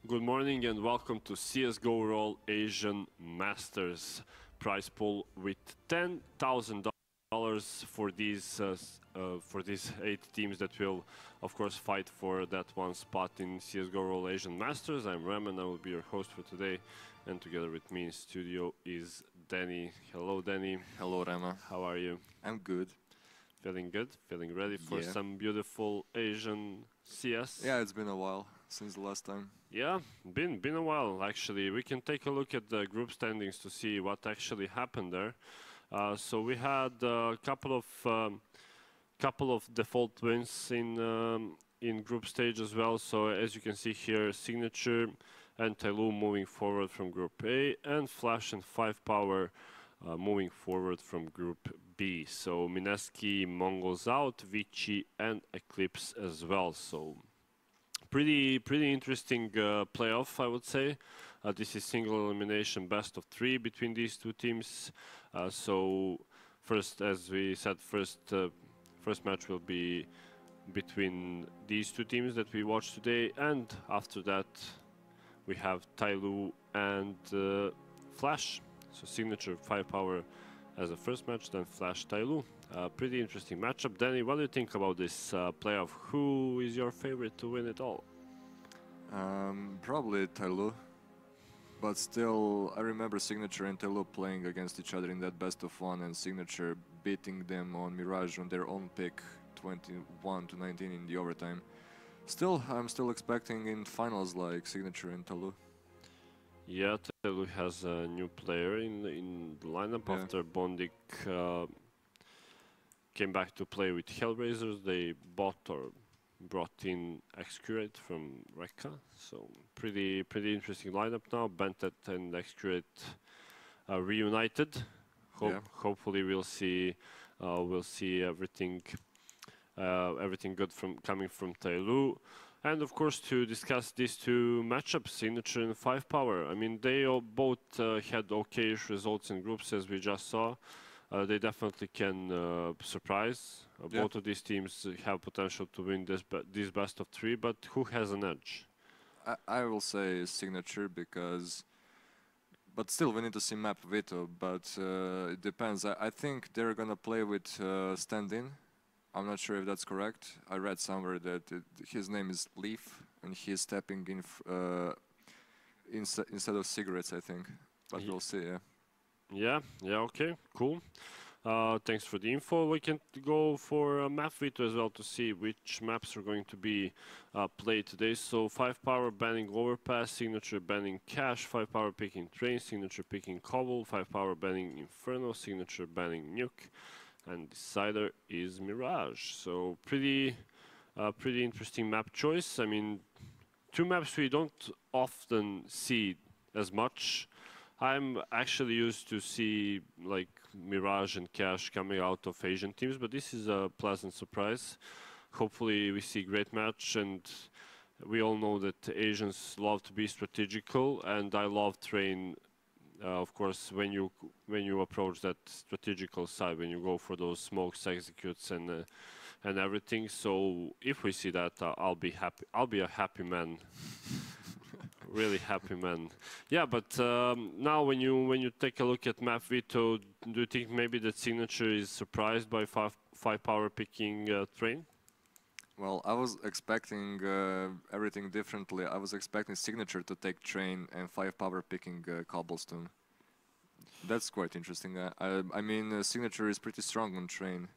Good morning and welcome to CSGO Roll Asian Masters prize pool with $10,000 for these 8 teams that will, of course, fight for that one spot in CSGO Roll Asian Masters. I'm Rem and I will be your host for today, and together with me in studio is Danny. Hello, Danny. Hello, Rema. How are you? I'm good. Feeling good? Feeling ready for some beautiful Asian CS? Yeah, it's been a while since the last time. Yeah, been a while actually. We can take a look at the group standings to see what actually happened there. So we had a couple of default wins in group stage as well. So as you can see here, Signature and Tyloo moving forward from Group A, and Flash and 5power moving forward from Group B. So Mineski, Mongols out, Vici and Eclipse as well. So pretty interesting playoff, I would say. This is single elimination best of 3 between these two teams. So first, as we said, first match will be between these two teams that we watched today, and after that we have Tyloo and Flash. So Signature, 5power as a first match, then Flash, Tyloo. Pretty interesting matchup. Danny, what do you think about this playoff? Who is your favorite to win it all? Probably Tyloo. But still, I remember Signature and Tyloo playing against each other in that best of 1, and Signature beating them on Mirage on their own pick, 21-19 in the overtime. Still, I'm still expecting in finals like Signature and Tyloo. Yeah, Tyloo has a new player in the lineup after Bondik came back to play with Hellraisers. They brought in Excurate from Rekka, so pretty interesting lineup now. Bentet and Excurate reunited. Hopefully we'll see everything good coming from Tyloo. And of course, to discuss these two matchups, Signature and 5power. I mean, they both had okay-ish results in groups, as we just saw. They definitely can surprise. Both of these teams have potential to win this best of 3, but who has an edge? I will say Signature but still we need to see map veto, but it depends. I think they're gonna play with stand-in. I'm not sure if that's correct. I read somewhere that his name is Leaf and he's stepping in instead of cigarettes, I think. But we'll see, Yeah, okay, cool. Thanks for the info. We can go for map veto as well to see which maps are going to be played today. So 5power banning Overpass, Signature banning Cache, 5power picking Train, Signature picking Cobble, 5power banning Inferno, Signature banning Nuke, and decider is Mirage. So pretty interesting map choice. I mean, two maps we don't often see as much. I'm actually used to see like Mirage and Cache coming out of Asian teams, but this is a pleasant surprise. Hopefully we see great match, and we all know that Asians love to be strategical, and I love Train. Of course, when you approach that strategical side, when you go for those smokes, executes, and everything. So if we see that, I'll be happy. I'll be a happy man. Really happy man. Yeah, but now when you take a look at map veto, do you think maybe that Signature is surprised by 5power picking Train? Well, I was expecting everything differently. I was expecting Signature to take Train and 5power picking Cobblestone. That's quite interesting. I mean, Signature is pretty strong on Train,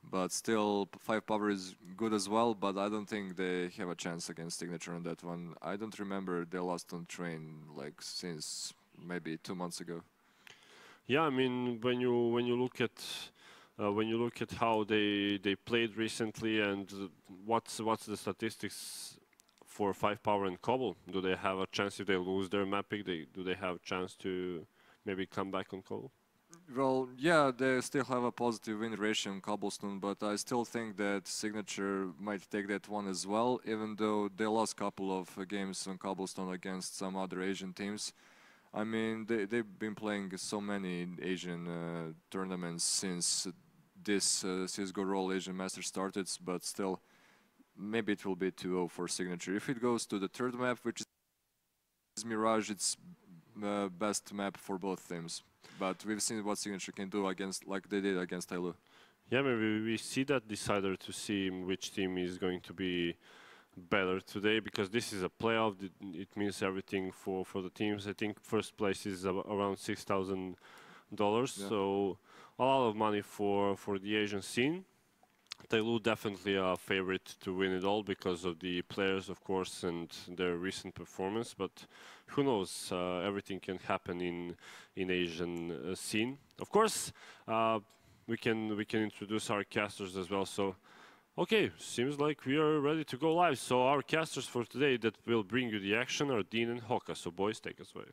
but still 5power is good as well, but I don't think they have a chance against Signature on that one. I don't remember they lost on Train like since maybe 2 months ago. Yeah, I mean, when you look at how they played recently, and what's the statistics for 5power and Cobble? Do they have a chance if they lose their map pick? Do they have a chance to maybe come back on Cobble? Well, yeah, they still have a positive win ratio on Cobblestone, but I still think that Signature might take that one as well, even though they lost a couple of games on Cobblestone against some other Asian teams. I mean, they've been playing so many Asian tournaments since this CSGO Roll Asian Masters started, but still, maybe it will be 2-0 for Signature. If it goes to the third map, which is Mirage, it's best map for both teams. But we've seen what Signature can do against, like they did against Tailu. Yeah, maybe we see that decider to see which team is going to be better today, because this is a playoff. It means everything for the teams. I think first place is around $6,000, so a lot of money for the Asian scene. Tailu definitely a favorite to win it all because of the players, of course, and their recent performance. But who knows? Everything can happen in Asian scene. Of course, we can introduce our casters as well. So, okay, seems like we are ready to go live. So our casters for today that will bring you the action are Dean and Hoka. So boys, take us away.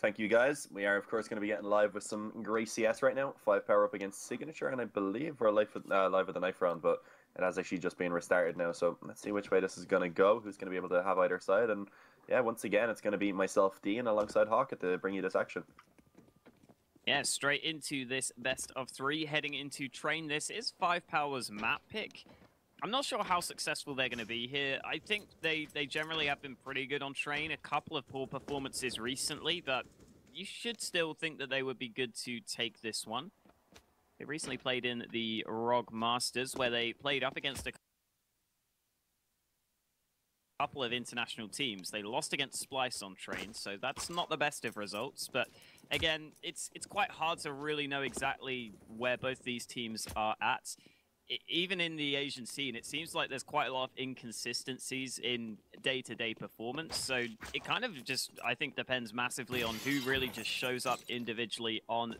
Thank you, guys. We are, of course, going to be getting live with some Grey CS right now. 5power up against Signature, and I believe we're live with the knife round, but it has actually just been restarted now. So let's see which way this is going to go, who's going to be able to have either side. And yeah, once again, it's going to be myself, Dean, alongside Hawk to bring you this action. Yeah, straight into this best of 3, heading into Train. This is 5power's map pick. I'm not sure how successful they're going to be here. I think they generally have been pretty good on Train. A couple of poor performances recently, but you should still think that they would be good to take this one. They recently played in the ROG Masters, where they played up against a couple of international teams. They lost against Splice on Train, so that's not the best of results. But again, it's quite hard to really know exactly where both these teams are at. Even in the Asian scene, it seems like there's quite a lot of inconsistencies in day-to-day performance. So it kind of just, I think, depends massively on who really just shows up individually on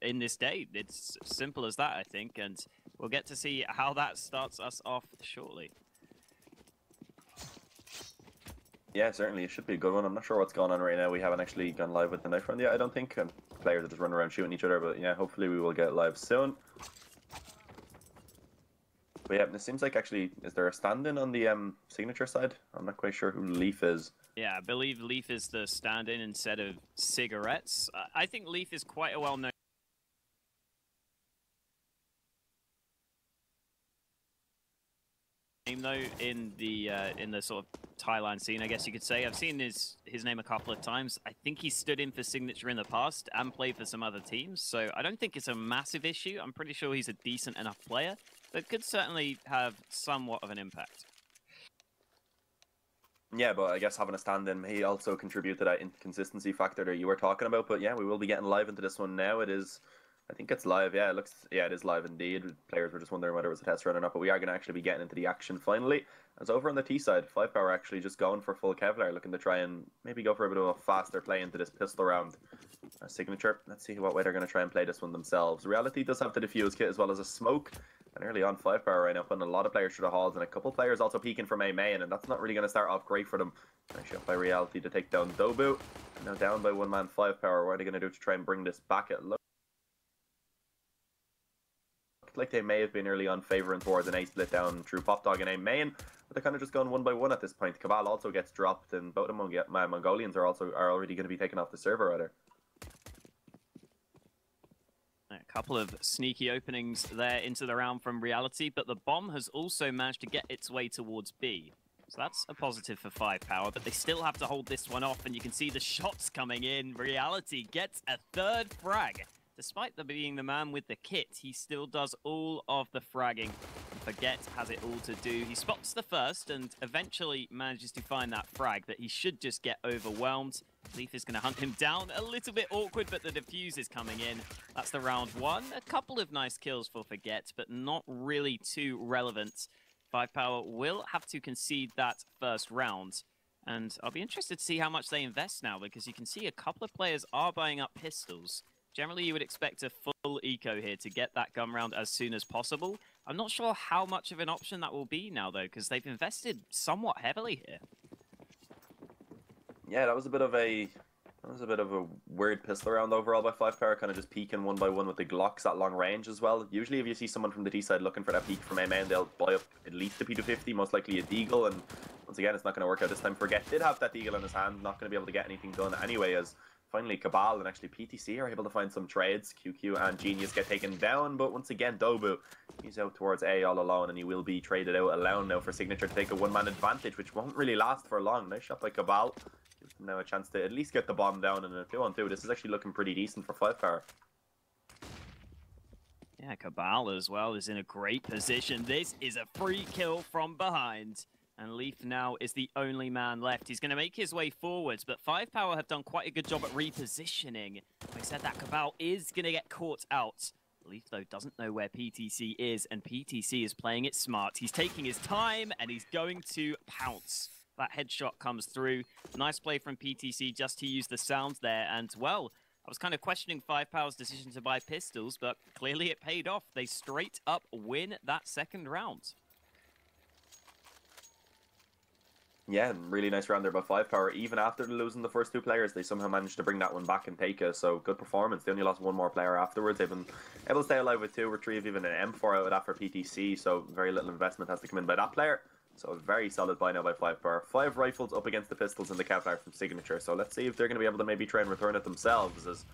in this day. It's simple as that, I think, and we'll get to see how that starts us off shortly. Yeah, certainly. It should be a good one. I'm not sure what's going on right now. We haven't actually gone live with the knife round yet, I don't think. Players are just running around shooting each other, but yeah, hopefully we will get live soon. But yeah, it seems like actually, is there a stand-in on the Signature side? I'm not quite sure who Leaf is. Yeah, I believe Leaf is the stand-in instead of Cigarettes. I think Leaf is quite a well-known name, though, in the sort of Thailand scene, I guess you could say. I've seen his name a couple of times. I think he stood in for Signature in the past and played for some other teams, so I don't think it's a massive issue. I'm pretty sure he's a decent enough player, but could certainly have somewhat of an impact. Yeah, but I guess having a stand-in may also contribute to that inconsistency factor that you were talking about. But yeah, we will be getting live into this one now. It is, I think it's live. Yeah, it is live indeed. Players were just wondering whether it was a test run or not, but we are going to actually be getting into the action finally. As over on the T side, 5power actually just going for full Kevlar, looking to try and maybe go for a bit of a faster play into this pistol round. Signature, let's see what way they're going to try and play this one themselves. Reality does have the defuse kit as well as a smoke. And early on, 5power right now putting a lot of players through the halls, and a couple players also peeking from A main, and that's not really going to start off great for them. Nice shot by Reality to take down Dobu. And now down by one man, 5power. What are they going to do to try and bring this back? It looked like they may have been early on favouring towards an A split down through Pop Dog and A main, but they're kind of just going one by one at this point. Cabal also gets dropped, and both of the Mongolians are already going to be taken off the server, rather. A couple of sneaky openings there into the round from Reality, but the bomb has also managed to get its way towards B. So that's a positive for 5power, but they still have to hold this one off, and you can see the shots coming in. Reality gets a third frag. Despite being the man with the kit, he still does all of the fragging. Forget has it all to do. He spots the first and eventually manages to find that frag, but he should just get overwhelmed. Leaf is going to hunt him down. A little bit awkward, but the defuse is coming in. That's the round one. A couple of nice kills for Forget, but not really too relevant. 5power will have to concede that first round. And I'll be interested to see how much they invest now, because you can see a couple of players are buying up pistols. Generally, you would expect a full eco here to get that gun round as soon as possible. I'm not sure how much of an option that will be now, though, because they've invested somewhat heavily here. Yeah, that was a bit of a weird pistol round overall by 5power, kind of just peeking one by one with the Glocks at long range as well. Usually, if you see someone from the T side looking for that peek from A main, they'll buy up at least a P250, most likely a Deagle, and once again, it's not going to work out this time. Forget did have that Deagle in his hand, not going to be able to get anything done anyway, as finally Cabal and actually PTC are able to find some trades. QQ and Genius get taken down, but once again, Dobu, he's out towards A all alone, and he will be traded out alone now for Signature to take a one-man advantage, which won't really last for long. Nice shot by Cabal. Now a chance to at least get the bomb down in a 2-on-2. This is actually looking pretty decent for 5power. Yeah, Cabal as well is in a great position. This is a free kill from behind. And Leaf now is the only man left. He's going to make his way forwards, but 5power have done quite a good job at repositioning. I said that Cabal is going to get caught out. Leaf, though, doesn't know where PTC is, and PTC is playing it smart. He's taking his time, and he's going to pounce. That headshot comes through. Nice play from PTC just to use the sounds there, and, well, I was kind of questioning 5power's decision to buy pistols, but clearly it paid off. They straight up win that second round. Yeah, really nice round there by 5power. Even after losing the first two players, they somehow managed to bring that one back and take it. So good performance. They only lost one more player afterwards. They've been able to stay alive with two, retrieve even an M4 out of that for PTC. So very little investment has to come in by that player. So a very solid buy now by 5power. 5 rifles up against the pistols and the Kevlar from Signature. So let's see if they're going to be able to maybe try and return it themselves. As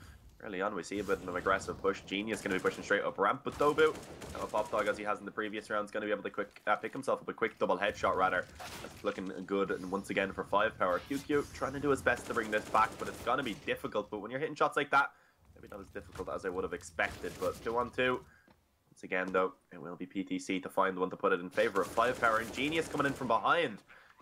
early on we see a bit of an aggressive push. Genius going to be pushing straight up ramp, but Dobu, a pop dog as he has in the previous rounds, going to be able to pick himself up a quick double headshot rather. That's looking good and once again for 5power. QQ trying to do his best to bring this back, but it's going to be difficult. But when you're hitting shots like that, maybe not as difficult as I would have expected. But 2-on-2. Once again, though, it will be PTC to find one to put it in favor of 5power. And Genius coming in from behind.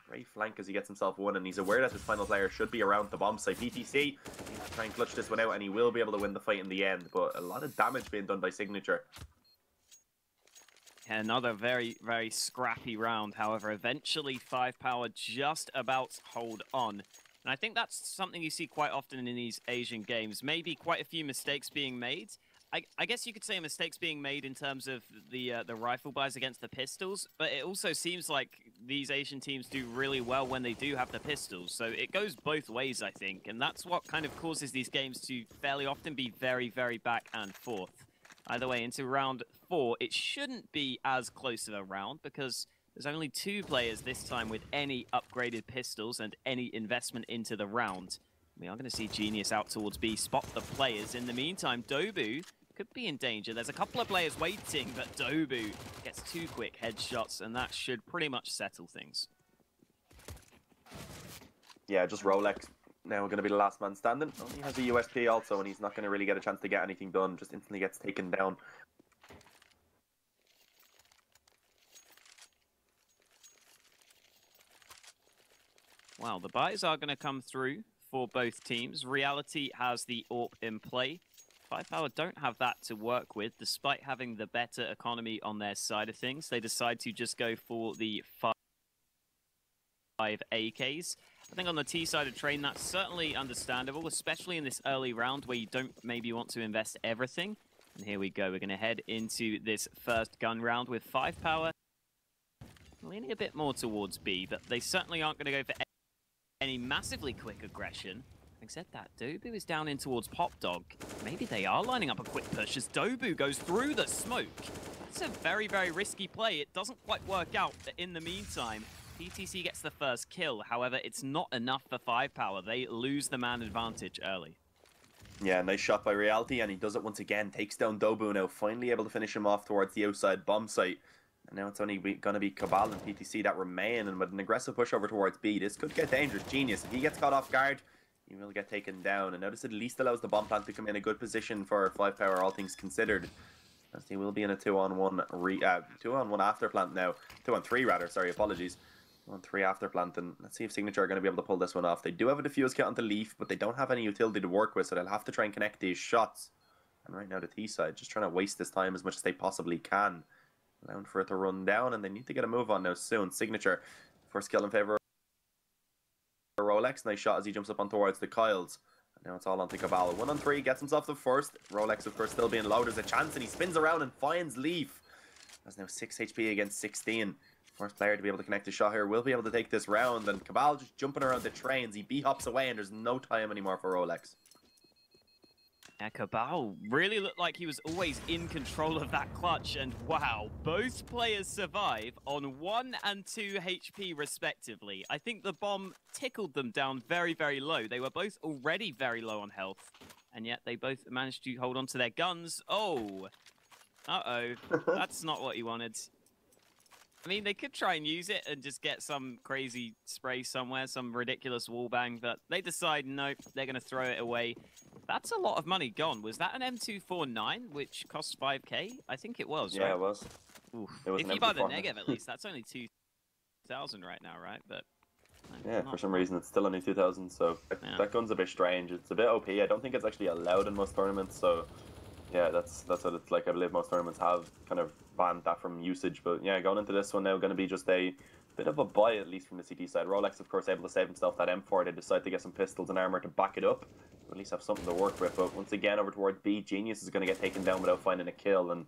Great flank as he gets himself one, and he's aware that his final player should be around the bomb site. PTC needs to try and clutch this one out, and he will be able to win the fight in the end. But a lot of damage being done by Signature. Another very, very scrappy round. However, eventually 5power just about hold on. And I think that's something you see quite often in these Asian games. Maybe quite a few mistakes being made. I guess you could say mistakes being made in terms of the rifle buys against the pistols, but it also seems like these Asian teams do really well when they do have the pistols. So it goes both ways, I think, and that's what kind of causes these games to fairly often be very, very back and forth. Either way, into round 4, it shouldn't be as close of a round because there's only 2 players this time with any upgraded pistols and any investment into the round. We are going to see Genius out towards B, spot the players. In the meantime, Dobu could be in danger. There's a couple of players waiting, but Dobu gets 2 quick headshots, and that should pretty much settle things. Yeah, just Rolex now going to be the last man standing. Oh, he has a USP also, and he's not going to really get a chance to get anything done. Just instantly gets taken down. Wow, the buys are going to come through for both teams. Reality has the AWP in play. 5power don't have that to work with, despite having the better economy on their side of things. They decide to just go for the 5 AKs. I think on the T side of train, that's certainly understandable, especially in this early round where you don't maybe want to invest everything. And here we go. We're going to head into this first gun round with 5power leaning a bit more towards B, but they certainly aren't going to go for any massively quick aggression. Having said that, Dobu is down in towards Pop Dog. Maybe they are lining up a quick push as Dobu goes through the smoke. That's a very, very risky play. It doesn't quite work out, but in the meantime, PTC gets the first kill. However, it's not enough for 5power. They lose the man advantage early. Yeah, nice shot by Reality, and he does it once again. Takes down Dobu now, finally able to finish him off towards the outside bomb site. And now it's only going to be Cabal and PTC that remain, and with an aggressive push over towards B, this could get dangerous. Genius, if he gets caught off guard, he will get taken down. And now this at least allows the bomb plant to come in a good position for 5power, all things considered. As he will be in a 2-on-1 after plant now. 2-on-3 rather, sorry, apologies. 2-on-3 after plant, and let's see if Signature are going to be able to pull this one off. They do have a defuse kit onto Leaf, but they don't have any utility to work with, so they'll have to try and connect these shots. And right now the T side, just trying to waste this time as much as they possibly can. Allowing for it to run down, and they need to get a move on now soon. Signature, first kill in favor of Rolex. Nice shot as he jumps up on towards the Kyles. And now it's all on to Cabal. 1-on-3, gets himself the first. Rolex, of course, still being low. There's a chance, and he spins around and finds Leaf. That's now 6 HP against 16. First player to be able to connect a shot here will be able to take this round. And Cabal just jumping around the trains. He B-hops away, and there's no time anymore for Rolex. Yeah, Cabal really looked like he was always in control of that clutch, and wow, both players survive on 1 and 2 HP respectively. I think the bomb tickled them down very, very low. They were both already very low on health, and yet they both managed to hold on to their guns. Oh, uh-oh, that's not what he wanted. I mean, they could try and use it and just get some crazy spray somewhere, some ridiculous wallbang, but they decide, nope, they're going to throw it away. That's a lot of money gone. Was that an M249, which cost 5k? I think it was, Yeah, right? it was. Oof. It was If an you buy the M249. negative, at least, that's only 2,000 right now, right? But Yeah, for some reason it's still only 2,000, so Yeah. that gun's a bit strange. It's a bit OP. I don't think it's actually allowed in most tournaments, so yeah, that's what it's like. I believe most tournaments have kind of banned that from usage, but yeah, going into this one now, going to be just a bit of a buy, at least from the CT side. Rolex, of course, able to save himself that M4. They decide to get some pistols and armor to back it up, at least have something to work with. But once again, over towards B, Genius is going to get taken down without finding a kill, and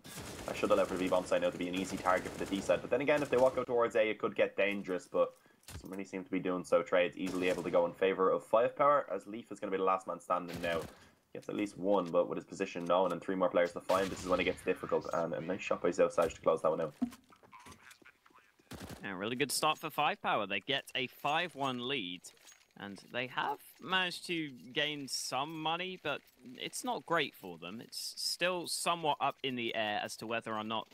I should allow for the V-bomb side now to be an easy target for the D side. But then again, if they walk out towards A, it could get dangerous, but doesn't really seem to be doing so. Trades easily able to go in favor of 5power, as Leaf is going to be the last man standing now. Gets at least one, but with his position known and 3 more players to find, this is when it gets difficult. And a nice shot by Zelfsage to close that one out. Yeah, really good start for 5power. They get a 5-1 lead, and they have managed to gain some money, but it's not great for them. It's still somewhat up in the air as to whether or not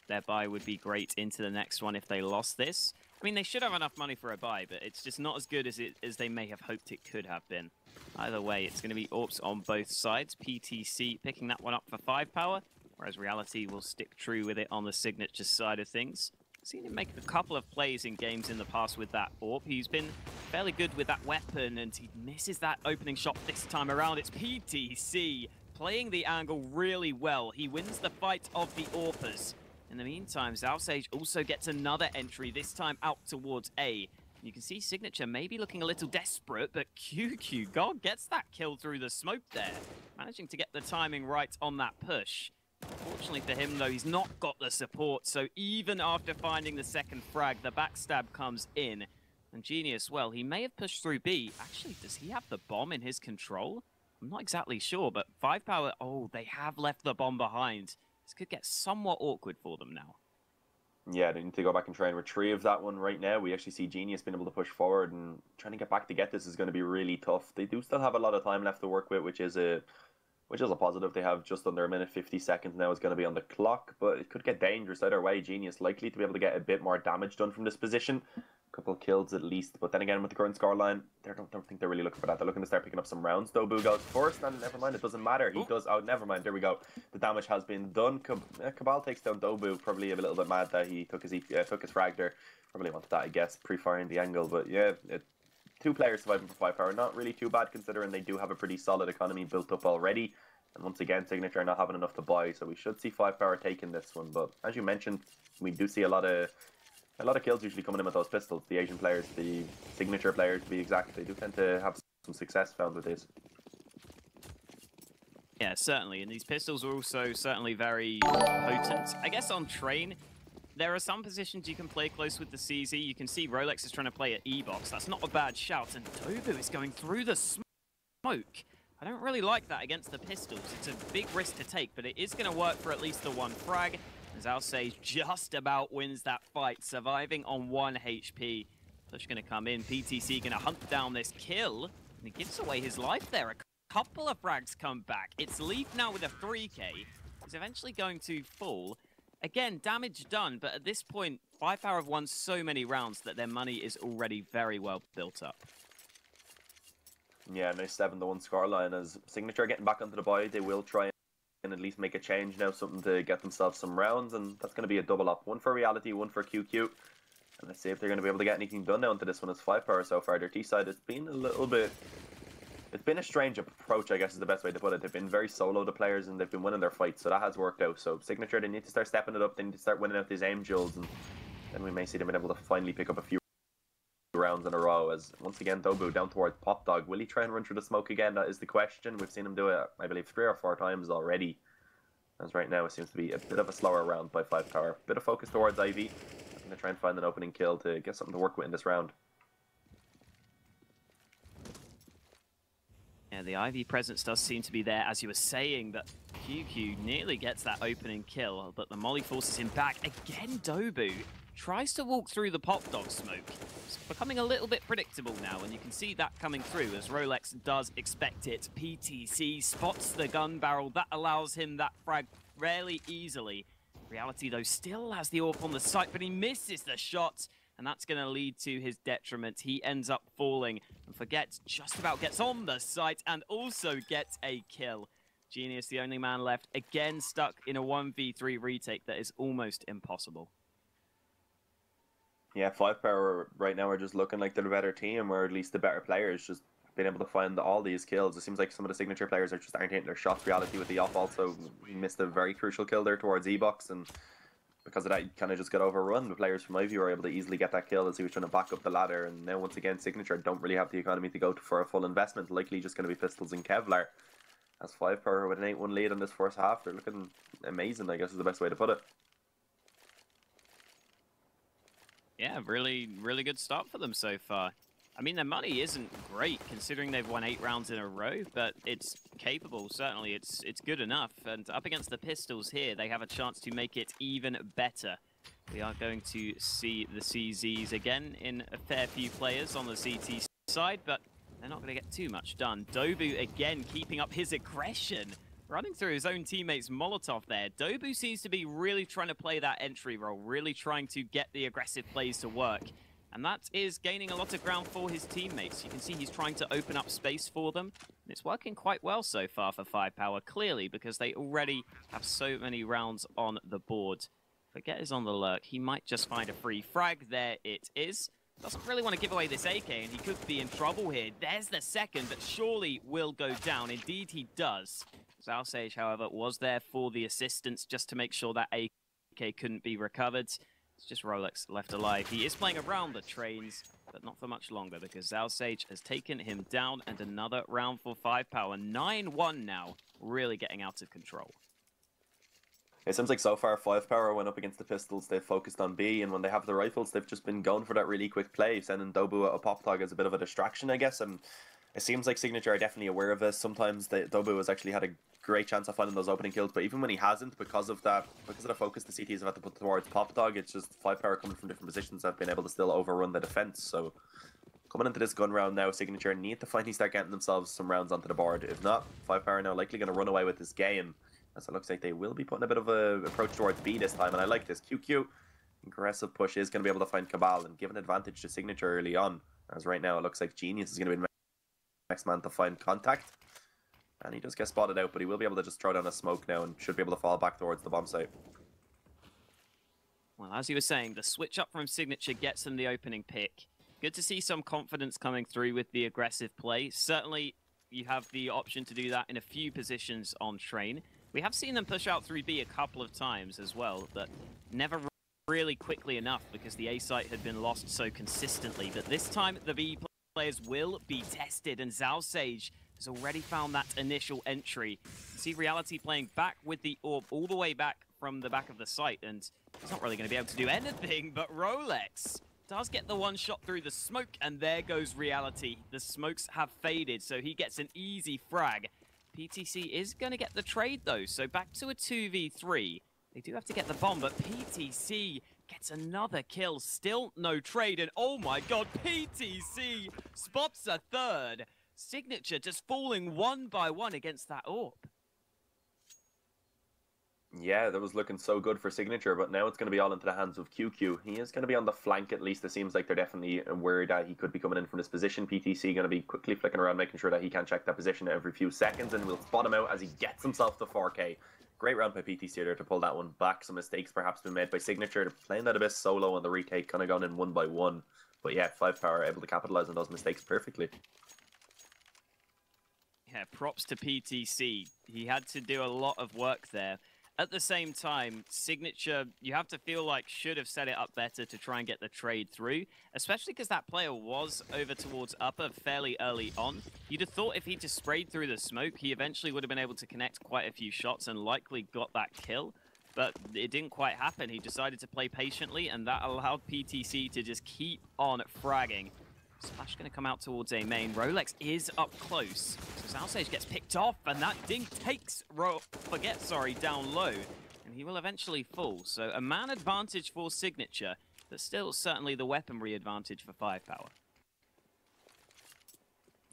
their buy would be great into the next one if they lost this. I mean, they should have enough money for a buy, but it's just not as good as they may have hoped it could have been. Either way, it's going to be AWPs on both sides. PTC picking that one up for 5power, whereas Reality will stick true with it on the signature side of things. Seen him make a couple of plays in games in the past with that AWP. He's been fairly good with that weapon, and he misses that opening shot this time around. It's PTC playing the angle really well. He wins the fight of the AWPers. In the meantime, Zalsage also gets another entry, this time out towards A. You can see Signature maybe looking a little desperate, but QQ God gets that kill through the smoke there, managing to get the timing right on that push. Unfortunately for him, though, he's not got the support, so even after finding the second frag, the backstab comes in. And Genius, well, he may have pushed through B. Actually, does he have the bomb in his control? I'm not exactly sure, but 5power, oh, they have left the bomb behind. This could get somewhat awkward for them now. Yeah, they need to go back and try and retrieve that one right now. We actually see Genius being able to push forward, and trying to get back to get this is going to be really tough. They do still have a lot of time left to work with, which is a positive. They have just under a minute 50 seconds now is going to be on the clock, but it could get dangerous either way. Genius likely to be able to get a bit more damage done from this position. A couple of kills at least, but then again with the current scoreline, I don't think they're really looking for that. They're looking to start picking up some rounds. Dobu goes first, and never mind, it doesn't matter. He does, oh, never mind, there we go. The damage has been done. Cabal takes down Dobu, probably a little bit mad that he took his frag there. Probably wanted that, I guess, pre-firing the angle, but yeah, 2 players surviving for 5power. Not really too bad considering they do have a pretty solid economy built up already. And once again, Signature not having enough to buy, so we should see 5power taking this one. But as you mentioned, we do see a lot of kills usually coming in with those pistols. The Asian players, the Signature players to be exact, they do tend to have some success found with this. Yeah, certainly. And these pistols are also certainly very potent. I guess on Train, there are some positions you can play close with the CZ. You can see Rolex is trying to play at E-box. That's not a bad shout. And Dobu is going through the smoke. I don't really like that against the pistols. It's a big risk to take, but it is going to work for at least the 1 frag. As Alsage just about wins that fight, surviving on 1 HP. Push going to come in. PTC going to hunt down this kill. And he gives away his life there. A couple of frags come back. It's Leaf now with a 3k. He's eventually going to fall. Again, damage done, but at this point, 5power have won so many rounds that their money is already very well built up. Yeah, nice 7-1 scoreline. As Signature getting back onto the buy, they will try and at least make a change now, something to get themselves some rounds, and that's going to be a double up. 1 for Reality, 1 for QQ. And let's see if they're going to be able to get anything done now into this one. As 5power so far. Their T side has been a little bit... It's been a strange approach, I guess is the best way to put it. They've been very solo, the players, and they've been winning their fights, so that has worked out. So Signature, they need to start stepping it up. They need to start winning out these aim duels, and then we may see them being able to finally pick up a few rounds in a row. As once again, Dobu down towards Pop Dog. Will he try and run through the smoke again? That is the question. We've seen him do it, I believe, 3 or 4 times already. As right now, it seems to be a bit of a slower round by 5power. Bit of focus towards Ivy. I'm going to try and find an opening kill to get something to work with in this round. Yeah, the Ivy presence does seem to be there, as you were saying, but QQ nearly gets that opening kill, but the Molly forces him back. Again, Dobu tries to walk through the Pop Dog smoke. It's becoming a little bit predictable now, and you can see that coming through as Rolex does expect it. PTC spots the gun barrel. That allows him that frag fairly easily. Reality, though, still has the AWP on the site, but he misses the shot, and that's going to lead to his detriment. He ends up falling and forgets, just about gets on the site and also gets a kill. Genius, the only man left, again stuck in a 1v3 retake that is almost impossible. Yeah, 5power right now are just looking like they're the better team, or at least the better players, just being able to find all these kills. It seems like some of the signature players are just aren't hitting their shots. Reality with the off also missed a very crucial kill there towards E-Box, and because of that, he kind of just got overrun. The players from my view were able to easily get that kill as he was trying to back up the ladder, and now once again, Signature don't really have the economy to go for a full investment. Likely just going to be Pistols and Kevlar. As 5power with an 8-1 lead in this first half, they're looking amazing, I guess is the best way to put it. Yeah, really good start for them so far. I mean, their money isn't great considering they've won 8 rounds in a row, but it's capable, certainly. It's good enough. And up against the Pistols here, they have a chance to make it even better. We are going to see the CZs again in a fair few players on the CT side, but they're not going to get too much done. Dobu again keeping up his aggression, running through his own teammates' Molotov there. Dobu seems to be really trying to play that entry role, really trying to get the aggressive plays to work. And that is gaining a lot of ground for his teammates. You can see he's trying to open up space for them. And it's working quite well so far for 5power, clearly, because they already have so many rounds on the board. Forget is on the lurk. He might just find a free frag. There it is. Doesn't really want to give away this AK, and he could be in trouble here. There's the second, but surely will go down. Indeed, he does. Zalsage, however, was there for the assistance just to make sure that AK couldn't be recovered. It's just Rolex left alive. He is playing around the trains, but not for much longer because Zalsage has taken him down, and another round for 5power. 9-1 now, really getting out of control. It seems like so far 5power went up against the Pistols, they've focused on B, and when they have the rifles, they've just been going for that really quick play, sending Dobu a pop tog as a bit of a distraction, I guess. And it seems like Signature are definitely aware of this. Sometimes Dobu has actually had a great chance of finding those opening kills, but even when he hasn't, because of the focus the CTs have had to put towards pop dog, it's just 5power coming from different positions have been able to still overrun the defense. So coming into this gun round now, Signature need to finally start getting themselves some rounds onto the board. If not, 5power now likely going to run away with this game, as it looks like they will be putting a bit of a approach towards B this time. And I like this. QQ aggressive push is going to be able to find Cabal and give an advantage to Signature early on, as right now it looks like Genius is going to be the next man to find contact. And he does get spotted out, but he will be able to just throw down a smoke now and should be able to fall back towards the bomb site. Well, as you were saying, the switch up from Signature gets them the opening pick. Good to see some confidence coming through with the aggressive play. Certainly, you have the option to do that in a few positions on train. We have seen them push out through B a couple of times as well, but never really quickly enough because the A site had been lost so consistently. But this time, the B players will be tested, and Zalsage has already found that initial entry. See Reality playing back with the orb all the way back from the back of the site, and he's not really going to be able to do anything, but Rolex does get the one shot through the smoke, and there goes Reality. The smokes have faded, so he gets an easy frag. PTC is going to get the trade, though, so back to a 2v3. They do have to get the bomb, but PTC gets another kill. Still no trade, and oh my god, PTC spots a third. Signature just falling one by one against that AWP. Yeah, that was looking so good for Signature, but now it's going to be all into the hands of QQ. He is going to be on the flank at least. It seems like they're definitely aware that he could be coming in from this position. PTC going to be quickly flicking around, making sure that he can check that position every few seconds, and we'll spot him out as he gets himself to 4K. Great round by PTC there to pull that one back. Some mistakes perhaps been made by Signature. They're playing that a bit solo on the retake, kind of gone in one by one. But yeah, 5power able to capitalize on those mistakes perfectly. Yeah, props to PTC. He had to do a lot of work there. At the same time, Signature, you have to feel like should have set it up better to try and get the trade through, especially because that player was over towards upper fairly early on. You'd have thought if he just sprayed through the smoke, he eventually would have been able to connect quite a few shots and likely got that kill, but it didn't quite happen. He decided to play patiently, and that allowed PTC to just keep on fragging. Splash going to come out towards A main. Rolex is up close. So Zalsage gets picked off, and that ding takes down low. And he will eventually fall. So a man advantage for Signature, but still certainly the weaponry advantage for 5power.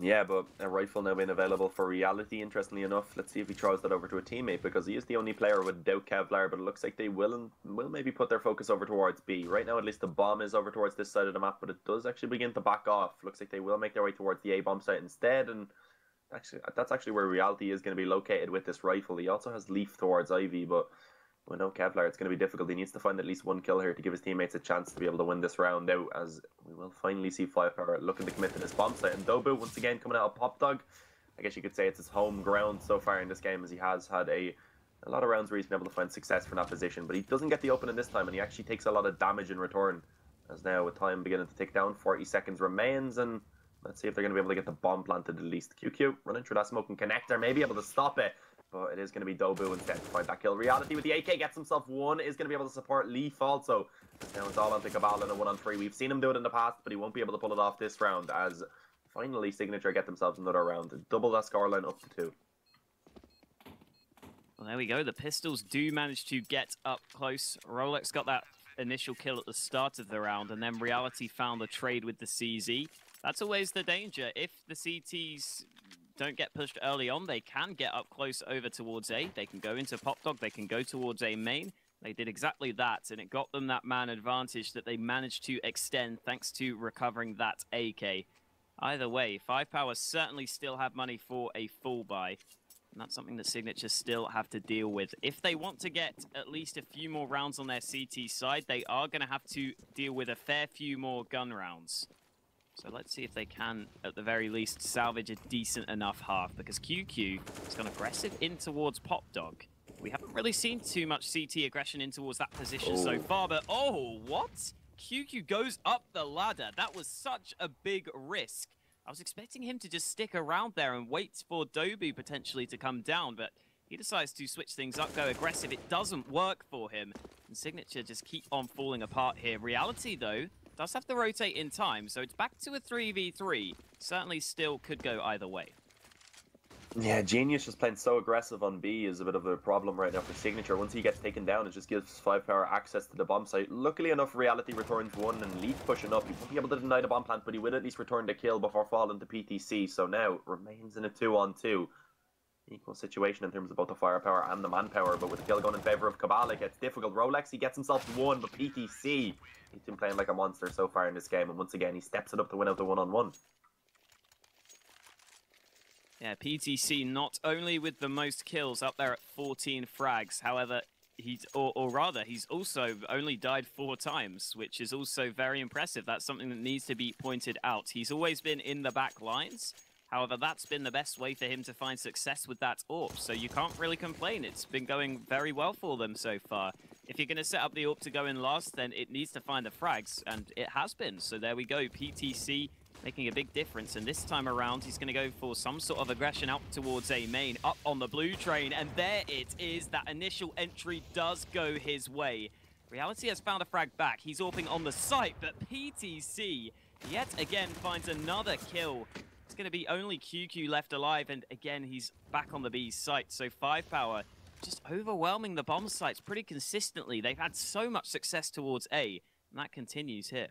Yeah, but a rifle now being available for Reality, interestingly enough. Let's see if he throws that over to a teammate, because he is the only player without Kevlar, but it looks like they will maybe put their focus over towards B. Right now, at least the bomb is over towards this side of the map, but it does actually begin to back off. Looks like they will make their way towards the A bomb site instead, and actually that's actually where Reality is going to be located with this rifle. He also has Leaf towards Ivy, but with no Kevlar, it's going to be difficult. He needs to find at least one kill here to give his teammates a chance to be able to win this round out, as we will finally see 5power looking to commit to this bomb site. And Dobu, once again, coming out of Pop Dog. I guess you could say it's his home ground so far in this game, as he has had a lot of rounds where he's been able to find success from that position. But he doesn't get the open in this time, and he actually takes a lot of damage in return. As now, with time beginning to tick down, 40 seconds remains, and let's see if they're going to be able to get the bomb planted at least. QQ running through that smoking connector, may be able to stop it. But it is going to be Dobu instead to find that kill. Reality with the AK gets himself one, is going to be able to support Leaf also. Now it's all on to Cabal in a 1-on-3. We've seen him do it in the past, but he won't be able to pull it off this round, as finally Signature get themselves another round. Double that scoreline up to 2. Well, there we go. The Pistols do manage to get up close. Rolex got that initial kill at the start of the round, and then Reality found the trade with the CZ. That's always the danger. If the CTs don't get pushed early on, they can get up close over towards A. They can go into Pop Dog, they can go towards A main. They did exactly that, and it got them that man advantage that they managed to extend thanks to recovering that AK. Either way, 5power certainly still have money for a full buy, and that's something that Signature still have to deal with. If they want to get at least a few more rounds on their CT side, they are going to have to deal with a fair few more gun rounds. So let's see if they can, at the very least, salvage a decent enough half, because QQ has gone aggressive in towards Pop Dog. We haven't really seen too much CT aggression in towards that position so far, but oh, what? QQ goes up the ladder. That was such a big risk. I was expecting him to just stick around there and wait for Dobu potentially to come down, but he decides to switch things up, go aggressive. It doesn't work for him, and Signature just keep on falling apart here. Reality, though, does have to rotate in time, so it's back to a 3v3. Certainly still could go either way. Yeah, Genius just playing so aggressive on B is a bit of a problem right now for Signature. Once he gets taken down, it just gives 5power access to the bomb site. Luckily enough, Reality returns one, and Leaf pushing up. He won't be able to deny the bomb plant, but he will at least return the kill before falling to PTC. So now it remains in a 2-on-2. Equal situation in terms of both the firepower and the manpower, but with the kill going in favor of Cabal, it gets difficult. Rolex, he gets himself one, but PTC, he's been playing like a monster so far in this game, and once again, he steps it up to win out the 1-on-1. Yeah, PTC not only with the most kills up there at 14 frags, however, he's also only died 4 times, which is also very impressive. That's something that needs to be pointed out. He's always been in the back lines. However, that's been the best way for him to find success with that AWP, so you can't really complain. It's been going very well for them so far. If you're going to set up the AWP to go in last, then it needs to find the frags, and it has been. So there we go, PTC making a big difference, and this time around, he's going to go for some sort of aggression out towards A main, up on the blue train, and there it is. That initial entry does go his way. Reality has found a frag back. He's AWPing on the site, but PTC yet again finds another kill. It's going to be only QQ left alive, and again, he's back on the B site. So 5power just overwhelming the bomb sites pretty consistently. They've had so much success towards A, and that continues here.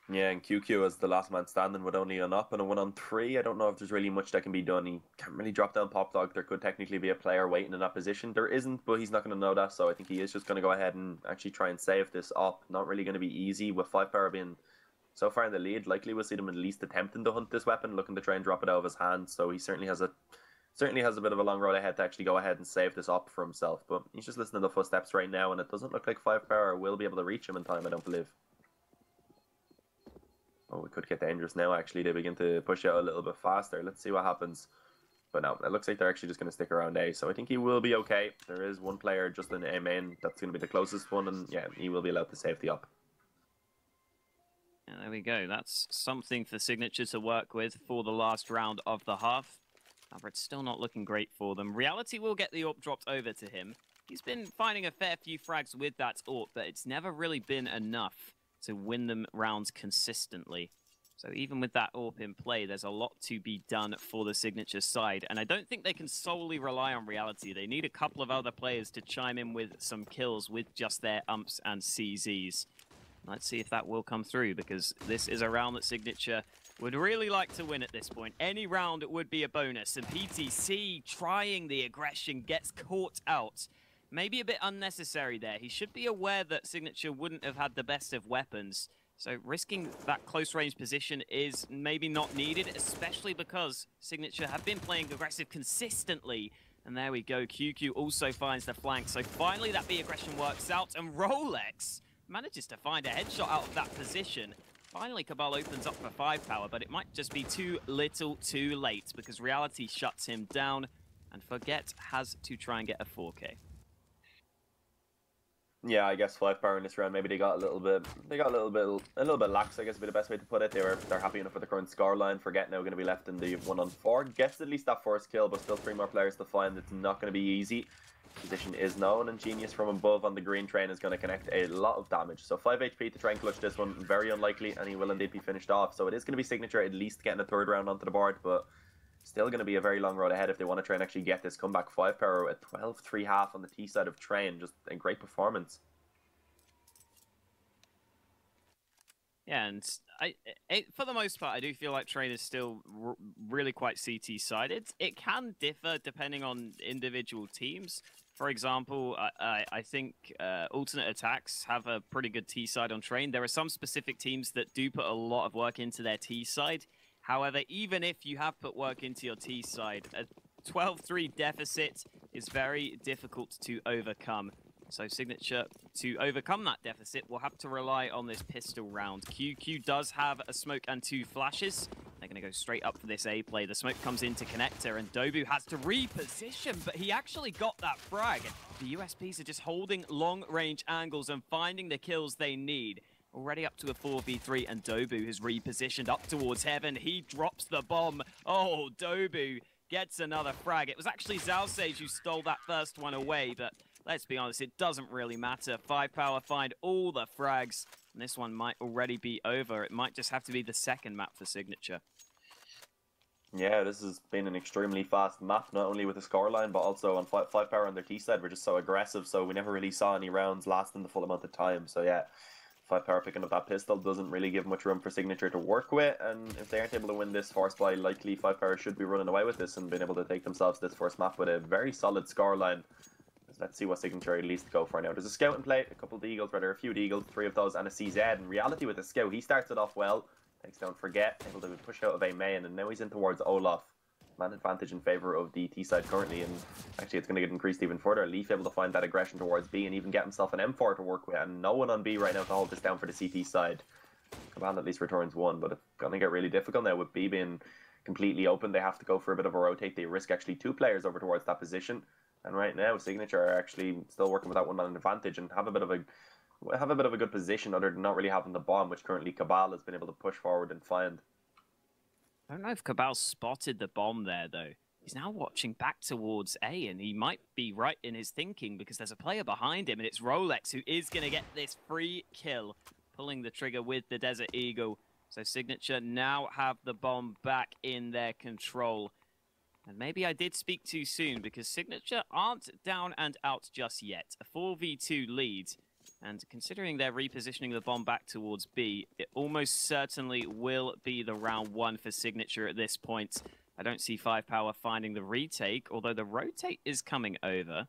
Yeah, and QQ as the last man standing with only an up and a 1-on-3. I don't know if there's really much that can be done. He can't really drop down Pop Dog. There could technically be a player waiting in that position. There isn't, but he's not going to know that, so I think he is just going to go ahead and actually try and save this up. Not really going to be easy with 5power being so far in the lead. Likely we'll see them at least attempting to hunt this weapon, looking to try and drop it out of his hand. So he certainly has a bit of a long road ahead to actually go ahead and save this up for himself. But he's just listening to the footsteps right now, and it doesn't look like 5power will be able to reach him in time, I don't believe. Oh, we could get dangerous now, actually. They begin to push out a little bit faster. Let's see what happens. But no, it looks like they're actually just going to stick around A. So I think he will be okay. There is one player just in A main that's going to be the closest one, and yeah, he will be allowed to save the up. And there we go. That's something for Signature to work with for the last round of the half. However, it's still not looking great for them. Reality will get the AWP dropped over to him. He's been finding a fair few frags with that AWP, but it's never really been enough to win them rounds consistently. So even with that AWP in play, there's a lot to be done for the Signature side. And I don't think they can solely rely on Reality. They need a couple of other players to chime in with some kills with just their umps and CZs. Let's see if that will come through, because this is a round that Signature would really like to win at this point. Any round would be a bonus, and PTC trying the aggression gets caught out. Maybe a bit unnecessary there. He should be aware that Signature wouldn't have had the best of weapons, so risking that close range position is maybe not needed, especially because Signature have been playing aggressive consistently. And there we go, QQ also finds the flank, so finally that B aggression works out, and Rolex manages to find a headshot out of that position. Finally, Cabal opens up for 5power, but it might just be too little too late because Reality shuts him down, and Forget has to try and get a 4K. Yeah, I guess 5power in this round, maybe they got a little bit lax, I guess would be the best way to put it. They're happy enough with the current scoreline. Forget now going to be left in the 1-on-4. Gets at least that first kill, but still 3 more players to find. It's not going to be easy. Position is known, and Genius from above on the green train is going to connect a lot of damage. So 5 HP to try and clutch this one, very unlikely, and he will indeed be finished off. So it is going to be Signature at least getting a 3rd round onto the board, but still going to be a very long road ahead if they want to try and actually get this comeback. 5power at 12-3 half on the T side of train, just a great performance. Yeah, and for the most part, I do feel like Train is still really quite CT-sided. It can differ depending on individual teams. For example, I think alternate attacks have a pretty good T side on Train. There are some specific teams that do put a lot of work into their T side. However, even if you have put work into your T side, a 12-3 deficit is very difficult to overcome. So Signature, to overcome that deficit, will have to rely on this pistol round. QQ does have a smoke and 2 flashes. They're going to go straight up for this A play. The smoke comes into connector, and Dobu has to reposition, but he actually got that frag. The USPs are just holding long-range angles and finding the kills they need. Already up to a 4v3, and Dobu has repositioned up towards heaven. He drops the bomb. Oh, Dobu gets another frag. It was actually Zalsage who stole that first one away, but let's be honest, it doesn't really matter. 5power find all the frags, and this one might already be over. It might just have to be the second map for Signature. Yeah, this has been an extremely fast map, not only with the scoreline, but also on 5power on their T side. We're just so aggressive, so we never really saw any rounds lasting the full amount of time. So yeah, 5power picking up that pistol doesn't really give much room for Signature to work with, and if they aren't able to win this force by, likely 5power should be running away with this and being able to take themselves this first map with a very solid scoreline. Let's see what Signature at least go for now. There's a scout in play, a couple of Deagles, rather a few Deagles, 3 of those, and a CZ. In reality, with the scout, he starts it off well, takes down Forget, able to push out of a main, and now he's in towards Olaf. Man advantage in favour of the T side currently, and actually it's going to get increased even further. Leaf able to find that aggression towards B and even get himself an M4 to work with, and no one on B right now to hold this down for the CT side. Cabal at least returns 1, but it's going to get really difficult now with B being completely open. They have to go for a bit of a rotate. They risk actually 2 players over towards that position. And right now, Signature are actually still working with that 1-man advantage and have a bit of a good position, other than not really having the bomb, which currently Cabal has been able to push forward and find. I don't know if Cabal spotted the bomb there, though. He's now watching back towards A, and he might be right in his thinking because there's a player behind him, and it's Rolex who is going to get this free kill, pulling the trigger with the Desert Eagle. So Signature now have the bomb back in their control. And maybe I did speak too soon because Signature aren't down and out just yet. A 4v2 lead. And considering they're repositioning the bomb back towards B, it almost certainly will be the round 1 for Signature at this point. I don't see 5power finding the retake, although the rotate is coming over.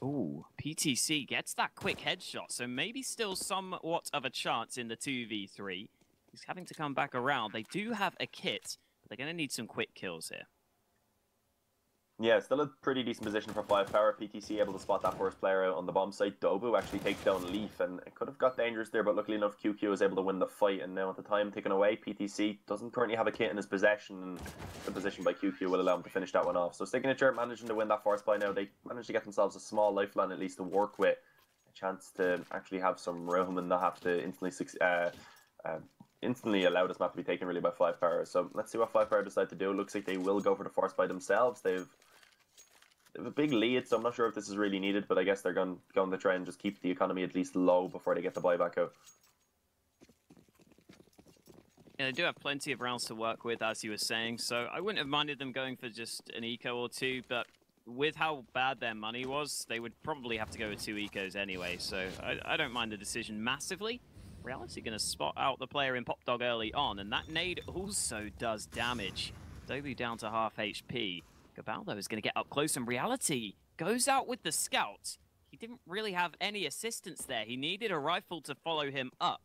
Ooh, PTC gets that quick headshot, so maybe still somewhat of a chance in the 2v3. He's having to come back around. They do have a kit, but they're going to need some quick kills here. Yeah, still a pretty decent position for 5power. PTC able to spot that first player out on the bomb site. Dobu actually takes down Leaf, and it could have got dangerous there, but luckily enough, QQ is able to win the fight. And now at the time taken away, PTC doesn't currently have a kit in his possession, and the position by QQ will allow him to finish that one off. So Signature managing to win that first by now. They managed to get themselves a small lifeline at least to work with, a chance to actually have some room and not have to instantly allow this map to be taken really by 5power. So let's see what 5power decide to do. Looks like they will go for the force by themselves. They have a big lead, so I'm not sure if this is really needed, but I guess they're going to try and just keep the economy at least low before they get the buyback out. Yeah, they do have plenty of rounds to work with, as you were saying, so I wouldn't have minded them going for just an eco or 2, but with how bad their money was, they would probably have to go with 2 ecos anyway, so I don't mind the decision massively. Reality going to spot out the player in Pop Dog early on, and that nade also does damage. Dobu down to half HP. Gabaldo is going to get up close, and Reality goes out with the scout. He didn't really have any assistance there. He needed a rifle to follow him up.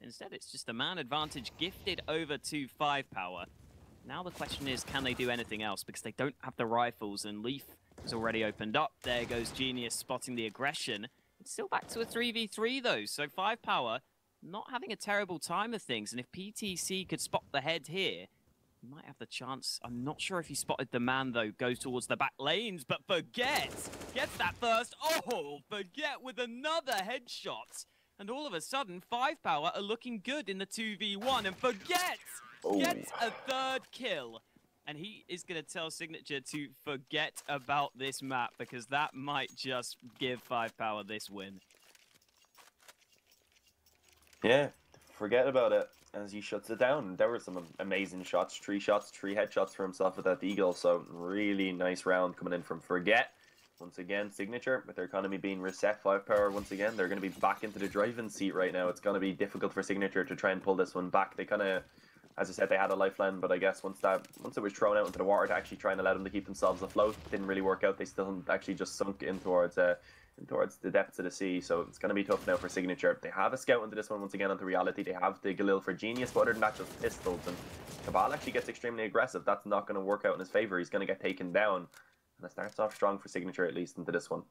Instead, it's just a man advantage gifted over to 5power. Now the question is, can they do anything else? Because they don't have the rifles, and Leaf has already opened up. There goes Genius spotting the aggression. It's still back to a 3v3 though, so 5power not having a terrible time of things. And if PTC could spot the head here, he might have the chance. I'm not sure if he spotted the man though. Goes towards the back lanes, but Forget gets that first. Oh, Forget with another headshot. And all of a sudden, 5power are looking good in the 2v1, and Forget gets a third kill. And he is going to tell Signature to forget about this map, because that might just give 5power this win. Yeah, forget about it as he shuts it down. There were some amazing shots, 3 headshots for himself with that Eagle, so really nice round coming in from Forget. Once again, Signature, with their economy being reset, 5power once again, they're going to be back into the driving seat right now. It's going to be difficult for Signature to try and pull this one back. They kind of, as I said, they had a lifeline, but I guess once it was thrown out into the water to actually try and allow them to keep themselves afloat, didn't really work out. They still actually just sunk in towards the depths of the sea, so it's going to be tough now for Signature. They have a scout into this one once again onto Reality. They have the Galil for Genius, but other than that, just pistols. And Cabal actually gets extremely aggressive. That's not going to work out in his favor. He's going to get taken down. And it starts off strong for Signature, at least into this one.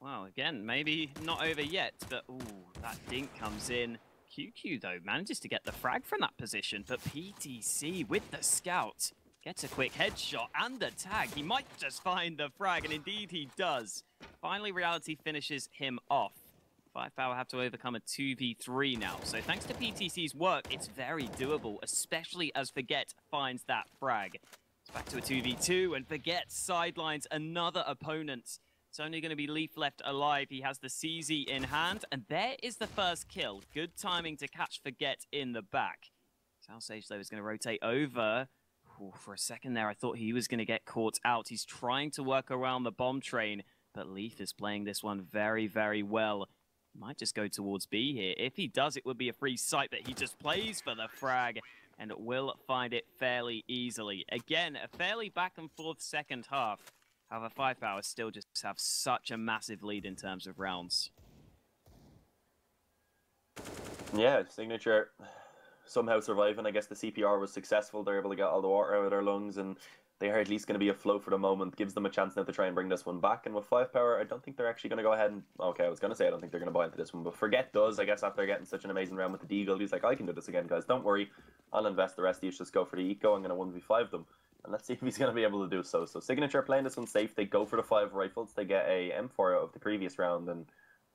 Well, again, maybe not over yet, but ooh, that dink comes in. QQ, though, manages to get the frag from that position, but PTC with the scout gets a quick headshot and the tag. He might just find the frag, and indeed he does. Finally, Reality finishes him off. 5power have to overcome a 2v3 now, so thanks to PTC's work, it's very doable, especially as Forget finds that frag. It's back to a 2v2, and Forget sidelines another opponent. It's only going to be Leaf left alive. He has the CZ in hand, and there is the first kill. Good timing to catch Forget in the back. Southsage, though, is going to rotate over. Ooh, for a second there, I thought he was going to get caught out. He's trying to work around the bomb train, but Leaf is playing this one very, very well. Might just go towards B here. If he does, it would be a free sight, but he just plays for the frag and will find it fairly easily. Again, a fairly back and forth second half. However, 5power still just have such a massive lead in terms of rounds. Yeah, Signature somehow surviving. I guess the CPR was successful. They're able to get all the water out of their lungs, and they are at least going to be afloat for the moment. Gives them a chance now to try and bring this one back. And with 5power, I don't think they're actually going to go ahead and... Okay, I was going to say I don't think they're going to buy into this one, but Forget does, I guess, after getting such an amazing round with the Deagle. He's like, I can do this again, guys. Don't worry. I'll invest the rest of you. Just go for the eco. I'm going to 1v5 them. And let's see if he's going to be able to do so. So Signature playing this one safe. They go for the 5 rifles. They get a M4 out of the previous round, and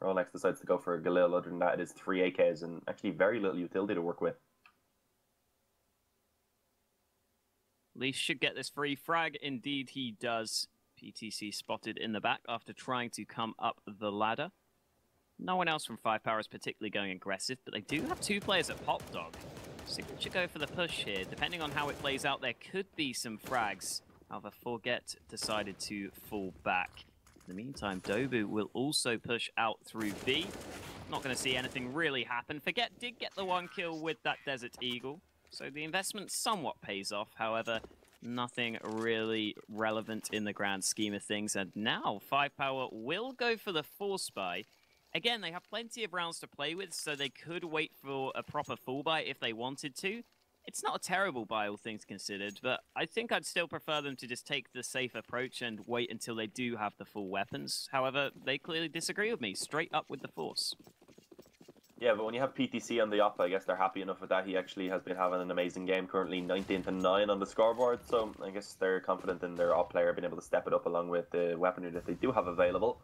Rolex decides to go for a Galil. Other than that, it is 3 AKs and actually very little utility to work with. Leaf should get this free frag. Indeed, he does. PTC spotted in the back after trying to come up the ladder. No one else from 5power is particularly going aggressive, but they do have 2 players at Pop Dog. Signature go for the push here. Depending on how it plays out, there could be some frags. However, Forget decided to fall back. In the meantime, Dobu will also push out through B. Not going to see anything really happen. Forget did get the 1 kill with that Desert Eagle, so the investment somewhat pays off. However, nothing really relevant in the grand scheme of things. And now 5power will go for the 4 spy. Again, they have plenty of rounds to play with, so they could wait for a proper full buy if they wanted to. It's not a terrible buy, all things considered, but I think I'd still prefer them to just take the safe approach and wait until they do have the full weapons. However, they clearly disagree with me, straight up with the Force. Yeah, but when you have PTC on the op, I guess they're happy enough with that. He actually has been having an amazing game, currently 19-9 on the scoreboard, so I guess they're confident in their op player being able to step it up along with the weaponry that they do have available.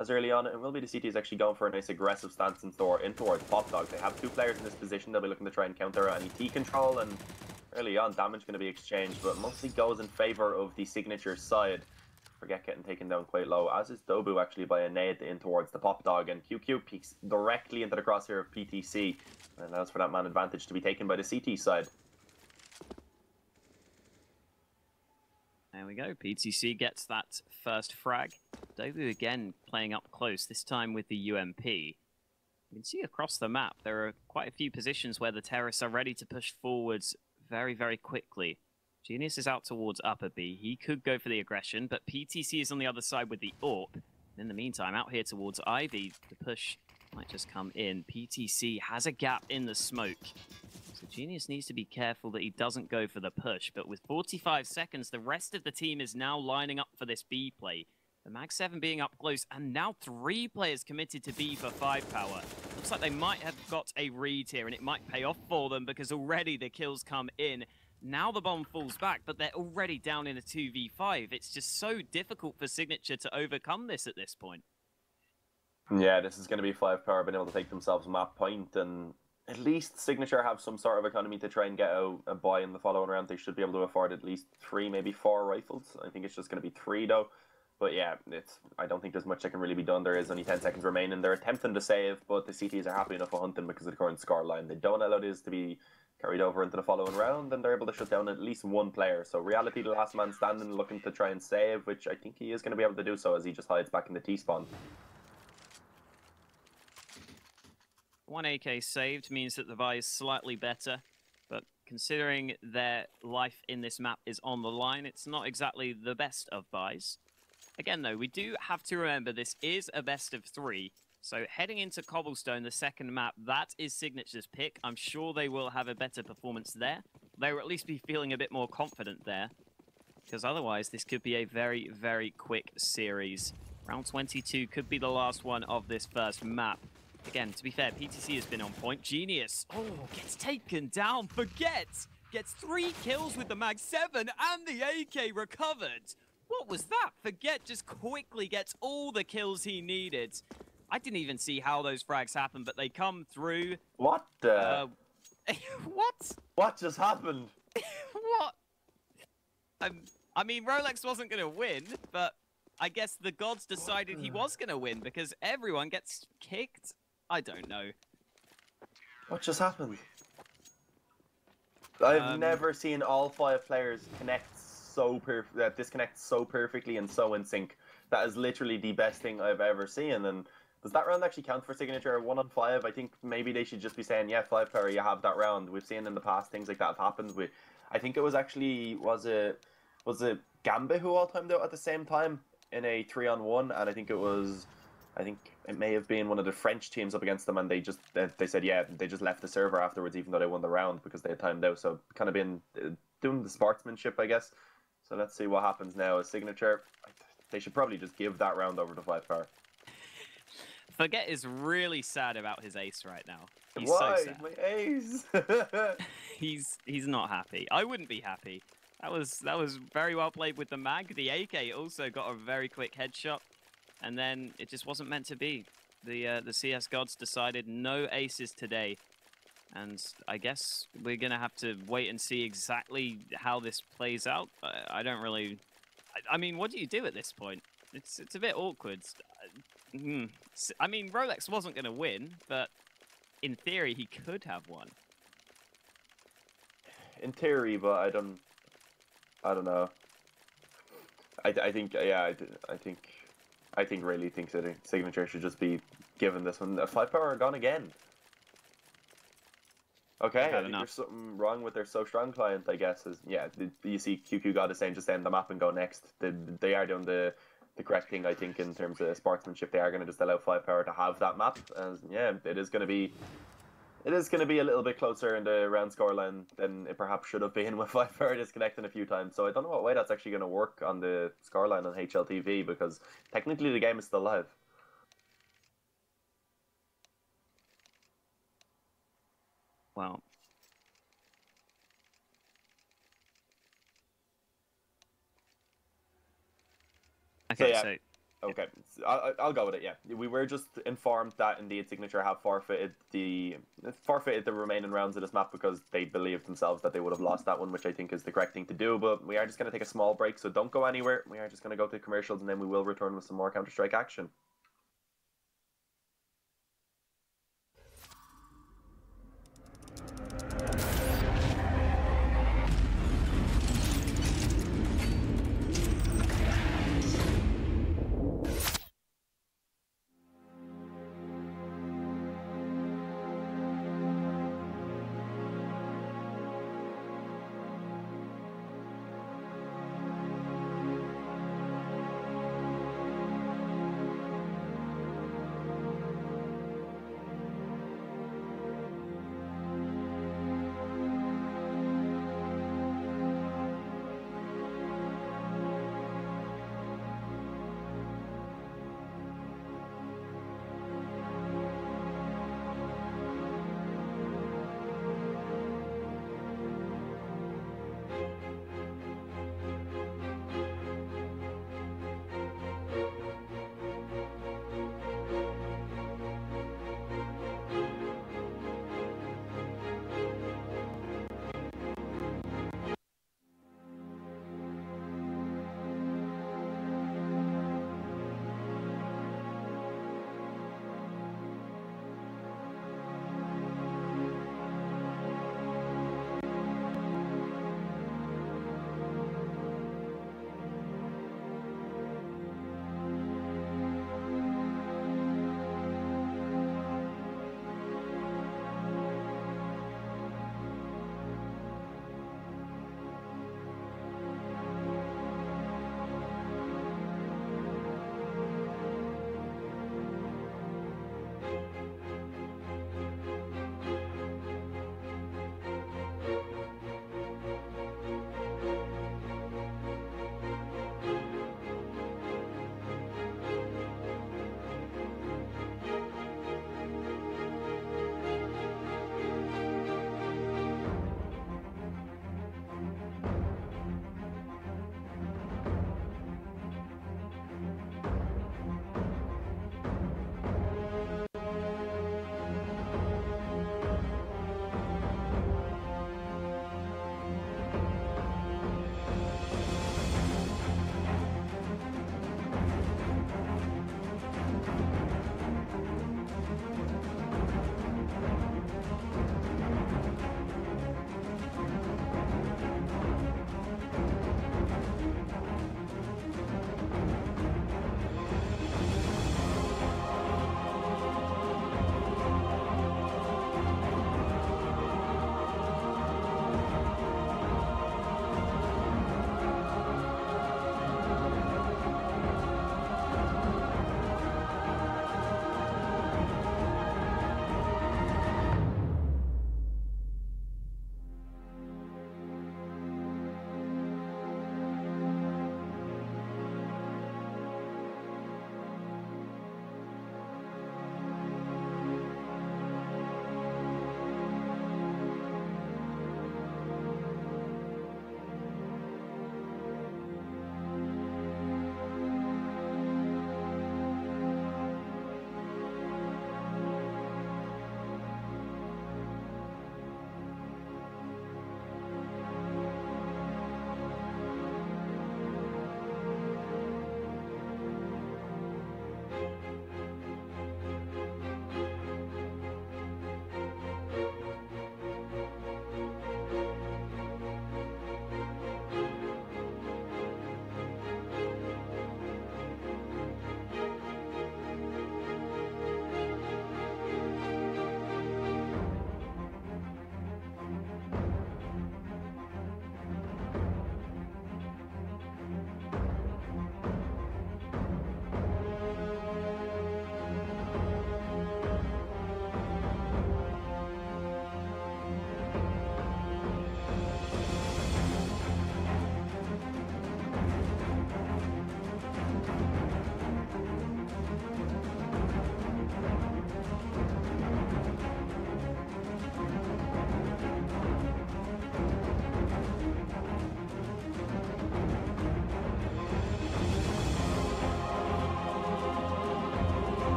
As early on, it will be the CT is actually going for a nice aggressive stance in towards Pop Dog. They have 2 players in this position. They'll be looking to try and counter any T control, and early on, damage going to be exchanged, but mostly goes in favor of the Signature side. Forget getting taken down quite low, as is Dobu actually by a nade in towards the Pop Dog, and QQ peeks directly into the crosshair of PTC and allows for that man advantage to be taken by the CT side. There we go. PTC gets that first frag. Dobu again playing up close, this time with the UMP. You can see across the map, there are quite a few positions where the terrorists are ready to push forwards very, very quickly. Genius is out towards upper B. He could go for the aggression, but PTC is on the other side with the AWP. In the meantime, out here towards Ivy, the push might just come in. PTC has a gap in the smoke. So Genius needs to be careful that he doesn't go for the push. But with 45 seconds, the rest of the team is now lining up for this B play. The Mag 7 being up close, and now 3 players committed to B for 5power. Looks like they might have got a read here, and it might pay off for them because already the kills come in. Now the bomb falls back, but they're already down in a 2v5. It's just so difficult for Signature to overcome this at this point. Yeah, this is going to be 5power being able to take themselves map point, and at least Signature have some sort of economy to try and get a buy in the following round. They should be able to afford at least 3, maybe 4 rifles. I think it's just going to be 3 though. But yeah, I don't think there's much that can really be done. There is only 10 seconds remaining. They're attempting to save, but the CTs are happy enough with hunting because of the current scoreline. They don't allow this to be carried over into the following round, and they're able to shut down at least 1 player. So Reality, the last man standing, looking to try and save, which I think he is going to be able to do so as he just hides back in the T-spawn. 1 AK saved means that the buy is slightly better, but considering their life in this map is on the line, it's not exactly the best of buys. Again, though, we do have to remember this is a best of 3. So heading into Cobblestone, the second map, that is Signature's pick. I'm sure they will have a better performance there. They will at least be feeling a bit more confident there. Because otherwise, this could be a very, very quick series. Round 22 could be the last one of this first map. Again, to be fair, PTC has been on point. Genius, gets taken down. Forget, gets 3 kills with the Mag 7 and the AK recovered. What was that? Forget just quickly gets all the kills he needed. I didn't even see how those frags happened, but they come through. What? What? What just happened? What? I mean, Rolex wasn't going to win, but I guess the gods decided he was going to win because everyone gets kicked. I don't know. What just happened? I've never seen all 5 players disconnect so perfectly and so in sync. That is literally the best thing I've ever seen. And does that round actually count for Signature? 1 on 5? I think maybe they should just be saying, yeah, 5power, you have that round. We've seen in the past things like that have happened. I think it was actually, was it Gambit who all timed out at the same time in a 3-on-1? And I think it may have been one of the French teams up against them, and they said, yeah, they just left the server afterwards, even though they won the round because they had timed out. So kind of been doing the sportsmanship, I guess. So let's see what happens now. As Signature, they should probably just give that round over to 5power. Forget is really sad about his ace right now. He's Why? so sad. My ace! He's not happy. I wouldn't be happy. That was very well played with the mag. The AK also got a very quick headshot, and then it just wasn't meant to be. The CS gods decided no aces today, and I guess we're gonna have to wait and see exactly how this plays out. I don't really. I mean, what do you do at this point? It's a bit awkward. I mean, Rolex wasn't gonna win, but in theory he could have won. In theory, but I don't know. I think Signature should just be given this one. 5power are gone again. Okay, I think there's something wrong with their So Strong client, I guess. You see QQ God is saying just end the map and go next. They are doing the correct thing, I think, in terms of sportsmanship. They are going to just allow 5power to have that map. And yeah, it is going to be a little bit closer in the round scoreline than it perhaps should have been with 5power disconnecting a few times. So I don't know what way that's actually going to work on the scoreline on HLTV, because technically the game is still live. Well, okay, so okay, I'll go with it. Yeah, we were just informed that indeed Signature have forfeited the remaining rounds of this map because they believed themselves that they would have lost that one, which I think is the correct thing to do. But we are just going to take a small break, so don't go anywhere. We are just going to go to commercials, and then we will return with some more Counter-Strike action.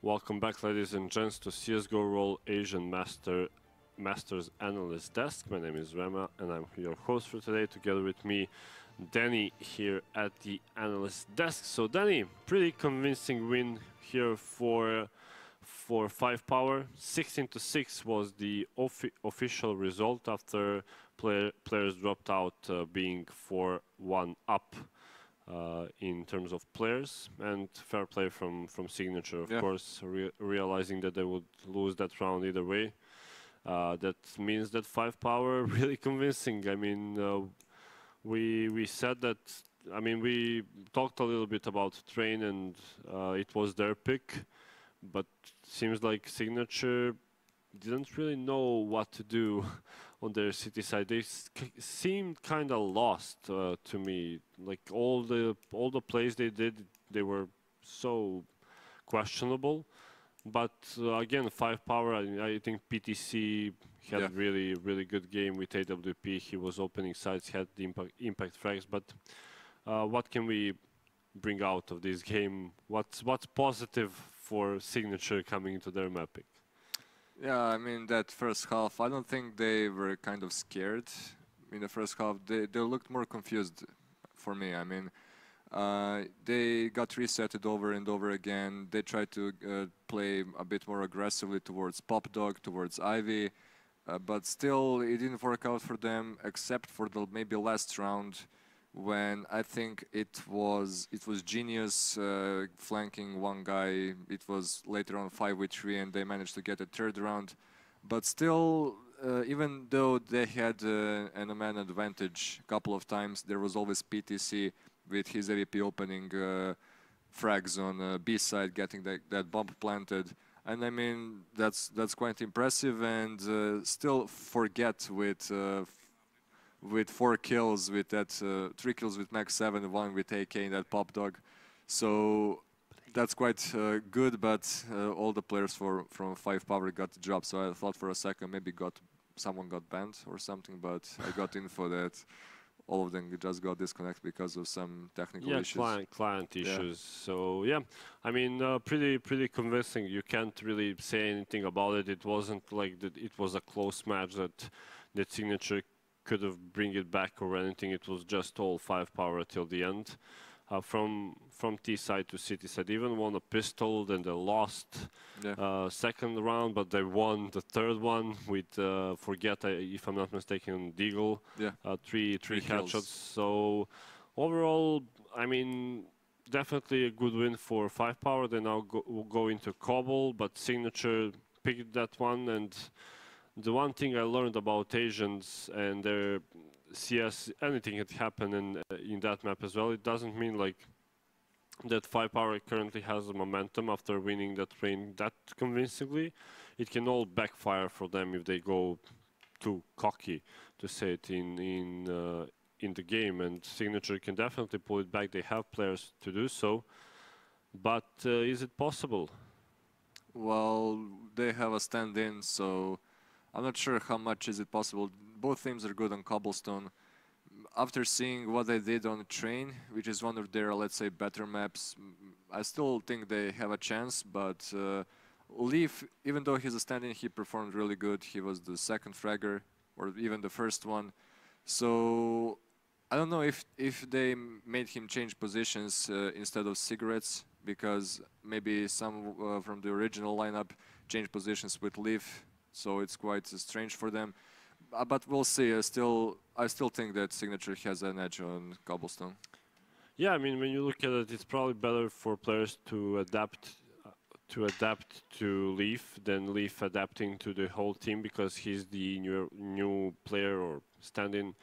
Welcome back, ladies and gents, to CSGO Roll Asian Masters Analyst Desk. My name is Rema, and I'm your host for today. Together with me, Danny, here at the Analyst Desk. So, Danny, pretty convincing win here for 5power. 16-6 was the official result after players dropped out, being 4-1 up. In terms of players, and fair play from Signature, of course, realizing that they would lose that round either way. That means that 5power really convincing. I mean, we said that. I mean, we talked a little bit about Train, and it was their pick, but seems like Signature didn't really know what to do on their city side. They seemed kind of lost to me. Like all the plays they did, they were so questionable. But again, 5power. I think PTC had a really good game with AWP. He was opening sides, had the impact frags. But what can we bring out of this game? What's positive for Signature coming into their mapping? Yeah, I mean, that first half, I don't think they were kind of scared in the first half. They looked more confused for me. I mean, they got resetted over and over again. They tried to play a bit more aggressively towards Pop Dog, towards Ivy, but still it didn't work out for them, except for the maybe last round, when I think it was Genius flanking one guy. It was later on 5v3, and they managed to get a third round. But still, even though they had an man advantage a couple of times, there was always PTC with his AVP opening frags on B side, getting that bomb planted. And I mean, that's quite impressive, and still forget with 4 kills, with that 3 kills with Max 7, 1 with AK in that Pop Dog. So that's quite good, but all the players from 5power got the job. So I thought for a second maybe someone got banned or something, but I got info that all of them just got disconnected because of some technical issues. Client issues. So yeah, I mean, pretty convincing. You can't really say anything about it. It wasn't like that. It was a close match that Signature could have bring it back or anything. It was just all 5power till the end. From T side to city side, even won a pistol, then they lost second round, but they won the third one with forget, if I'm not mistaken, Deagle. Three headshots. So overall, I mean, definitely a good win for 5power. They now go into Cobble, but Signature picked that one. And the one thing I learned about Asians and their CS, anything had happened in that map as well. It doesn't mean like that 5power currently has a momentum after winning that rain that convincingly. It can all backfire for them if they go too cocky, to say it, in the game. And Signature can definitely pull it back. They have players to do so. But is it possible? Well, they have a stand-in, so I'm not sure how much is it possible. Both teams are good on Cobblestone. After seeing what they did on Train, which is one of their, let's say, better maps, I still think they have a chance. But Leaf, even though he's a stand-in, he performed really good. He was the second fragger, or even the first one. So I don't know if they made him change positions instead of cigarettes, because maybe some from the original lineup changed positions with Leaf. So it's quite strange for them. But we'll see. I still think that Signature has an edge on Cobblestone. Yeah, I mean, when you look at it, it's probably better for players to adapt to Leaf than Leaf adapting to the whole team, because he's the new player or stand-in,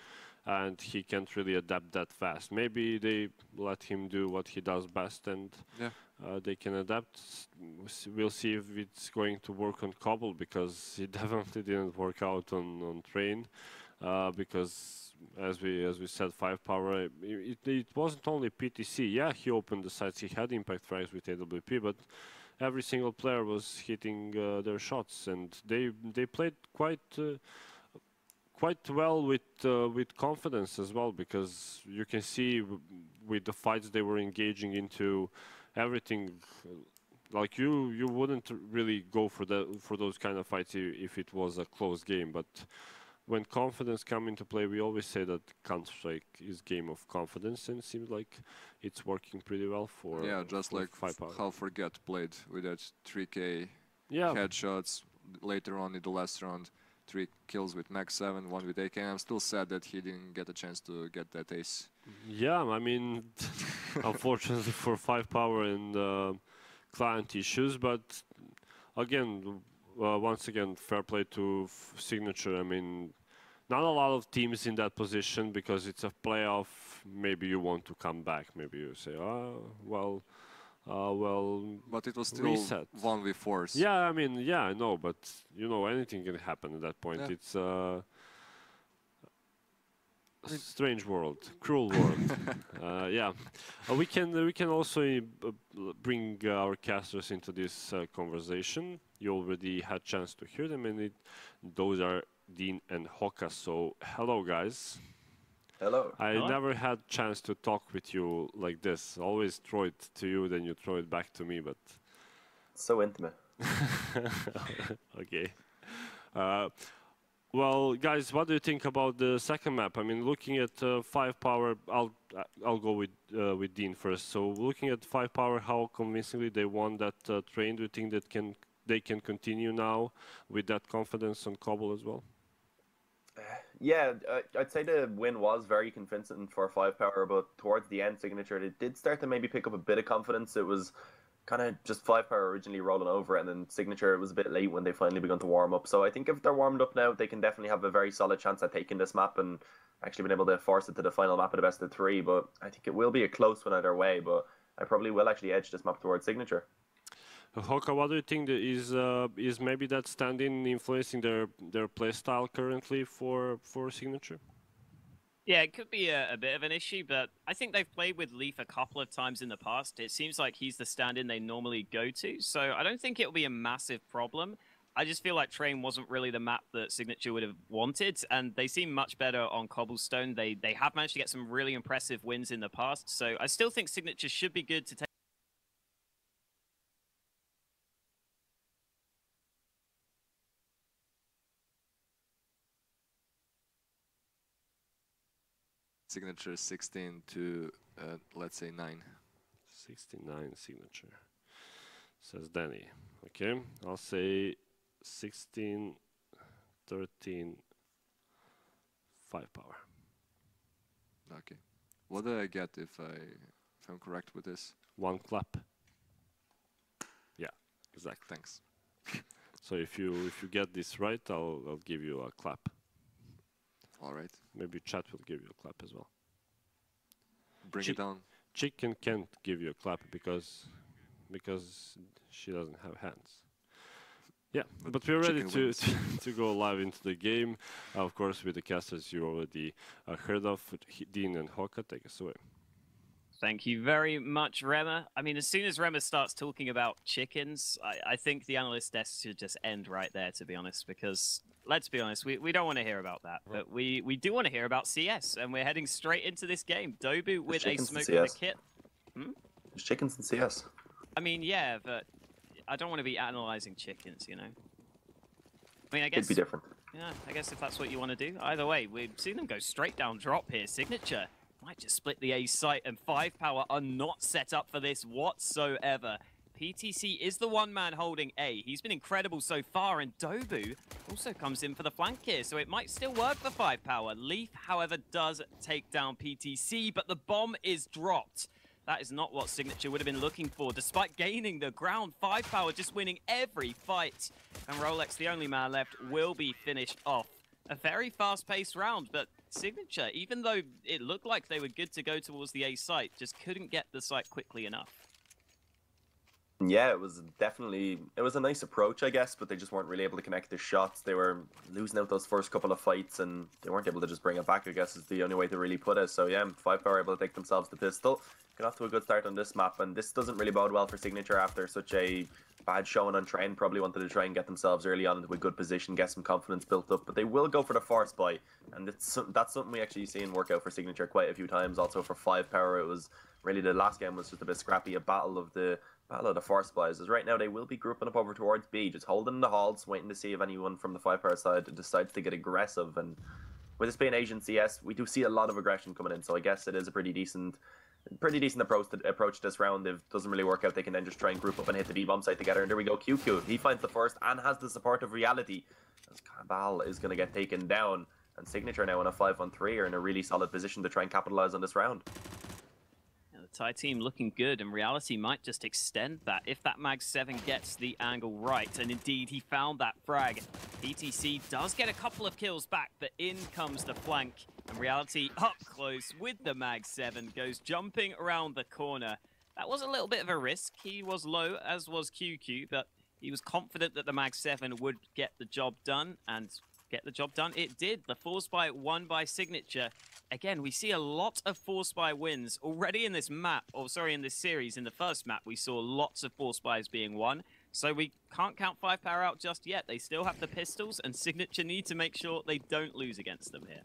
and he can't really adapt that fast. Maybe they let him do what he does best, and they can adapt. We'll see if it's going to work on Cobble, because it definitely didn't work out on Train. Because as we said, 5power, it wasn't only PTC. Yeah, he opened the sites. He had impact frags with AWP, but every single player was hitting their shots, and they played quite well with confidence as well, because you can see with the fights they were engaging into, everything like you wouldn't really go for those kind of fights if it was a close game. But when confidence come into play, we always say that Counter-Strike is game of confidence, and it seems like it's working pretty well for just for like 5power. how Forget played with that 3K Yeah, headshots later on in the last round. 3 kills with Max 7, 1 with AK. I'm still sad that he didn't get a chance to get that ace. yeah. I mean, unfortunately for 5power and client issues, but again, once again, fair play to Signature. I mean, not a lot of teams in that position because it's a playoff. Maybe you want to come back. Maybe you say, well. But it was still reset. 1v4s. Yeah, I mean, yeah, I know, but you know, anything can happen at that point. Yeah. It's a strange world, cruel world. Yeah, we can also bring our casters into this conversation. You already had chance to hear them, and those are Dean and Hoka. So, hello, guys. Hello. I never had chance to talk with you like this. Always throw it to you, then you throw it back to me, but... So intimate. Okay. Well, guys, what do you think about the second map? I mean, looking at 5power, I'll go with Dean first. So, looking at 5power, how convincingly they won that train, do you think that they can continue now with that confidence on Cobble as well? Yeah, I'd say the win was very convincing for 5power, but towards the end, Signature, they did start to maybe pick up a bit of confidence. It was kind of just 5power originally rolling over, and then Signature, it was a bit late when they finally begun to warm up. So I think if they're warmed up now, they can definitely have a very solid chance at taking this map and actually being able to force it to the final map of the best of 3. But I think it will be a close one either way, but I probably will actually edge this map towards Signature. Hoka, what do you think is maybe that stand-in influencing their playstyle currently for Signature? Yeah, it could be a bit of an issue, but I think they've played with Leaf a couple of times in the past. It seems like he's the stand-in they normally go to, so I don't think it'll be a massive problem. I just feel like Train wasn't really the map that Signature would have wanted, and they seem much better on Cobblestone. They have managed to get some really impressive wins in the past, so I still think Signature should be good to take. Signature 16 to, let's say, 9. 69 Signature, says Danny. Okay, I'll say 16, 13, 5power. Okay. What do I get if I'm correct with this? 1 clap. Yeah, exactly. Thanks. So if you get this right, I'll give you a clap. All right. Maybe chat will give you a clap as well. Bring it on. Chicken can't give you a clap because she doesn't have hands. Yeah, but we're ready to go live into the game. Of course, with the casters you already heard of, Dean and Hoka. Take us away. Thank you very much, Rema. I mean, as soon as Rema starts talking about chickens, I think the analyst desk should just end right there, to be honest, because let's be honest, we don't want to hear about that, but we do want to hear about CS, and we're heading straight into this game. Dobu with a smoke with a kit. There's chickens in CS. I mean, yeah, but I don't want to be analyzing chickens, you know? I mean, I guess... It'd be different. Yeah, I guess if that's what you want to do. Either way, we've seen them go straight down drop here. Signature might just split the A site, and 5power are not set up for this whatsoever. PTC is the one man holding A. He's been incredible so far, and Dobu also comes in for the flank here, so it might still work for 5power. Leaf, however, does take down PTC, but the bomb is dropped. That is not what Signature would have been looking for. Despite gaining the ground, 5power just winning every fight. And Rolex, the only man left, will be finished off. A very fast-paced round, but Signature, even though it looked like they were good to go towards the A site, just couldn't get the site quickly enough. Yeah, it was a nice approach, I guess, but they just weren't really able to connect the shots. They were losing out those first couple of fights, and they weren't able to just bring it back, I guess, is the only way to really put it. So yeah, 5power able to take themselves the pistol. Get off to a good start on this map, and this doesn't really bode well for Signature after such a bad showing on Train. Probably wanted to try and get themselves early on into a good position, get some confidence built up, but they will go for the force buy, and that's something we actually seen work out for Signature quite a few times. Also for 5power, it was really the last game was just a bit scrappy, a battle of the Battle of the Force Spies is right now they will be grouping up over towards B, just holding the halls, waiting to see if anyone from the 5power side decides to get aggressive. And with this being Asian CS, we do see a lot of aggression coming in, so I guess it is a pretty decent approach this round. If it doesn't really work out, they can then just try and group up and hit the D-bomb site together. And there we go, QQ. He finds the first and has the support of reality. As Cabal is going to get taken down. And Signature now in a 5-on-3 are in a really solid position to try and capitalize on this round. Yeah, the Thai team looking good, and reality might just extend that if that Mag 7 gets the angle right. And indeed, he found that frag. PTC does get a couple of kills back, but in comes the flank. And reality up close with the Mag 7 goes jumping around the corner. That was a little bit of a risk. He was low, as was QQ, but he was confident that the Mag 7 would get the job done, and get the job done it did. The 4-spy won by Signature. Again, we see a lot of 4-spy wins already in this map, or sorry, in this series. In the first map, we saw lots of 4-spies being won. So we can't count 5power out just yet. They still have the pistols, and Signature need to make sure they don't lose against them here.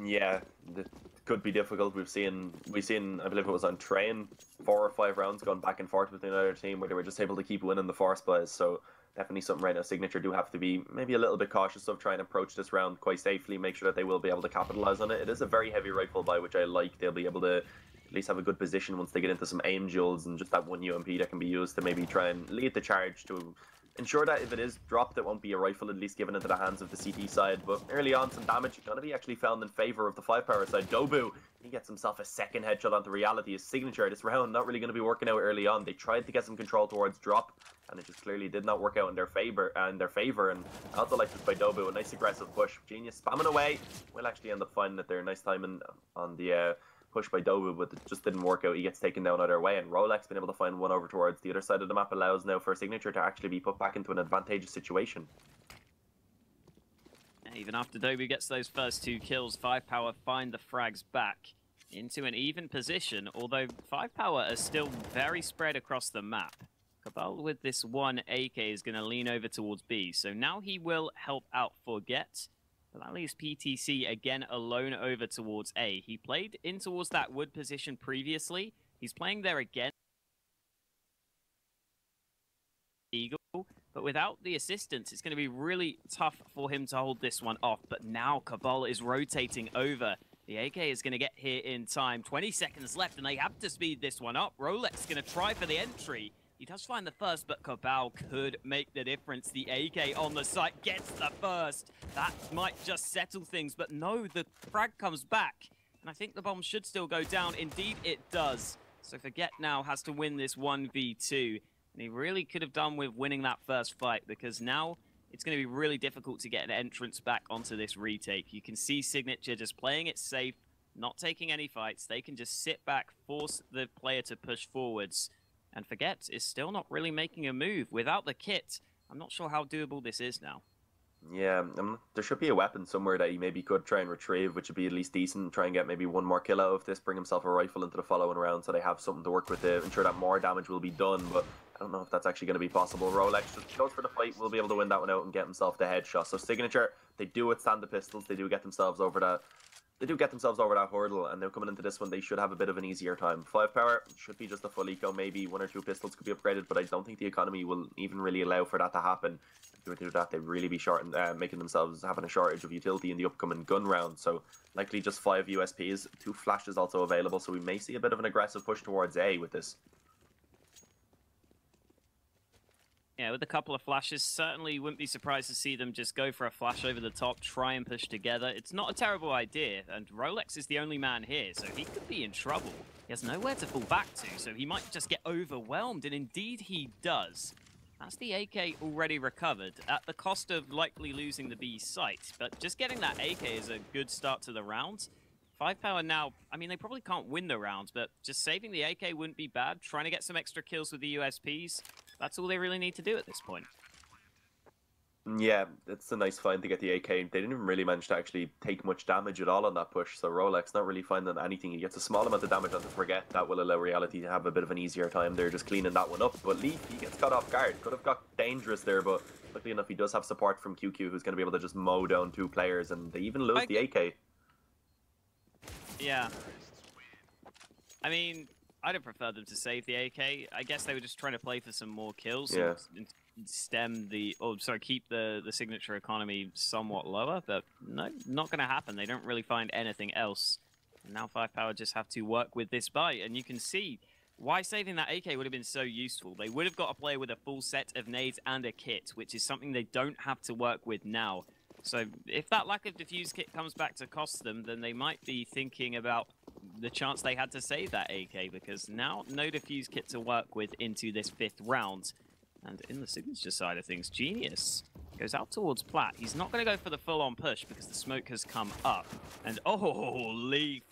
Yeah, it could be difficult. We've seen, I believe it was on Train, 4 or 5 rounds going back and forth with another team where they were just able to keep winning the 4-spies. So definitely something right now. Signature do have to be maybe a little bit cautious of trying to approach this round quite safely, make sure that they will be able to capitalize on it. It is a very heavy rifle buy, which I like. They'll be able to at least have a good position once they get into some aim duels and just that one UMP that can be used to maybe try and lead the charge to ensure that if it is dropped, it won't be a rifle at least given into the hands of the CT side. But early on, some damage going to be actually found in favor of the 5power side. Dobu, he gets himself a second headshot onto reality. His Signature this round not really going to be working out early on. They tried to get some control towards drop, and it just clearly did not work out in their favor. And I also like this by Dobu, a nice aggressive push. Genius spamming away. We'll actually end up finding that they're nice timing on the push by Dobu, but it just didn't work out. He gets taken down either way, and Rolex been able to find one over towards the other side of the map allows now for Signature to actually be put back into an advantageous situation. Even after Dobu gets those first 2 kills, 5power find the frags back into an even position, although 5power are still very spread across the map. Cabal with this one AK is going to lean over towards B, so now he will help out Forget. But that leaves PTC again alone over towards A. He played in towards that wood position previously. He's playing there again. Eagle, but without the assistance, it's going to be really tough for him to hold this one off. But now Cabal is rotating over. The AK is going to get here in time. 20 seconds left, and they have to speed this one up. Rolex is going to try for the entry. He does find the first, but Cabal could make the difference. The AK on the site gets the first. That might just settle things, but no, the frag comes back. And I think the bomb should still go down. Indeed, it does. So Forget now has to win this 1v2. And he really could have done with winning that first fight, because now it's going to be really difficult to get an entrance back onto this retake. You can see Signature just playing it safe, not taking any fights. They can just sit back, force the player to push forwards. And Forget is still not really making a move. Without the kit, I'm not sure how doable this is now. Yeah, there should be a weapon somewhere that he maybe could try and retrieve, which would be at least decent. Try and get maybe one more kill out of this, bring himself a rifle into the following round so they have something to work with to ensure that more damage will be done. But I don't know if that's actually going to be possible. Rolex just goes for the fight, will be able to win that one out and get himself the headshot. So Signature, they do withstand the pistols, they do get themselves over that. They do get themselves over that hurdle, and now coming into this one, they should have a bit of an easier time. 5power should be just a full eco, maybe 1 or 2 pistols could be upgraded, but I don't think the economy will even really allow for that to happen. If they were to do that, they'd really be making themselves having a shortage of utility in the upcoming gun round. So likely just 5 USPs, 2 flashes also available, so we may see a bit of an aggressive push towards A with this. Yeah, with a couple of flashes, certainly wouldn't be surprised to see them just go for a flash over the top, try and push together. It's not a terrible idea, and Rolex is the only man here, so he could be in trouble. He has nowhere to fall back to, so he might just get overwhelmed, and indeed he does. That's the AK already recovered, at the cost of likely losing the B site, but just getting that AK is a good start to the round. 5power now, I mean, they probably can't win the round, but just saving the AK wouldn't be bad. Trying to get some extra kills with the USPs, that's all they really need to do at this point. Yeah, it's a nice find to get the AK. They didn't even really manage to actually take much damage at all on that push, so Rolex not really finding anything. He gets a small amount of damage on the Forget. That will allow reality to have a bit of an easier time. They're just cleaning that one up, but Leaf, he gets caught off guard. Could have got dangerous there, but luckily enough, he does have support from QQ, who's going to be able to just mow down 2 players, and they even lose the AK. Yeah. I mean, I'd have preferred them to save the AK. I guess they were just trying to play for some more kills. Yeah. And stem the, keep the signature economy somewhat lower, but no, not going to happen. They don't really find anything else. And now 5power just have to work with this buy, and you can see why saving that AK would have been so useful. They would have got a player with a full set of nades and a kit, which is something they don't have to work with now. So if that lack of defuse kit comes back to cost them, then they might be thinking about the chance they had to save that AK, because now no defuse kit to work with into this 5th round. And in the signature side of things, Genius goes out towards Plat. He's not going to go for the full-on push because the smoke has come up. And oh, Leaf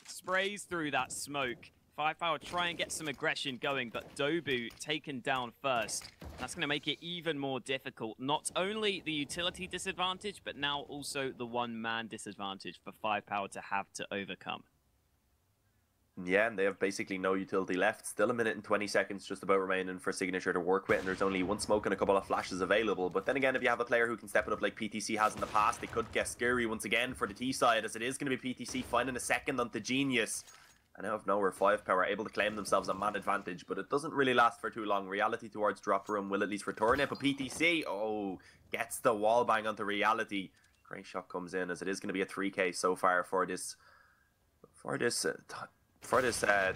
sprays through that smoke. 5power try and get some aggression going, but Dobu taken down first. That's going to make it even more difficult. Not only the utility disadvantage, but now also the one-man disadvantage for 5power to have to overcome. Yeah, and they have basically no utility left. Still 1 minute and 20 seconds just about remaining for Signature to work with, and there's only one smoke and a couple of flashes available. But then again, if you have a player who can step it up like PTC has in the past, it could get scary once again for the T side, as it is going to be PTC finding a second onto Genius. And out of nowhere, 5power able to claim themselves a man advantage, but it doesn't really last for too long. Reality towards drop room will at least return it, but PTC, gets the wall bang onto Reality. Great shot comes in, as it is going to be a 3K so far for this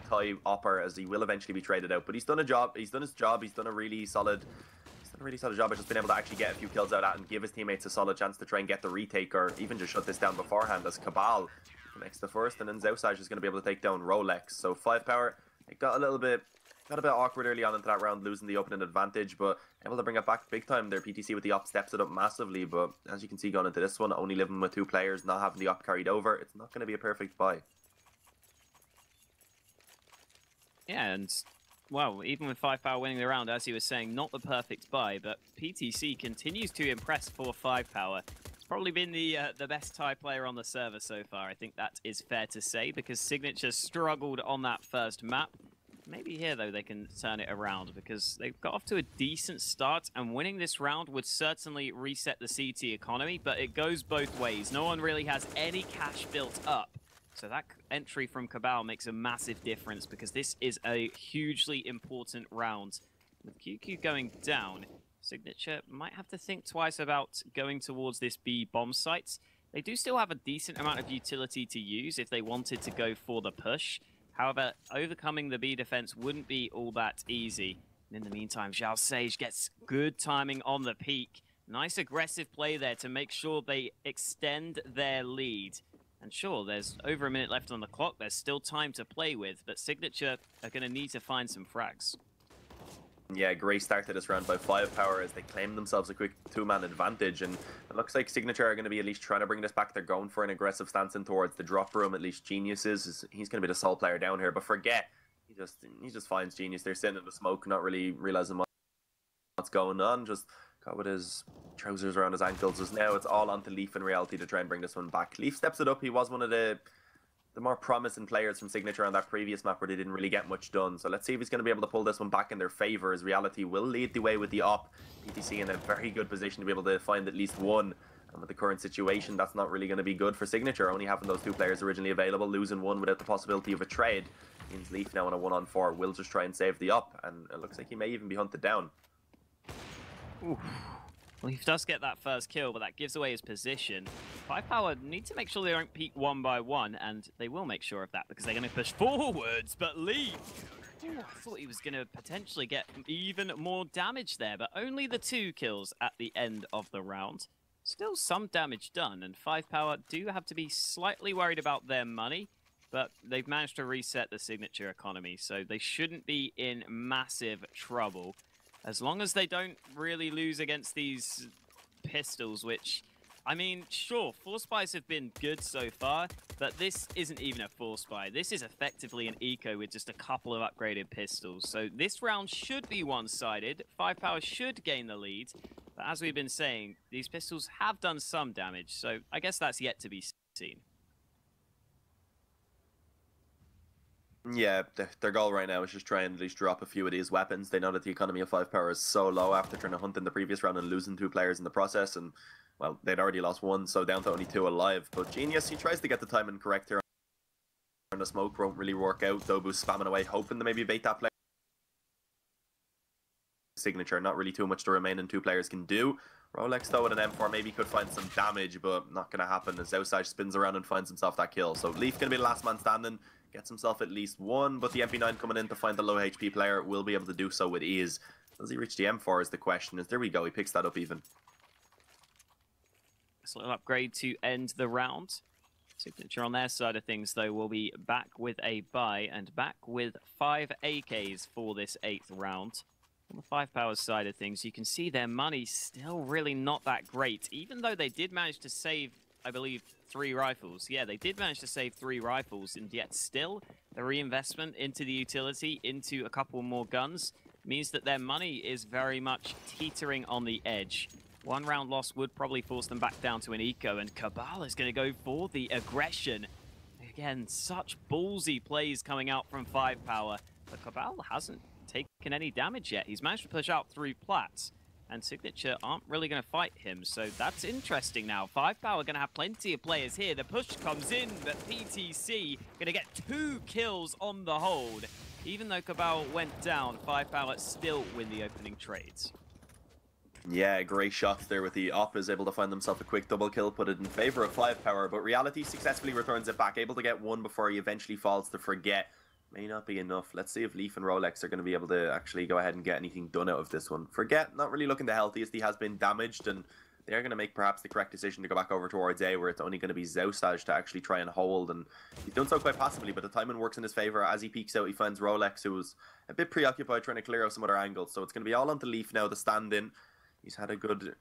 tie opper, as he will eventually be traded out. But he's done a job. He's done his job. He's done a really solid job of just being able to actually get a few kills out of that and give his teammates a solid chance to try and get the retake, or even just shut this down beforehand, as Cabal connects the first, and then Zausage is going to be able to take down Rolex. So 5power, it got a bit awkward early on into that round, losing the opening advantage, but able to bring it back big time. Their PTC with the op steps it up massively, but as you can see going into this one, only living with 2 players, not having the op carried over, it's not going to be a perfect buy. Yeah, and, well, even with 5power winning the round, as you were saying, not the perfect buy, but PTC continues to impress for 5power. It's probably been the best tie player on the server so far. I think that is fair to say, because Signature struggled on that first map. Maybe here, though, they can turn it around, because they've got off to a decent start, and winning this round would certainly reset the CT economy, but it goes both ways. No one really has any cash built up. So that entry from Cabal makes a massive difference, because this is a hugely important round. With QQ going down, Signature might have to think twice about going towards this B bomb site. They do still have a decent amount of utility to use if they wanted to go for the push. However, overcoming the B defense wouldn't be all that easy. And in the meantime, Zhao Sage gets good timing on the peak. Nice aggressive play there to make sure they extend their lead. And sure, there's over a minute left on the clock. There's still time to play with, but Signature are going to need to find some frags. Yeah, great start to this round by 5power as they claim themselves a quick 2-man advantage, and it looks like Signature are going to be at least trying to bring this back. They're going for an aggressive stance in towards the drop room. At least Genius is. He's going to be the sole player down here, but forget, he just finds Genius. They're sitting in the smoke, not really realizing what's going on. Just got with his trousers around his ankles. Just now it's all onto Leaf in Reality to try and bring this one back. Leaf steps it up. He was one of the more promising players from Signature on that previous map where they didn't really get much done. So let's see if he's going to be able to pull this one back in their favor, as Reality will lead the way with the op. PTC in a very good position to be able to find at least one. And with the current situation, that's not really going to be good for Signature. Only having those 2 players originally available, losing one without the possibility of a trade, means Leaf now on a 1-on-4 will just try and save the op. And it looks like he may even be hunted down. Oof. Leaf does get that first kill, but that gives away his position. 5power need to make sure they don't peek 1 by 1, and they will make sure of that, because they're going to push forwards. But Leaf, I thought he was going to potentially get even more damage there, but only the 2 kills at the end of the round. Still some damage done, and 5power do have to be slightly worried about their money, but they've managed to reset the Signature economy, so they shouldn't be in massive trouble. As long as they don't really lose against these pistols, which, I mean, sure, Force Buys have been good so far, but this isn't even a Force Buy. This is effectively an eco with just a couple of upgraded pistols. So this round should be one-sided. 5power should gain the lead. But as we've been saying, these pistols have done some damage, so I guess that's yet to be seen. Yeah, their goal right now is just try and at least drop a few of these weapons. They know that the economy of 5power is so low after trying to hunt in the previous round and losing 2 players in the process. And, well, they'd already lost 1, so down to only 2 alive. But Genius, he tries to get the timing correct here and the smoke won't really work out. Dobu's spamming away, hoping to maybe bait that player. Signature, not really too much the remaining two players can do. Rolex though with an M4 maybe could find some damage, but not going to happen as Outside spins around and finds himself that kill. So Leaf going to be the last man standing, gets himself at least one, but the MP9 coming in to find the low HP player will be able to do so with ease. Does he reach the M4 is the question. There we go, he picks that up even. It's a little upgrade to end the round. Signature on their side of things, though, will be back with a buy and back with 5 AKs for this 8th round. On the 5power side of things, you can see their money still really not that great, even though they did manage to save, I believe, 3 rifles. Yeah, they did manage to save 3 rifles, and yet still the reinvestment into the utility, into a couple more guns, means that their money is very much teetering on the edge. 1 round loss would probably force them back down to an eco, and Cabal is going to go for the aggression. Again, such ballsy plays coming out from 5power, but Cabal hasn't taken any damage yet. He's managed to push out through Platts, and Signature aren't really going to fight him, so that's interesting now. 5power going to have plenty of players here. The push comes in, but PTC going to get 2 kills on the hold. Even though Cabal went down, 5power still win the opening trades. Yeah, great shots there with the Op is able to find himself a quick double kill, put it in favor of 5power, but Reality successfully returns it back, able to get 1 before he eventually falls to Forget. May not be enough. Let's see if Leaf and Rolex are going to be able to actually go ahead and get anything done out of this one. Forget, not really looking the healthiest. He has been damaged, and they're going to make perhaps the correct decision to go back over towards A, where it's only going to be Zoustage to actually try and hold, and he's done so quite passively, but the timing works in his favor. As he peeks out, he finds Rolex, who was a bit preoccupied trying to clear out some other angles, so it's going to be all onto Leaf now to stand in. He's had a good,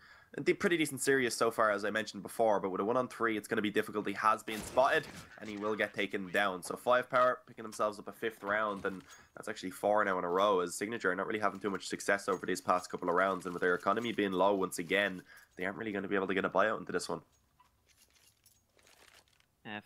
pretty decent series so far, as I mentioned before, but with a 1-on-3, it's going to be difficult. He has been spotted, and he will get taken down. So 5power picking themselves up a 5th round, and that's actually 4 now in a row, as Signature are not really having too much success over these past couple of rounds, and with their economy being low once again, they aren't really going to be able to get a buyout into this one.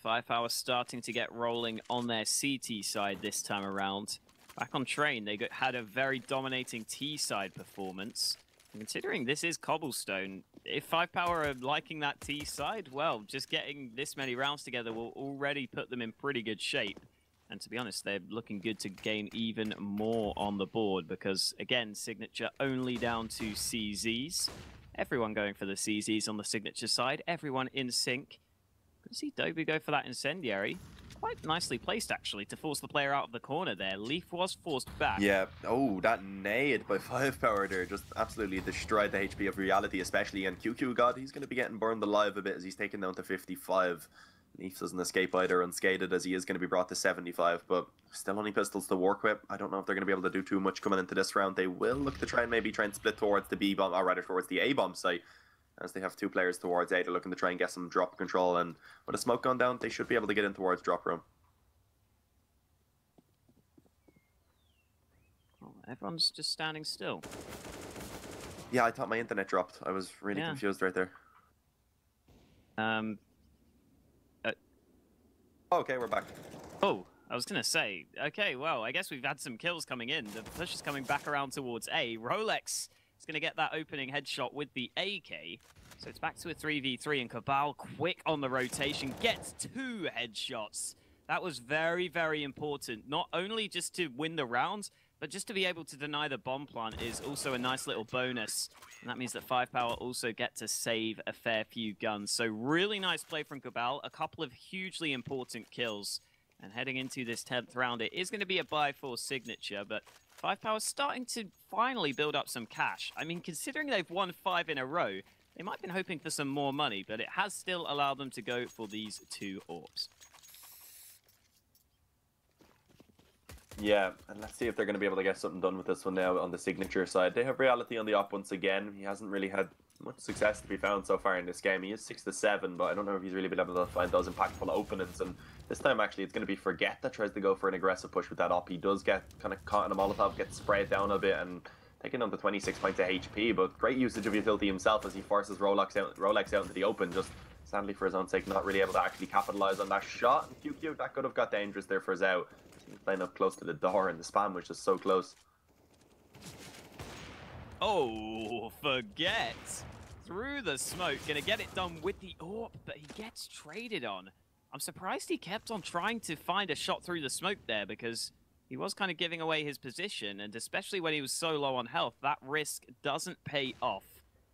5power starting to get rolling on their CT side this time around. Back on train, they had a very dominating T side performance. Considering this is Cobblestone, if 5power are liking that T side, well, just getting this many rounds together will already put them in pretty good shape. And to be honest, they're looking good to gain even more on the board because, again, Signature only down to CZs. Everyone going for the CZs on the Signature side, everyone in sync. Good to see Dobu go for that Incendiary. Quite nicely placed, actually, to force the player out of the corner there. Leaf was forced back. Yeah, oh, that nade by 5power there just absolutely destroyed the HP of Reality, especially. And QQ God, he's going to be getting burned alive a bit as he's taken down to 55. Leaf doesn't escape either unscathed, as he is going to be brought to 75, but still only pistols to work with. I don't know if they're going to be able to do too much coming into this round. They will look to try and split towards the B bomb, or rather towards the A bomb site, as they have 2 players towards A. They're looking to try and get some drop control, and with a smoke gone down, they should be able to get in towards drop room. Oh, everyone's just standing still. Yeah, I thought my internet dropped. I was really confused right there. Okay, we're back. Oh, I was going to say, okay, well, I guess we've had some kills coming in. The push is coming back around towards A. Rolex is going to get that opening headshot with the AK. So it's back to a 3v3, and Cabal, quick on the rotation, gets 2 headshots. That was very, very important. Not only just to win the round, but just to be able to deny the bomb plant is also a nice little bonus. And that means that 5power also get to save a fair few guns. So really nice play from Cabal. A couple of hugely important kills. And heading into this 10th round, it is going to be a buy for Signature, but 5power starting to finally build up some cash. I mean, considering they've won 5 in a row, they might have been hoping for some more money, but it has still allowed them to go for these 2 orbs. Yeah, and let's see if they're going to be able to get something done with this one now on the Signature side. They have Reality on the op once again. He hasn't really had much success to be found so far in this game. He is 6-7, but I don't know if he's really been able to find those impactful openings. And this time, actually, it's going to be Forget that tries to go for an aggressive push with that op. He does get kind of caught in a Molotov, gets sprayed down a bit, and taking on to 26 points of HP. But great usage of utility himself as he forces Rolex out into the open. Just sadly for his own sake, not really able to actually capitalize on that shot. And QQ, that could have got dangerous there for Zhao. He was playing up close to the door, and the spam was just so close. Oh, Forget. Through the smoke, gonna get it done with the AWP, but he gets traded on. I'm surprised he kept on trying to find a shot through the smoke there, because he was kind of giving away his position, and especially when he was so low on health, that risk doesn't pay off.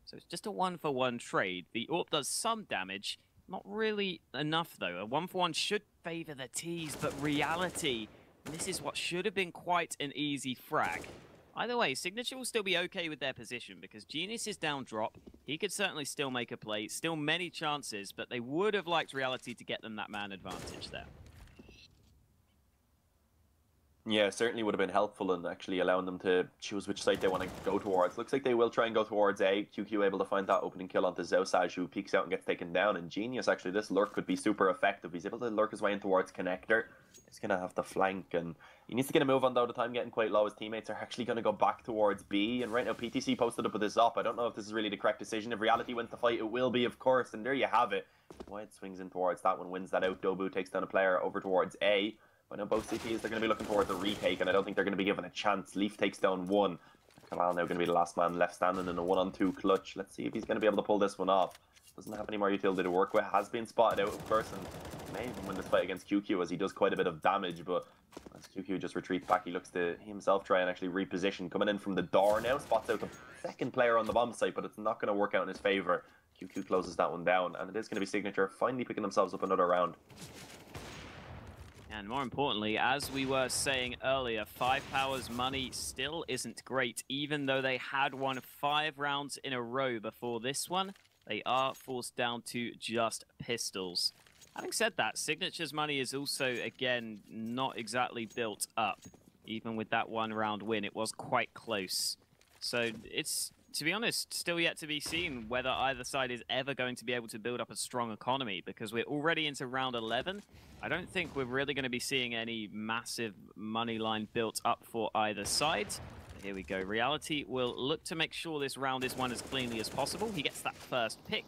So it's just a 1-for-1 trade. The AWP does some damage, not really enough though. A 1-for-1 should favor the T's, but reality, this is what should have been quite an easy frag. Either way, Signature will still be okay with their position, because Genius is down drop. He could certainly still make a play, still many chances, but they would have liked Reality to get them that man advantage there. Yeah, certainly would have been helpful in actually allowing them to choose which site they want to go towards. Looks like they will try and go towards A. QQ able to find that opening kill onto Zosaj, who peeks out and gets taken down. And Genius, actually, this lurk could be super effective. He's able to lurk his way in towards Connector. He's going to have to flank, and he needs to get a move on, though. The time getting quite low. His teammates are actually going to go back towards B. And right now, PTC posted up with this up. I don't know if this is really the correct decision. If Reality wins the fight, it will be, of course. And there you have it. Wide swings in towards that one, wins that out. Dobu takes down a player over towards A. I know both CTs, they're going to be looking towards a retake, and I don't think they're going to be given a chance. Leaf takes down one. Kamal now going to be the last man left standing in a 1-on-2 clutch. Let's see if he's going to be able to pull this one off. Doesn't have any more utility to work with. Has been spotted out, of course, and may even win this fight against QQ, as he does quite a bit of damage. But as QQ just retreats back, he looks to himself try and actually reposition. Coming in from the door now, spots out the second player on the bomb site, but it's not going to work out in his favour. QQ closes that one down, and it is going to be Signature finally picking themselves up another round. And more importantly, as we were saying earlier, 5power's money still isn't great. Even though they had won 5 rounds in a row before this one, they are forced down to just pistols. Having said that, Signature's money is also, again, not exactly built up. Even with that 1-round win, it was quite close. So it's, to be honest, still yet to be seen whether either side is ever going to be able to build up a strong economy, because we're already into round 11. I don't think we're really going to be seeing any massive money line built up for either side. But here we go. Reality will look to make sure this round is won as cleanly as possible. He gets that first pick.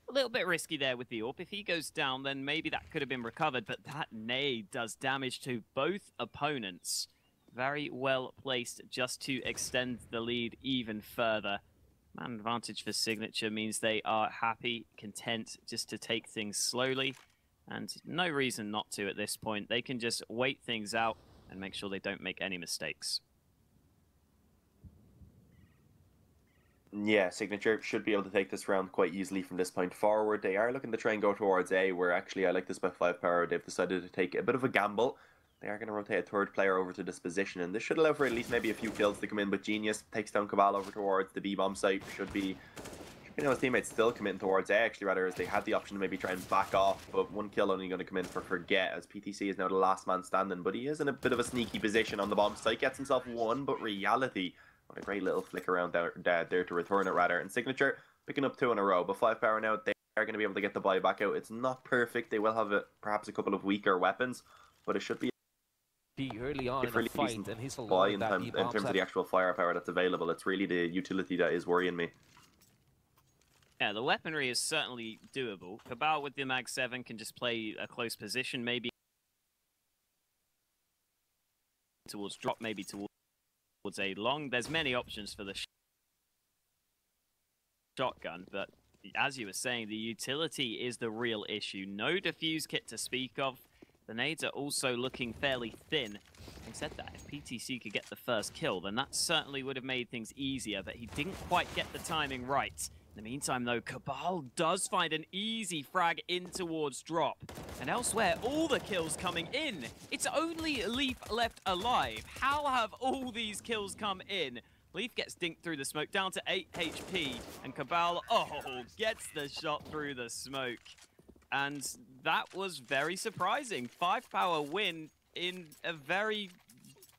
A little bit risky there with the AWP. If he goes down, then maybe that could have been recovered, but that nade does damage to both opponents. Very well placed just to extend the lead even further. Man advantage for Signature means they are happy, content just to take things slowly. And no reason not to at this point. They can just wait things out and make sure they don't make any mistakes. Yeah, Signature should be able to take this round quite easily from this point forward. They are looking to try and go towards A, where actually I like this by 5power. They've decided to take a bit of a gamble. They are going to rotate a third player over to this position, and this should allow for at least maybe a few kills to come in. But Genius takes down Cabal over towards the B-bomb site. Should be, his teammates still committing towards A, actually, rather, as they had the option to maybe try and back off. But one kill only going to come in for Forget, as PTC is now the last man standing. But he is in a bit of a sneaky position on the bomb site. Gets himself one, but Reality, what a great little flick around there to return it, rather. And Signature picking up 2 in a row. But 5power now, they are going to be able to get the buy back out. It's not perfect. They will have perhaps a couple of weaker weapons, but it should be early on in the fight, and he's buy in terms of the actual firepower that's available. It's really the utility that is worrying me. Yeah, the weaponry is certainly doable. Cabal with the Mag 7 can just play a close position, maybe towards drop, maybe towards a long. There's many options for the shotgun, but as you were saying, the utility is the real issue. No defuse kit to speak of. The nades are also looking fairly thin. Having said that, if PTC could get the first kill, then that certainly would have made things easier, but he didn't quite get the timing right. In the meantime, though, Cabal does find an easy frag in towards drop. And elsewhere, all the kills coming in. It's only Leaf left alive. How have all these kills come in? Leaf gets dinked through the smoke, down to 8 HP, and Cabal, gets the shot through the smoke. And that was very surprising. 5power win in a very,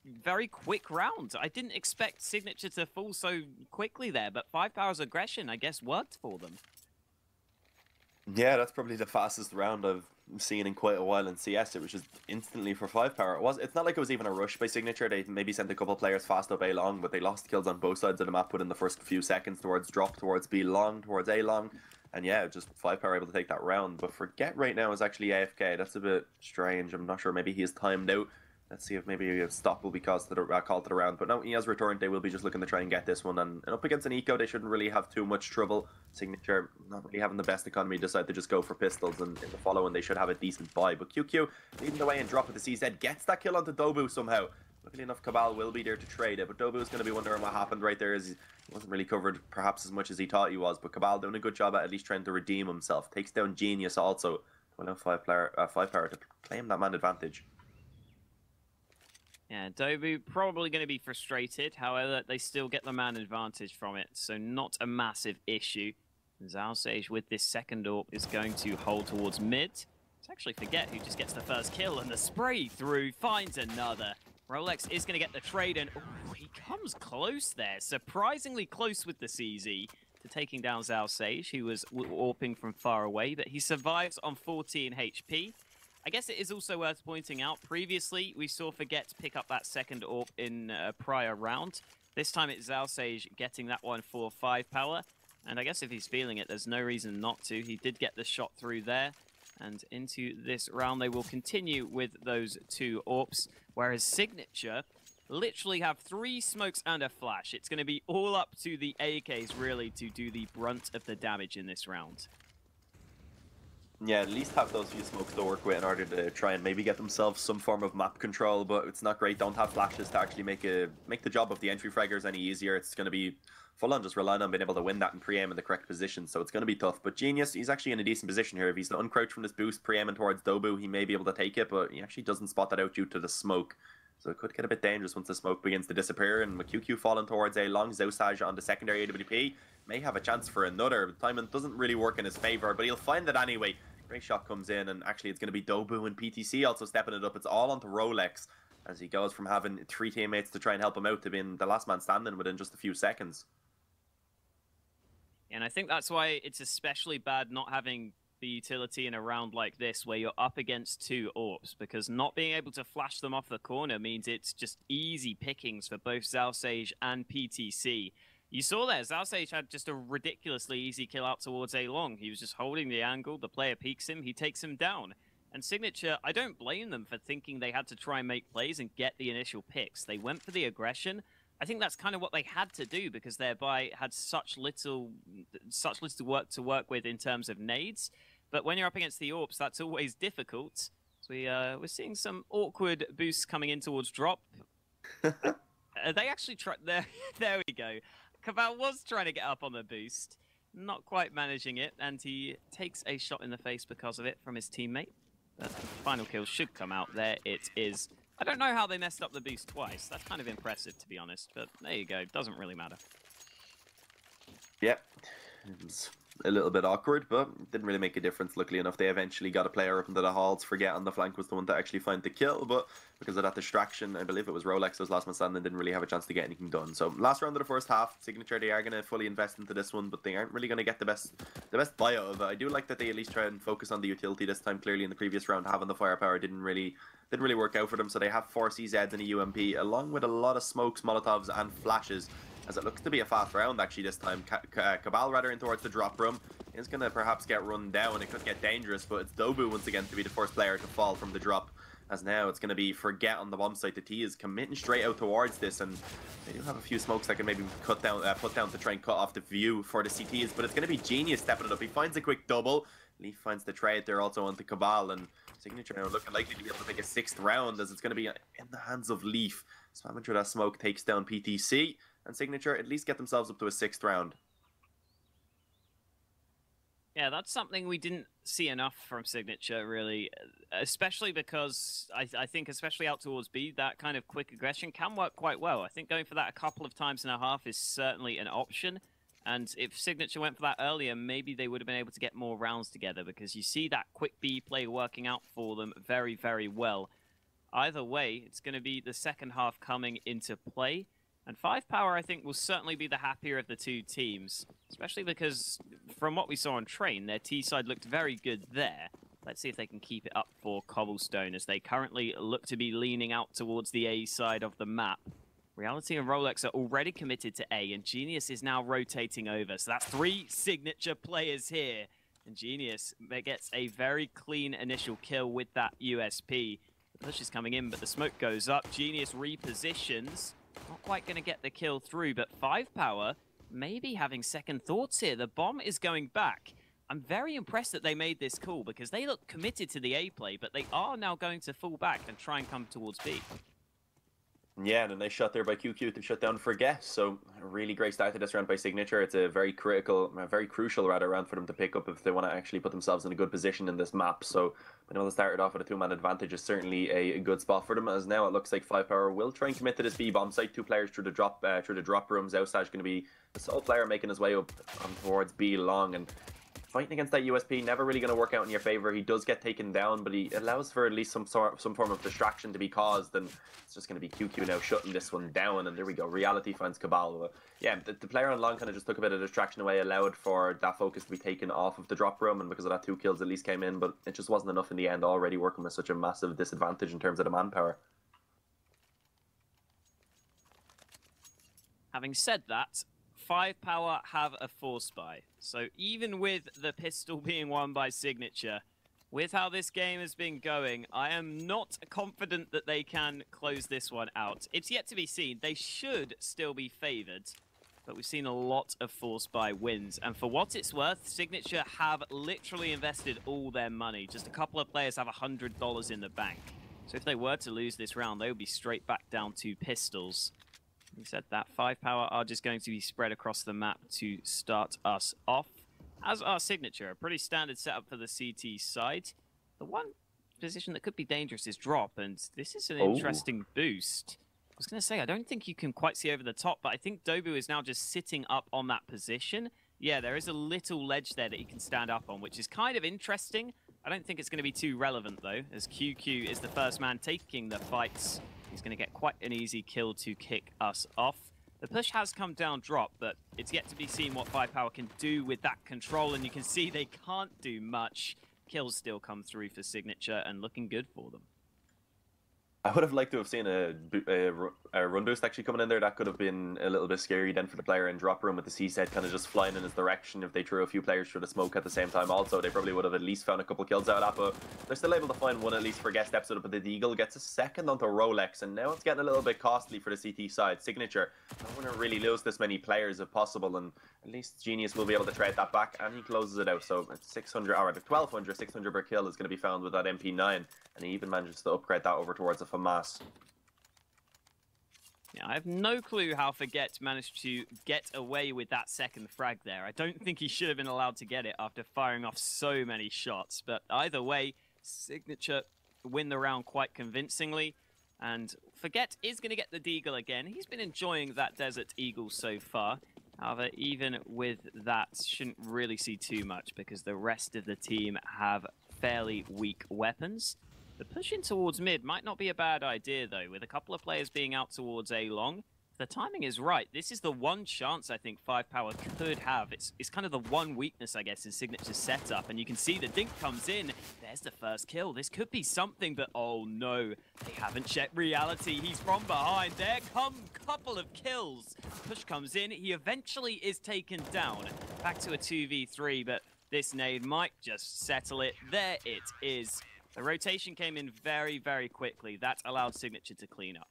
very quick round. I didn't expect Signature to fall so quickly there, but 5power's aggression, I guess, worked for them. Yeah, that's probably the fastest round I've seen in quite a while in CS. It was just instantly for 5power. It's not like it was even a rush by Signature. They maybe sent a couple players fast up A long, but they lost kills on both sides of the map within the first few seconds, towards drop, towards B long, towards A long. And yeah, just 5power able to take that round. But Forget right now is actually AFK. That's a bit strange. I'm not sure. Maybe he is timed out. Let's see if maybe a stop will be called to the round. But no, he has returned. They will be just looking to try and get this one. And up against an eco, they shouldn't really have too much trouble. Signature not really having the best economy, decide to just go for pistols. And in the following, they should have a decent buy. But QQ leading the way and drop with the CZ. Gets that kill onto Dobu somehow. Luckily enough, Cabal will be there to trade it. But Dobu is going to be wondering what happened right there, as he wasn't really covered perhaps as much as he thought he was. But Cabal doing a good job at least trying to redeem himself. Takes down Genius also. Well, now 5power to claim that man advantage. Yeah, Dobu probably going to be frustrated. However, they still get the man advantage from it, so not a massive issue. Zalsage with this second AWP is going to hold towards mid. Let's actually forget who just gets the first kill, and the spray through finds another. Rolex is going to get the trade, and he comes close there. Surprisingly close with the CZ to taking down Zalsage, who was AWPing from far away, but he survives on 14 HP. I guess it is also worth pointing out, previously we saw Forget pick up that second AWP in a prior round. This time it's Zalsage getting that one for 5power. And I guess if he's feeling it, there's no reason not to. He did get the shot through there. And into this round, they will continue with those two AWPs. Whereas Signature literally have 3 smokes and a flash. It's going to be all up to the AKs, really, to do the brunt of the damage in this round. Yeah, at least have those few smokes to work with in order to try and maybe get themselves some form of map control, but it's not great. Don't have flashes to actually make the job of the entry fraggers any easier. It's going to be full on just relying on being able to win that and pre-aim in the correct position, so it's going to be tough. But Genius, he's actually in a decent position here. If he's uncrouched from this boost, pre-aiming towards Dobu, he may be able to take it, but he actually doesn't spot that out due to the smoke. So it could get a bit dangerous once the smoke begins to disappear, and McQQ falling towards a long Zosage on the secondary AWP may have a chance for another. The timing doesn't really work in his favour, but he'll find it anyway. Great shot comes in, and actually it's going to be Dobu and PTC also stepping it up. It's all onto Rolex as he goes from having 3 teammates to try and help him out to being the last man standing within just a few seconds. And I think that's why it's especially bad not having the utility in a round like this where you're up against 2 AWPs, because not being able to flash them off the corner means it's just easy pickings for both Zalsage and PTC. You saw there, Zalsage had just a ridiculously easy kill out towards A long. He was just holding the angle, the player peeks him, he takes him down. And Signature, I don't blame them for thinking they had to try and make plays and get the initial picks. They went for the aggression. I think that's kind of what they had to do because their buy had such little work to work with in terms of nades. But when you're up against the AWPs, that's always difficult. So we're seeing some awkward boosts coming in towards drop. They actually tried. There we go. Cabal was trying to get up on the boost, not quite managing it, and he takes a shot in the face because of it from his teammate. But the final kill should come out. There it is. I don't know how they messed up the boost twice. That's kind of impressive, to be honest, but there you go. Doesn't really matter. Yep. It's a little bit awkward, but it didn't really make a difference. Luckily enough, they eventually got a player up into the halls. Forget on the flank was the one to actually find the kill, but because of that distraction, I believe it was Rolex was last man standing, didn't really have a chance to get anything done. So last round of the first half, Signature, they are going to fully invest into this one, but they aren't really going to get the best buy out of it. I do like that they at least try and focus on the utility this time. Clearly in the previous round, having the firepower didn't really work out for them, so they have 4 CZs and a UMP, along with a lot of smokes, molotovs, and flashes, as it looks to be a fast round actually this time. Cabal rather in towards the drop room is going to perhaps get run down. It could get dangerous, but it's Dobu once again to be the first player to fall from the drop, as now it's going to be Forget on the bomb site. The T is committing straight out towards this, and they do have a few smokes that can maybe put down to try and cut off the view for the CTs, but it's going to be Genius stepping it up. He finds a quick double. Leaf finds the trade there also onto Cabal, and Signature now looking likely to be able to take a 6th round, as it's going to be in the hands of Leaf. Spamming through that smoke takes down PTC, and Signature at least get themselves up to a 6th round. Yeah, that's something we didn't see enough from Signature, really, especially because I think, especially out towards B, that kind of quick aggression can work quite well. I think going for that a couple of times and a half is certainly an option. And if Signature went for that earlier, maybe they would have been able to get more rounds together, because you see that quick B play working out for them very, very well. Either way, it's going to be the second half coming into play. And 5power, I think, will certainly be the happier of the 2 teams, especially because from what we saw on Train, their T side looked very good there. Let's see if they can keep it up for Cobblestone, as they currently look to be leaning out towards the A side of the map. Reality and Rolex are already committed to A, and Genius is now rotating over. So that's 3 Signature players here. And Genius gets a very clean initial kill with that USP. Push is coming in, but the smoke goes up. Genius repositions. Not quite going to get the kill through, but 5power maybe having second thoughts here. The bomb is going back. I'm very impressed that they made this call because they look committed to the A play, but they are now going to fall back and try and come towards B. Yeah, and a nice shot there by QQ to shut down Forget. So a really great start to this round by Signature. It's a very crucial round for them to pick up if they want to actually put themselves in a good position in this map. So being able to start it off with a 2-man advantage is certainly a good spot for them. As now it looks like 5power will try and commit to this B bomb site. 2 players through the drop rooms. Outside going to be the sole player making his way up towards B long, and fighting against that USP never really going to work out in your favor. He does get taken down, but he allows for at least some form of distraction to be caused, and it's just going to be QQ now shutting this one down. And there we go, Reality finds Cabal. But yeah, the player on long kind of just took a bit of distraction away, allowed for that focus to be taken off of the drop room, and because of that 2 kills at least came in, but it just wasn't enough in the end, already working with such a massive disadvantage in terms of the manpower. Having said that, 5power have a force buy. So even with the pistol being won by Signature, with how this game has been going, I am not confident that they can close this one out. It's yet to be seen. They should still be favored, but we've seen a lot of force buy wins. And for what it's worth, Signature have literally invested all their money. Just a couple of players have $100 in the bank. So if they were to lose this round, they would be straight back down to pistols. He said that 5power are just going to be spread across the map to start us off. As our Signature, a pretty standard setup for the CT side. The one position that could be dangerous is drop, and this is an interesting boost. I was going to say, I don't think you can quite see over the top, but I think Dobu is now just sitting up on that position. Yeah, there is a little ledge there that he can stand up on, which is kind of interesting. I don't think it's going to be too relevant, though, as QQ is the first man taking the fights. He's going to get quite an easy kill to kick us off. The push has come down drop, but it's yet to be seen what 5power can do with that control, and you can see they can't do much. Kills still come through for Signature and looking good for them. I would have liked to have seen a run boost actually coming in there. That could have been a little bit scary then for the player in drop room with the C-set kind of just flying in his direction. If they threw a few players through the smoke at the same time also, they probably would have at least found a couple kills out of that, but they're still able to find one at least. Forget steps it up, but the Deagle gets a second onto Rolex, and now it's getting a little bit costly for the CT side. Signature, I want to really lose this many players if possible, and at least Genius will be able to trade that back, and he closes it out. So 600, or 1200, 600 per kill is going to be found with that MP9, and he even manages to upgrade that over towards a FAMAS. Yeah, I have no clue how Forget managed to get away with that second frag there. I don't think he should have been allowed to get it after firing off so many shots. But either way, Signature win the round quite convincingly. And Forget is going to get the Deagle again. He's been enjoying that Desert Eagle so far. However, even with that, shouldn't really see too much because the rest of the team have fairly weak weapons. The push in towards mid might not be a bad idea, though, with a couple of players being out towards A long. If the timing is right, this is the one chance I think 5power could have. It's kind of the one weakness, I guess, in Signature's setup, and you can see the dink comes in. There's the first kill. This could be something, but oh no, they haven't checked Reality. He's from behind. There come a couple of kills. Push comes in. He eventually is taken down. Back to a 2v3, but this nade might just settle it. There it is. The rotation came in very, very quickly. That allowed Signature to clean up.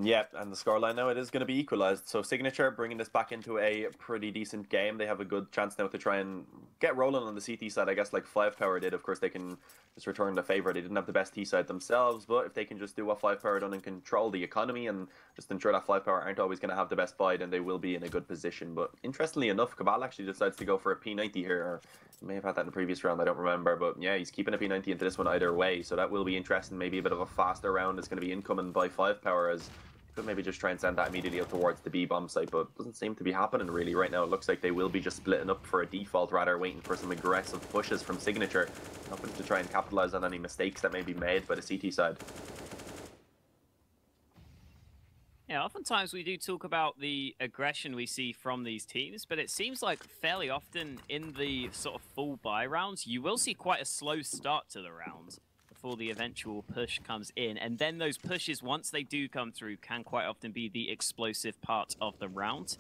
Yeah, and the scoreline now, it is going to be equalized. So Signature bringing this back into a pretty decent game. They have a good chance now to try and get rolling on the CT side, I guess, like 5power did. Of course, they can just return the favor. They didn't have the best T side themselves, but if they can just do what 5power done and control the economy and just ensure that 5power aren't always going to have the best buy, then they will be in a good position. But interestingly enough, Cabal actually decides to go for a P90 here, or he may have had that in the previous round, I don't remember. But yeah, he's keeping a P90 into this one either way, so that will be interesting. Maybe a bit of a faster round is going to be incoming by 5power, as could maybe just try and send that immediately out towards the B-bomb site, but it doesn't seem to be happening really right now. It looks like they will be just splitting up for a default, rather waiting for some aggressive pushes from Signature, hoping to try and capitalize on any mistakes that may be made by the CT side. Yeah, oftentimes we do talk about the aggression we see from these teams, but it seems like fairly often in the sort of full buy rounds, you will see quite a slow start to the rounds before the eventual push comes in. And then those pushes, once they do come through, can quite often be the explosive part of the round.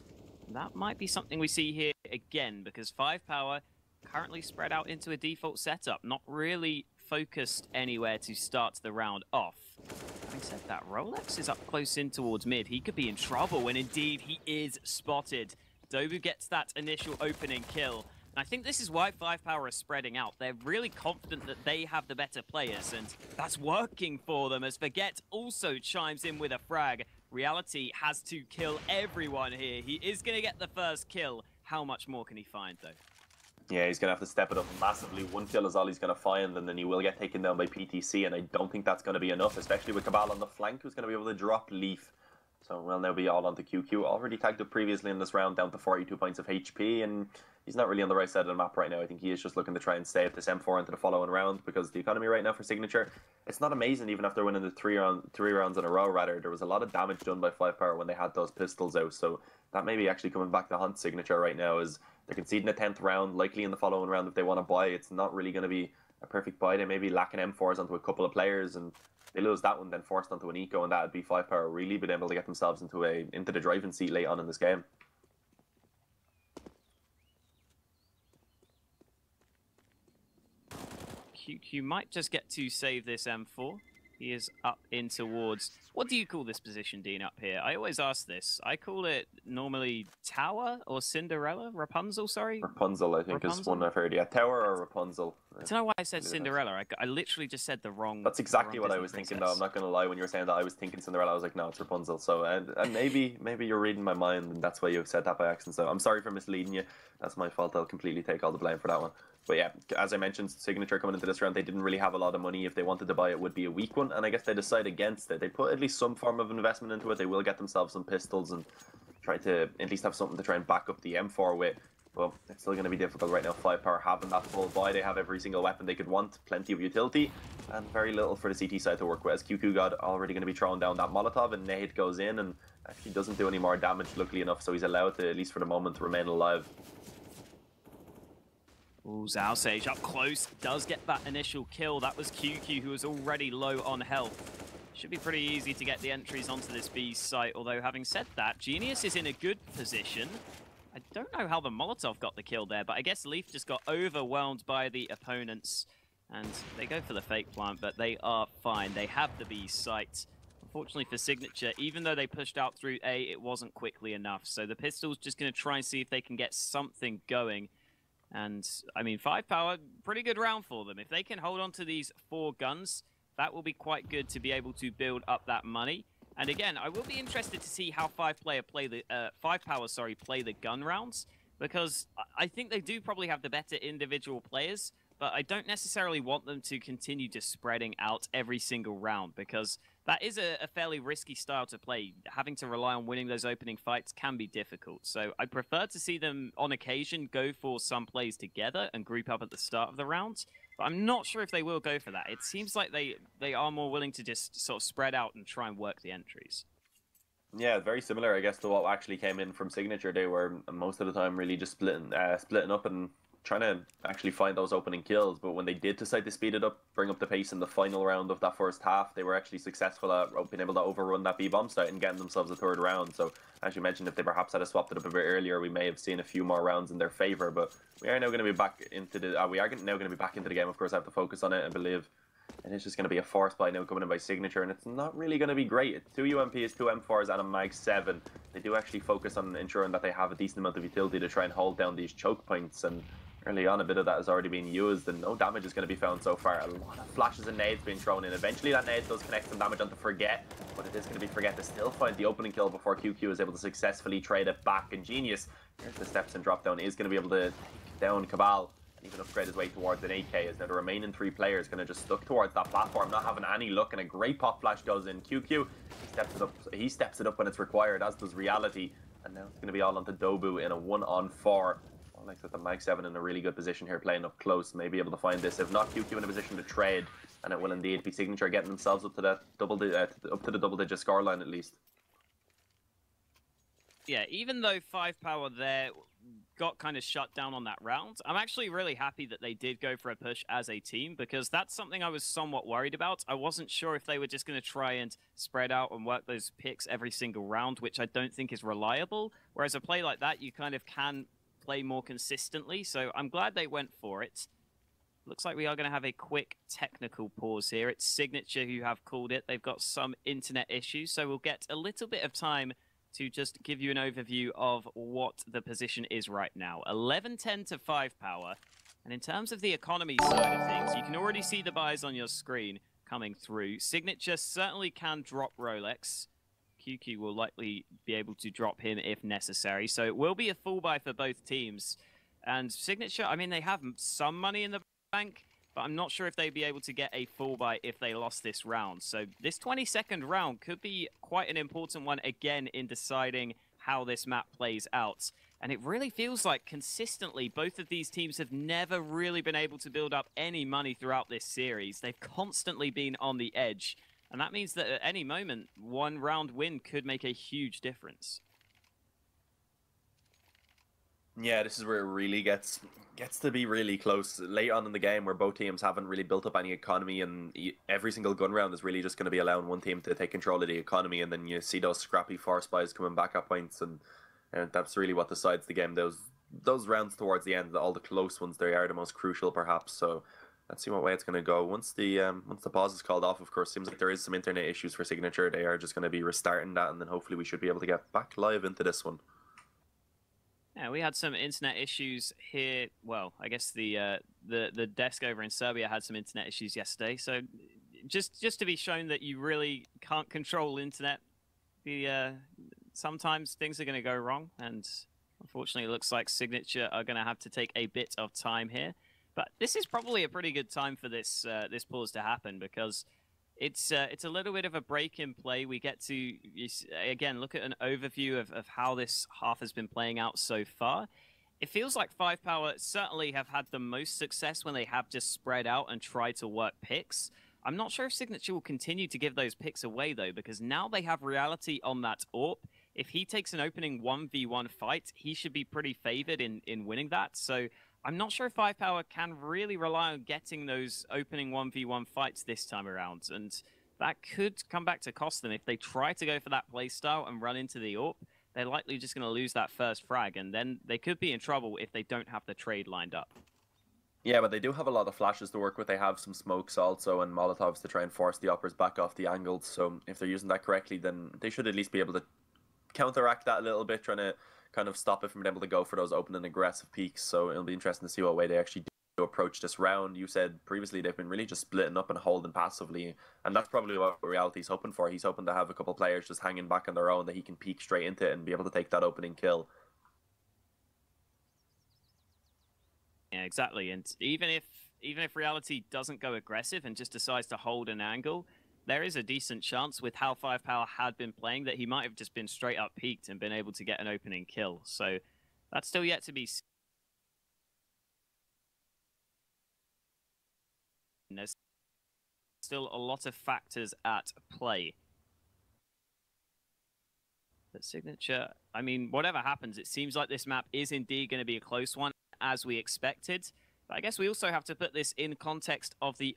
That might be something we see here again, because 5power currently spread out into a default setup, not really focused anywhere to start the round off. Having said that, Rolex is up close in towards mid. He could be in trouble, and indeed he is spotted. Dobu gets that initial opening kill. And I think this is why 5power are spreading out. They're really confident that they have the better players, and that's working for them, as Forget also chimes in with a frag. Reality has to kill everyone here. He is going to get the first kill. How much more can he find, though? Yeah, he's going to have to step it up massively. One kill is all he's going to find, and then he will get taken down by PTC, and I don't think that's going to be enough, especially with Cabal on the flank, who's going to be able to drop Leaf. So we'll now be all onto QQ. Already tagged up previously in this round, down to 42 points of HP, and he's not really on the right side of the map right now. I think he is just looking to try and save this M4 into the following round, because the economy right now for Signature, it's not amazing even after winning the three rounds in a row, rather. There was a lot of damage done by 5power when they had those pistols out, so that may be actually coming back to haunt Signature right now, as they're conceding a 10th round, likely in the following round if they want to buy. It's not really going to be a perfect buy. They may be lacking M4s onto a couple of players, and they lose that one, then forced onto an eco, and that would be 5power really being able to get themselves into the driving seat late on in this game. QQ might just get to save this M4. He is up in towards... What do you call this position, Dean, up here? I always ask this. I call it normally Tower or Cinderella? Rapunzel, sorry? Rapunzel, I think, is one I've heard. Yeah, Tower or Rapunzel. I don't know why I said Cinderella. I literally just said the wrong... That's exactly what I was thinking, though. I'm not going to lie. When you were saying that, I was thinking Cinderella. I was like, no, it's Rapunzel. So, and maybe you're reading my mind, and that's why you said that by accident. So I'm sorry for misleading you. That's my fault. I'll completely take all the blame for that one. But yeah, as I mentioned, Signature coming into this round, they didn't really have a lot of money. If they wanted to buy it, would be a weak one, and I guess they decide against it. They put at least some form of investment into it. They will get themselves some pistols and try to at least have something to try and back up the M4 with. Well, it's still going to be difficult right now. 5power having that full buy. They have every single weapon they could want, plenty of utility, and very little for the CT side to work with. As QQ got already going to be throwing down that Molotov, and Nade goes in and actually doesn't do any more damage, luckily enough, so he's allowed to, at least for the moment, to remain alive. Ooh, Zalsage up close, does get that initial kill. That was QQ, who was already low on health. Should be pretty easy to get the entries onto this B site, although having said that, Genius is in a good position. I don't know how the Molotov got the kill there, but I guess Leaf just got overwhelmed by the opponents, and they go for the fake plant, but they are fine. They have the B site. Unfortunately for Signature, even though they pushed out through A, it wasn't quickly enough, so the pistol's just going to try and see if they can get something going. And, I mean, 5power, pretty good round for them. If they can hold on to these 4 guns, that will be quite good to be able to build up that money. And again, I will be interested to see how 5power play the gun rounds, because I think they do probably have the better individual players, but I don't necessarily want them to continue just spreading out every single round, because that is a fairly risky style to play. Having to rely on winning those opening fights can be difficult. So I prefer to see them, on occasion, go for some plays together and group up at the start of the round. But I'm not sure if they will go for that. It seems like they are more willing to just sort of spread out and try and work the entries. Yeah, very similar, I guess, to what actually came in from Signature. They were, most of the time, really just splitting up and trying to actually find those opening kills. But when they did decide to speed it up, bring up the pace in the final round of that first half, they were actually successful at being able to overrun that B-bomb site and getting themselves a third round. So, as you mentioned, if they perhaps had swapped it up a bit earlier, we may have seen a few more rounds in their favor. But we are now going to be back into the game. Of course, I have to focus on it and believe. And it's just going to be a force buy now coming in by Signature, and it's not really going to be great. It's 2 UMPs, 2 M4s, and a Mag 7. They do actually focus on ensuring that they have a decent amount of utility to try and hold down these choke points, and early on a bit of that has already been used, and no damage is going to be found so far. A lot of flashes and nades being thrown in. Eventually that nade does connect some damage onto Forget, but it is going to be Forget to still find the opening kill before QQ is able to successfully trade it back, and Genius, here's the steps and drop down, is going to be able to take down Cabal. Even upgrade his way towards an 8k, as now the remaining 3 players kind of just stuck towards that platform, not having any luck, and a great pop flash goes in. QQ, he steps it up when it's required, as does Reality, and now it's going to be all onto Dobu in a 1-on-4. Alex with the Mag 7 in a really good position here, playing up close, may be able to find this. If not, QQ in a position to trade, and it will indeed be Signature getting themselves up to that up to the double-digit scoreline at least. Yeah, even though 5power there got kind of shut down on that round, I'm actually really happy that they did go for a push as a team, because that's something I was somewhat worried about. I wasn't sure if they were just going to try and spread out and work those picks every single round, which I don't think is reliable. Whereas a play like that, you kind of can play more consistently, so I'm glad they went for it. Looks like we are going to have a quick technical pause here. It's Signature who have called it. They've got some internet issues, so we'll get a little bit of time to just give you an overview of what the position is right now. 11-10 to 5power. And in terms of the economy side of things, you can already see the buys on your screen coming through. Signature certainly can drop Rolex. QQ will likely be able to drop him if necessary. So it will be a full buy for both teams. And Signature, I mean, they have some money in the bank, but I'm not sure if they'd be able to get a full buy if they lost this round. So this 22nd round could be quite an important one again in deciding how this map plays out. And it really feels like consistently both of these teams have never really been able to build up any money throughout this series. They've constantly been on the edge. And that means that at any moment, one round win could make a huge difference. Yeah, this is where it really gets to be really close. Late on in the game where both teams haven't really built up any economy, and every single gun round is really just going to be allowing one team to take control of the economy, and then you see those scrappy force buys coming back at points, and that's really what decides the game. Those rounds towards the end, all the close ones, they are the most crucial perhaps. So let's see what way it's going to go. Once the pause is called off, of course, seems like there is some internet issues for Signature. They are just going to be restarting that, and then hopefully we should be able to get back live into this one. Yeah, we had some internet issues here. Well, I guess the desk over in Serbia had some internet issues yesterday. So just to be shown that you really can't control internet, sometimes things are going to go wrong, and unfortunately, it looks like Signature are going to have to take a bit of time here. But this is probably a pretty good time for this pause to happen, because it's a little bit of a break in play. We get to, again, look at an overview of how this half has been playing out so far. It feels like 5power certainly have had the most success when they have just spread out and tried to work picks. I'm not sure if Signature will continue to give those picks away, though, because now they have Reality on that AWP. If he takes an opening 1v1 fight, he should be pretty favored in winning that. So I'm not sure if 5power can really rely on getting those opening 1v1 fights this time around, and that could come back to cost them. If they try to go for that playstyle and run into the AWP, they're likely just going to lose that first frag, and then they could be in trouble if they don't have the trade lined up. Yeah, but they do have a lot of flashes to work with. They have some smokes also and Molotovs to try and force the uppers back off the angles, so if they're using that correctly, then they should at least be able to counteract that a little bit, trying to kind of stop it from being able to go for those open and aggressive peaks. So it'll be interesting to see what way they actually do approach this round. You said previously they've been really just splitting up and holding passively, and that's probably what Reality's hoping for. He's hoping to have a couple of players just hanging back on their own that he can peek straight into it and be able to take that opening kill. Yeah, exactly. And even if Reality doesn't go aggressive and just decides to hold an angle, there is a decent chance with how 5power had been playing that he might have just been straight up peaked and been able to get an opening kill. So that's still yet to be seen. There's still a lot of factors at play. But Signature, I mean, whatever happens, it seems like this map is indeed going to be a close one, as we expected. But I guess we also have to put this in context of the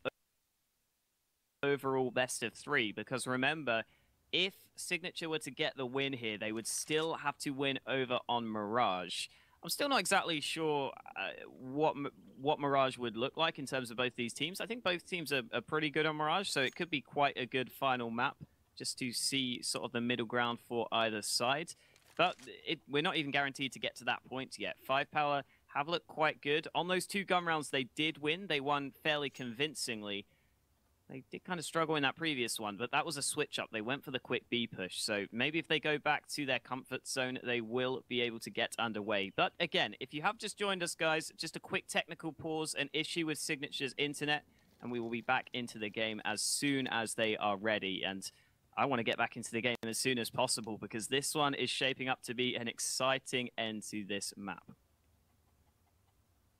overall best of three, because remember, if Signature were to get the win here, they would still have to win over on Mirage. I'm still not exactly sure what Mirage would look like in terms of both these teams. I think both teams are pretty good on Mirage, so it could be quite a good final map just to see sort of the middle ground for either side. But we're not even guaranteed to get to that point yet. 5power have looked quite good. On those two gun rounds they did win. They won fairly convincingly. They did kind of struggle in that previous one, but that was a switch up. They went for the quick B push. So maybe if they go back to their comfort zone, they will be able to get underway. But again, if you have just joined us, guys, just a quick technical pause, an issue with Signature's internet, and we will be back into the game as soon as they are ready. And I want to get back into the game as soon as possible, because this one is shaping up to be an exciting end to this map.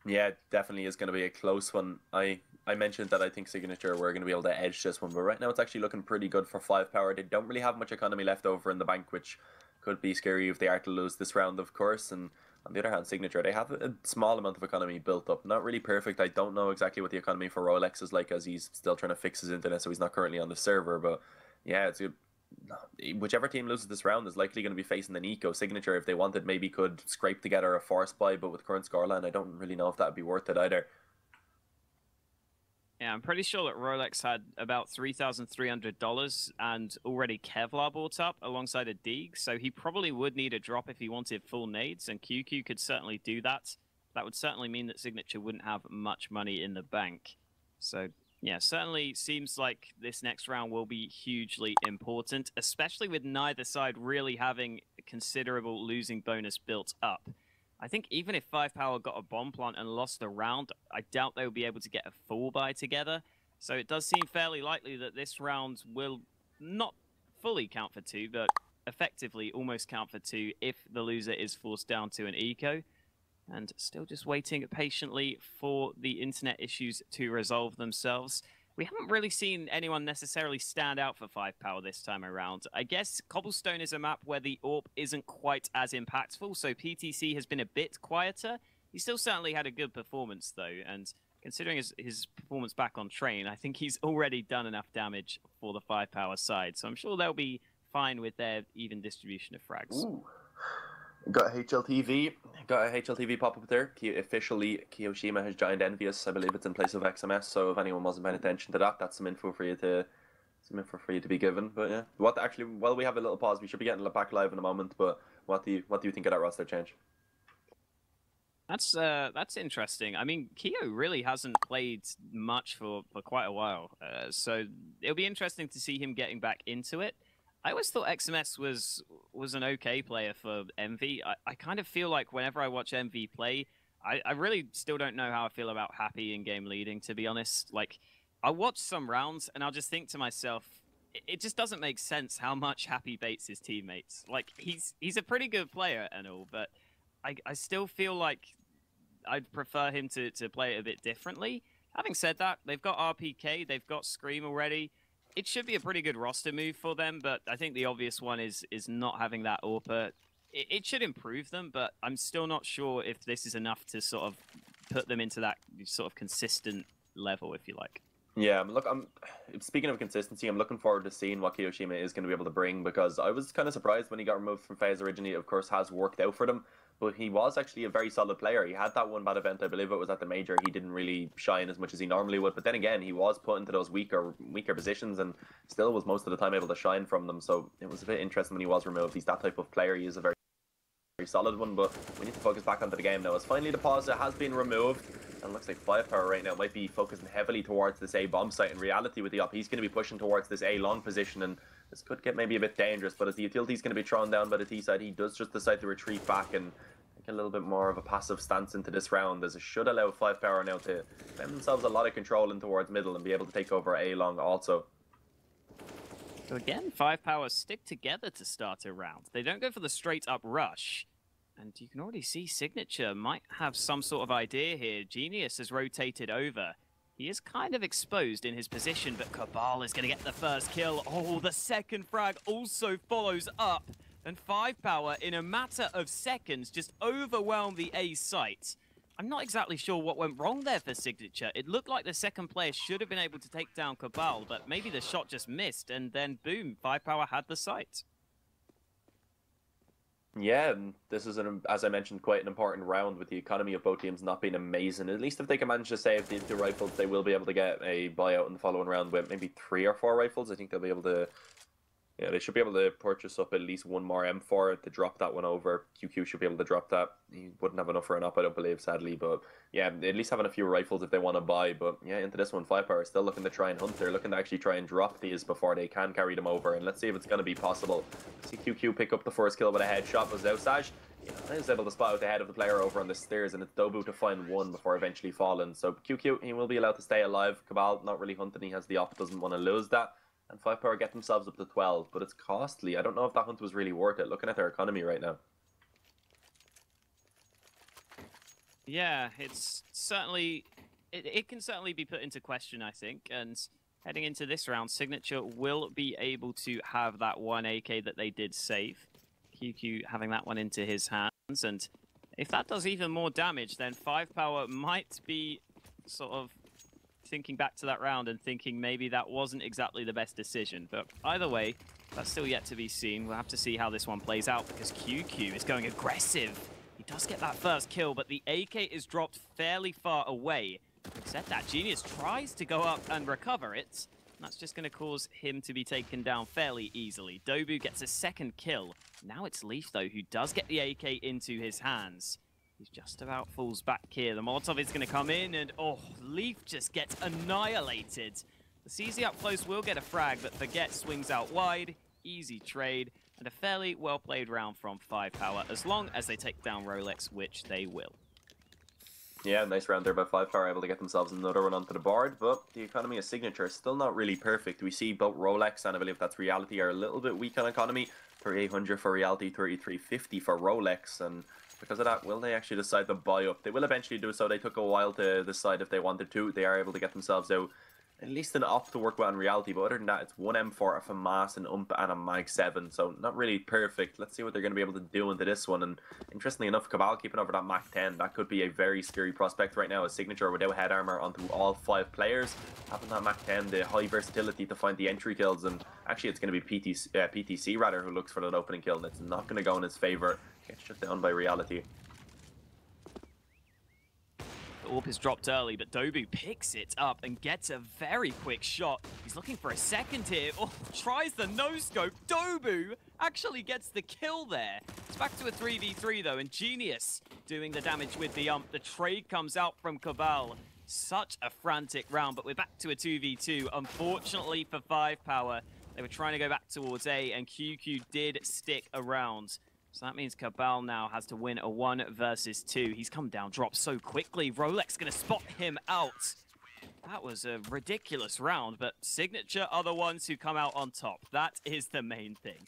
Yeah, it definitely is going to be a close one. I mentioned that I think Signature were going to be able to edge this one, but right now it's actually looking pretty good for 5power. They don't really have much economy left over in the bank, which could be scary if they are to lose this round, of course. And on the other hand, Signature, they have a small amount of economy built up. Not really perfect. I don't know exactly what the economy for Rolex is like, as he's still trying to fix his internet, so he's not currently on the server. But yeah, it's whichever team loses this round is likely going to be facing an eco. Signature, if they wanted, maybe could scrape together a force buy, but with current scoreline, I don't really know if that'd be worth it either. Yeah, I'm pretty sure that Rolex had about $3,300 and already Kevlar bought up alongside a Deeg, so he probably would need a drop if he wanted full nades, and QQ could certainly do that. That would certainly mean that Signature wouldn't have much money in the bank. So, yeah, certainly seems like this next round will be hugely important, especially with neither side really having a considerable losing bonus built up. I think even if 5power got a bomb plant and lost a round, I doubt they will be able to get a full buy together. So it does seem fairly likely that this round will not fully count for 2, but effectively almost count for 2 if the loser is forced down to an eco. And still just waiting patiently for the internet issues to resolve themselves. We haven't really seen anyone necessarily stand out for 5power this time around. I guess Cobblestone is a map where the AWP isn't quite as impactful, so PTC has been a bit quieter. He still certainly had a good performance, though, and considering his performance back on train, I think he's already done enough damage for the 5power side, so I'm sure they'll be fine with their even distribution of frags. Ooh. Got a HLTV pop up there. Officially, Kiyoshima has joined Envious. I believe it's in place of XMS. So if anyone wasn't paying attention to that, that's some info for you to be given. But yeah, while we have a little pause, we should be getting back live in a moment. But what do you think of that roster change? That's interesting. I mean, Kyo really hasn't played much for quite a while, so it'll be interesting to see him getting back into it. I always thought XMS was an okay player for MV. I kind of feel like whenever I watch MV play, I really still don't know how I feel about Happy in game leading, to be honest. Like, I watch some rounds and I'll just think to myself, it just doesn't make sense how much Happy baits his teammates. Like, he's a pretty good player and all, but I still feel like I'd prefer him to play it a bit differently. Having said that, they've got RPK, they've got Scream already. It should be a pretty good roster move for them, but I think the obvious one is not having that AWPer. It should improve them, but I'm still not sure if this is enough to sort of put them into that sort of consistent level, if you like. Yeah, look, speaking of consistency, I'm looking forward to seeing what Kiyoshima is going to be able to bring, because I was kind of surprised when he got removed from FaZe originally. It, of course, has worked out for them, but he was actually a very solid player. He had that one bad event, I believe it was at the major. He didn't really shine as much as he normally would, but then again, he was put into those weaker positions and still was most of the time able to shine from them. So it was a bit interesting when he was removed. He's that type of player. He is a very solid one, but we need to focus back onto the game now. As finally the pause has been removed, and looks like 5power right now might be focusing heavily towards this A bomb site. In reality, with the op, he's going to be pushing towards this A long position, and this could get maybe a bit dangerous. But as the utility's going to be thrown down by the T side, he does just decide to retreat back and take a little bit more of a passive stance into this round, as it should allow 5power now to find themselves a lot of control in towards middle and be able to take over A long also. So again, 5power stick together to start a round. They don't go for the straight up rush. And you can already see Signature might have some sort of idea here. Genius has rotated over. He is kind of exposed in his position, but Cabal is going to get the first kill. Oh, the second frag also follows up. And 5power, in a matter of seconds, just overwhelmed the A site. I'm not exactly sure what went wrong there for Signature. It looked like the second player should have been able to take down Cabal, but maybe the shot just missed, and then boom, 5power had the site. Yeah, and this is, as I mentioned, quite an important round with the economy of both teams not being amazing. At least if they can manage to save the rifles, they will be able to get a buyout in the following round with maybe 3 or 4 rifles. I think they'll be able to... Yeah, they should be able to purchase up at least 1 more M4 to drop that one over. QQ should be able to drop that. He wouldn't have enough for an up, I don't believe, sadly. But yeah, at least having a few rifles if they want to buy. But yeah, into this one, 5power still looking to try and hunt. They're looking to actually try and drop these before they can carry them over. And let's see if it's going to be possible. See QQ pick up the first kill with a headshot. Was Zausaj, he was able to spot out the head of the player over on the stairs. And it's Dobu to find 1 before eventually falling. So QQ, he will be allowed to stay alive. Cabal, not really hunting. He has the op, doesn't want to lose that. And 5power get themselves up to 12, but it's costly. I don't know if that hunt was really worth it, looking at their economy right now. Yeah, it's certainly... It can certainly be put into question, I think. And heading into this round, Signature will be able to have that 1 AK that they did save. QQ having that one into his hands. And if that does even more damage, then 5power might be sort of thinking back to that round and thinking maybe that wasn't exactly the best decision. But either way, That's still yet to be seen. We'll have to see how this one plays out because QQ is going aggressive. He does get that first kill, but the AK is dropped fairly far away. Having said that, Genius tries to go up and recover it. And that's just going to cause him to be taken down fairly easily. Dobu gets a second kill. Now it's Leaf, though, who does get the AK into his hands. He's just about falls back here. The Molotov is going to come in, and oh, Leaf just gets annihilated. The CZ up close will get a frag, but Forget swings out wide. Easy trade, and a fairly well-played round from 5power, as long as they take down Rolex, which they will. Yeah, nice round there by 5power, able to get themselves another one onto the board, but the economy of Signature is still not really perfect. We see both Rolex and I believe that's Reality are a little bit weak on economy. 3800 for Reality, 3350 for Rolex, and because of that, will they actually decide to buy up? They will eventually do so. They took a while to decide if they wanted to. They are able to get themselves out at least an op to work with on Reality, but other than that, it's one M4, a FAMAS, an UMP, and a Mag 7, so not really perfect. Let's see what they're going to be able to do into this one, and interestingly enough, Cabal keeping over that Mag 10, that could be a very scary prospect right now, a Signature without head armor onto all 5 players, having that Mag 10, the high versatility to find the entry kills, and actually it's going to be PTC rather who looks for that opening kill, and it's not going to go in his favor. Gets shut down by Reality. Orb is dropped early, but Dobu picks it up and gets a very quick shot. He's looking for a second here. Oh, tries the no-scope. Dobu actually gets the kill there. It's back to a 3v3 though, and Genius doing the damage with the ump. The trade comes out from Cabal. Such a frantic round, but we're back to a 2v2. Unfortunately for 5power, they were trying to go back towards A, and QQ did stick around. So that means Cabal now has to win a 1 versus 2. He's come down, dropped so quickly. Rolex going to spot him out. That was a ridiculous round, but Signature are the ones who come out on top. That is the main thing.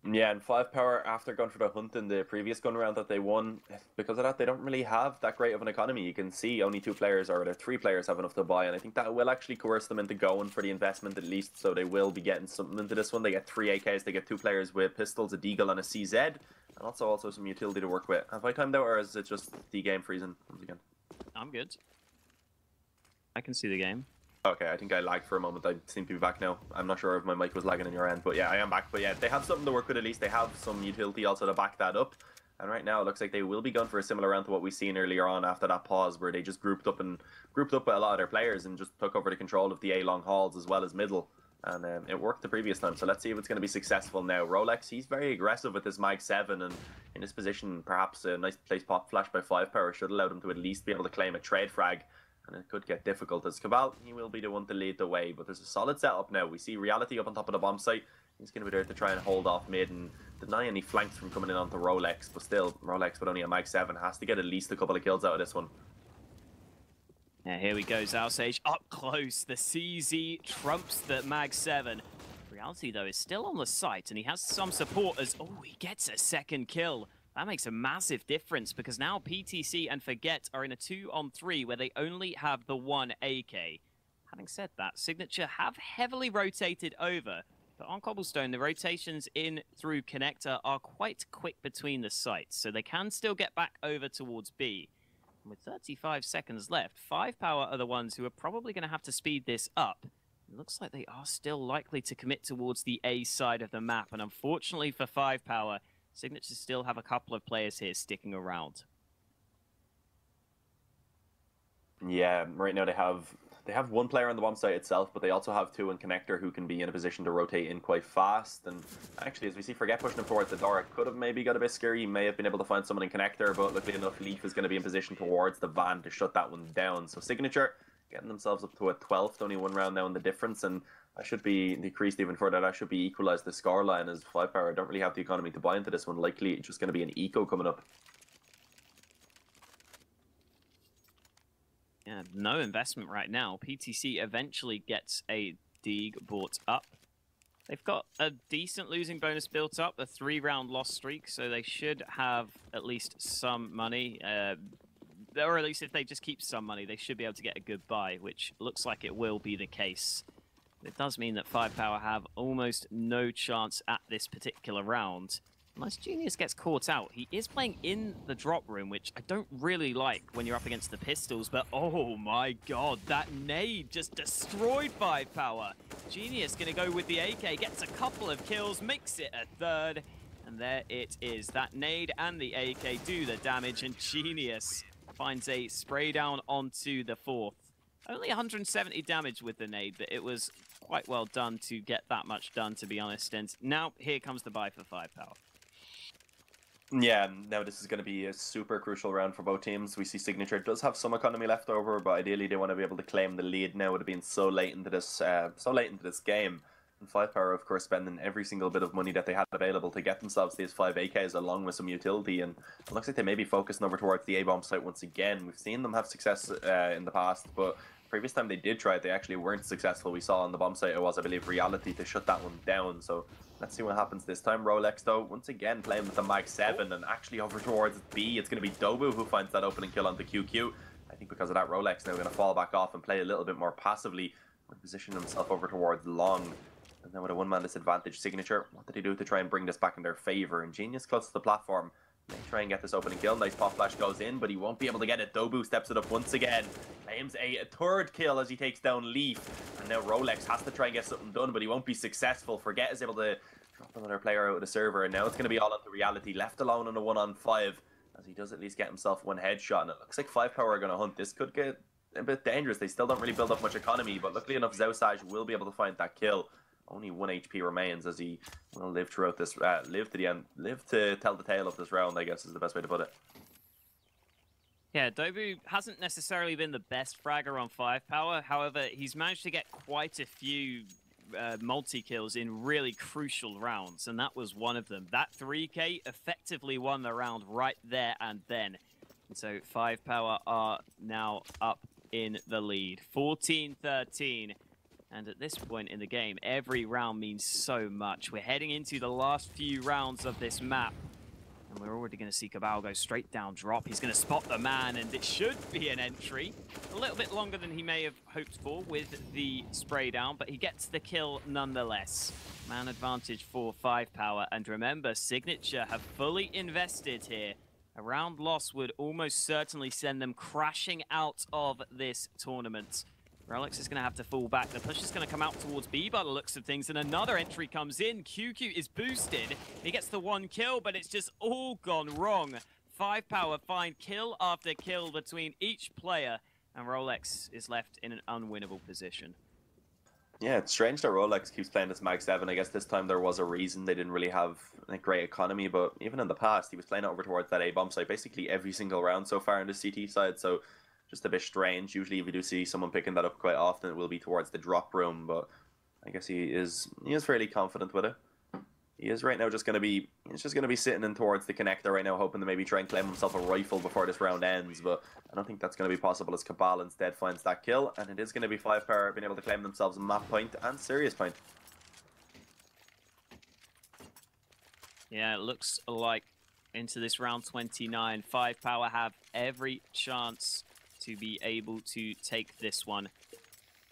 Yeah, and 5power, after going for the hunt in the previous gun round that they won, because of that, they don't really have that great of an economy. You can see only 2 players, or 3 players have enough to buy, and I think that will actually coerce them into going for the investment at least, so they will be getting something into this one. They get 3 AKs, they get 2 players with pistols, a Deagle, and a CZ, and also some utility to work with. Have I timed out, or is it just the game freezing once again? I'm good. I can see the game. Okay, I think I lagged for a moment. I seem to be back now. I'm not sure if my mic was lagging on your end, but yeah, I am back. But yeah, they have something to work with at least. They have some utility also to back that up. And right now, it looks like they will be going for a similar round to what we've seen earlier on after that pause, where they just grouped up with a lot of their players and just took over the control of the A long hauls as well as middle. And it worked the previous time, so let's see if it's going to be successful now. Rolex, he's very aggressive with this Mag 7, and in this position, perhaps a nice place pop flash by 5power should allow them to at least be able to claim a trade frag. And it could get difficult as Cabal, he will be the one to lead the way, but there's a solid setup now. We see Reality up on top of the bomb site. He's going to be there to try and hold off mid and deny any flanks from coming in onto Rolex, but still, Rolex with only a Mag 7 has to get at least a couple of kills out of this one. Yeah, here we go, Zalsage up close. The CZ trumps the Mag 7. Reality, though, is still on the site, and he has some supporters. Oh, he gets a second kill. That makes a massive difference because now PTC and Forget are in a 2-on-3 where they only have the 1 AK. Having said that, Signature have heavily rotated over, but on Cobblestone, the rotations in through Connector are quite quick between the sites, so they can still get back over towards B. And with 35 seconds left, 5power are the ones who are probably going to have to speed this up. It looks like they are still likely to commit towards the A side of the map, and unfortunately for 5power, Signature still have a couple of players here sticking around. Yeah, right now they have 1 player on the bomb site itself, but they also have 2 in Connector who can be in a position to rotate in quite fast. And actually, as we see Forget pushing him towards the door, it could have maybe got a bit scary. He may have been able to find someone in Connector, but luckily enough, Leaf is going to be in position towards the van to shut that one down. So Signature getting themselves up to a 12th, only 1 round now in the difference, and I should be decreased even further. That should be equalised the scoreline as 5power don't really have the economy to buy into this one. Likely it's just going to be an eco coming up. Yeah, no investment right now. PTC eventually gets a Deeg bought up. They've got a decent losing bonus built up, a 3-round loss streak, so they should have at least some money. Or at least if they just keep some money, they should be able to get a good buy, which looks like it will be the case. It does mean that 5power have almost no chance at this particular round. Unless Genius gets caught out, he is playing in the drop room, which I don't really like when you're up against the pistols, but oh my god, that nade just destroyed 5power. Genius gonna go with the AK, gets a couple of kills, makes it a third, and there it is. That nade and the AK do the damage, and Genius finds a spray down onto the fourth. Only 170 damage with the nade, but it was quite well done to get that much done, to be honest. And now here comes the buy for 5power. Yeah, now this is going to be a super crucial round for both teams. We see Signature does have some economy left over, but ideally they want to be able to claim the lead now. It would have been so late into this game. And 5power, of course, spending every single bit of money that they had available to get themselves these 5 AKs along with some utility. And it looks like they may be focusing over towards the A-bomb site once again. We've seen them have success in the past, but previous time they did try it, they actually weren't successful. We saw on the bomb site it was, I believe, Reality to shut that one down. So let's see what happens this time. Rolex, though, once again playing with the Mag 7 and actually over towards B. It's going to be Dobu who finds that opening kill on the QQ. I think because of that, Rolex now going to fall back off and play a little bit more passively, position himself over towards Long. And then with a one-man disadvantage, Signature, what did he do to try and bring this back in their favor? And Genius close to the platform. May try and get this opening kill. Nice pop flash goes in, but he won't be able to get it. Dobu steps it up once again. Claims a third kill as he takes down Leaf. And now Rolex has to try and get something done, but he won't be successful. Forget is able to drop another player out of the server. And now it's going to be all onto Reality. Left alone on a 1-on-5. As he does at least get himself one headshot. And it looks like 5power are going to hunt. This could get a bit dangerous. They still don't really build up much economy. But luckily enough, Zausage will be able to find that kill. Only 1 HP remains as he will live throughout this, live to the end, live to tell the tale of this round, I guess is the best way to put it. Yeah, Dobu hasn't necessarily been the best fragger on 5power. However, he's managed to get quite a few multi-kills in really crucial rounds, and that was one of them. That 3K effectively won the round right there and then. And so 5power are now up in the lead, 14-13. And at this point in the game, every round means so much. We're heading into the last few rounds of this map. And we're already going to see Cabal go straight down drop. He's going to spot the man, and it should be an entry. A little bit longer than he may have hoped for with the spray down, but he gets the kill nonetheless. Man advantage for 5power. And remember, Signature have fully invested here. A round loss would almost certainly send them crashing out of this tournament. Rolex is going to have to fall back. The push is going to come out towards B by the looks of things, and another entry comes in. QQ is boosted. He gets the 1 kill, but it's just all gone wrong. 5power find kill after kill between each player, and Rolex is left in an unwinnable position. Yeah, it's strange that Rolex keeps playing this Mag 7. I guess this time there was a reason. They didn't really have a great economy, but even in the past, he was playing it over towards that A-bomb site basically every single round so far on the CT side, so just a bit strange. Usually if we do see someone picking that up quite often, it will be towards the drop room, but I guess he is fairly confident with it. He is right now he's just going to be sitting in towards the connector right now, hoping to maybe try and claim himself a rifle before this round ends, but I don't think that's going to be possible as Cabal instead finds that kill, and it is going to be 5power being able to claim themselves a map point and serious point. Yeah, it looks like into this round 29, 5power have every chance to be able to take this one.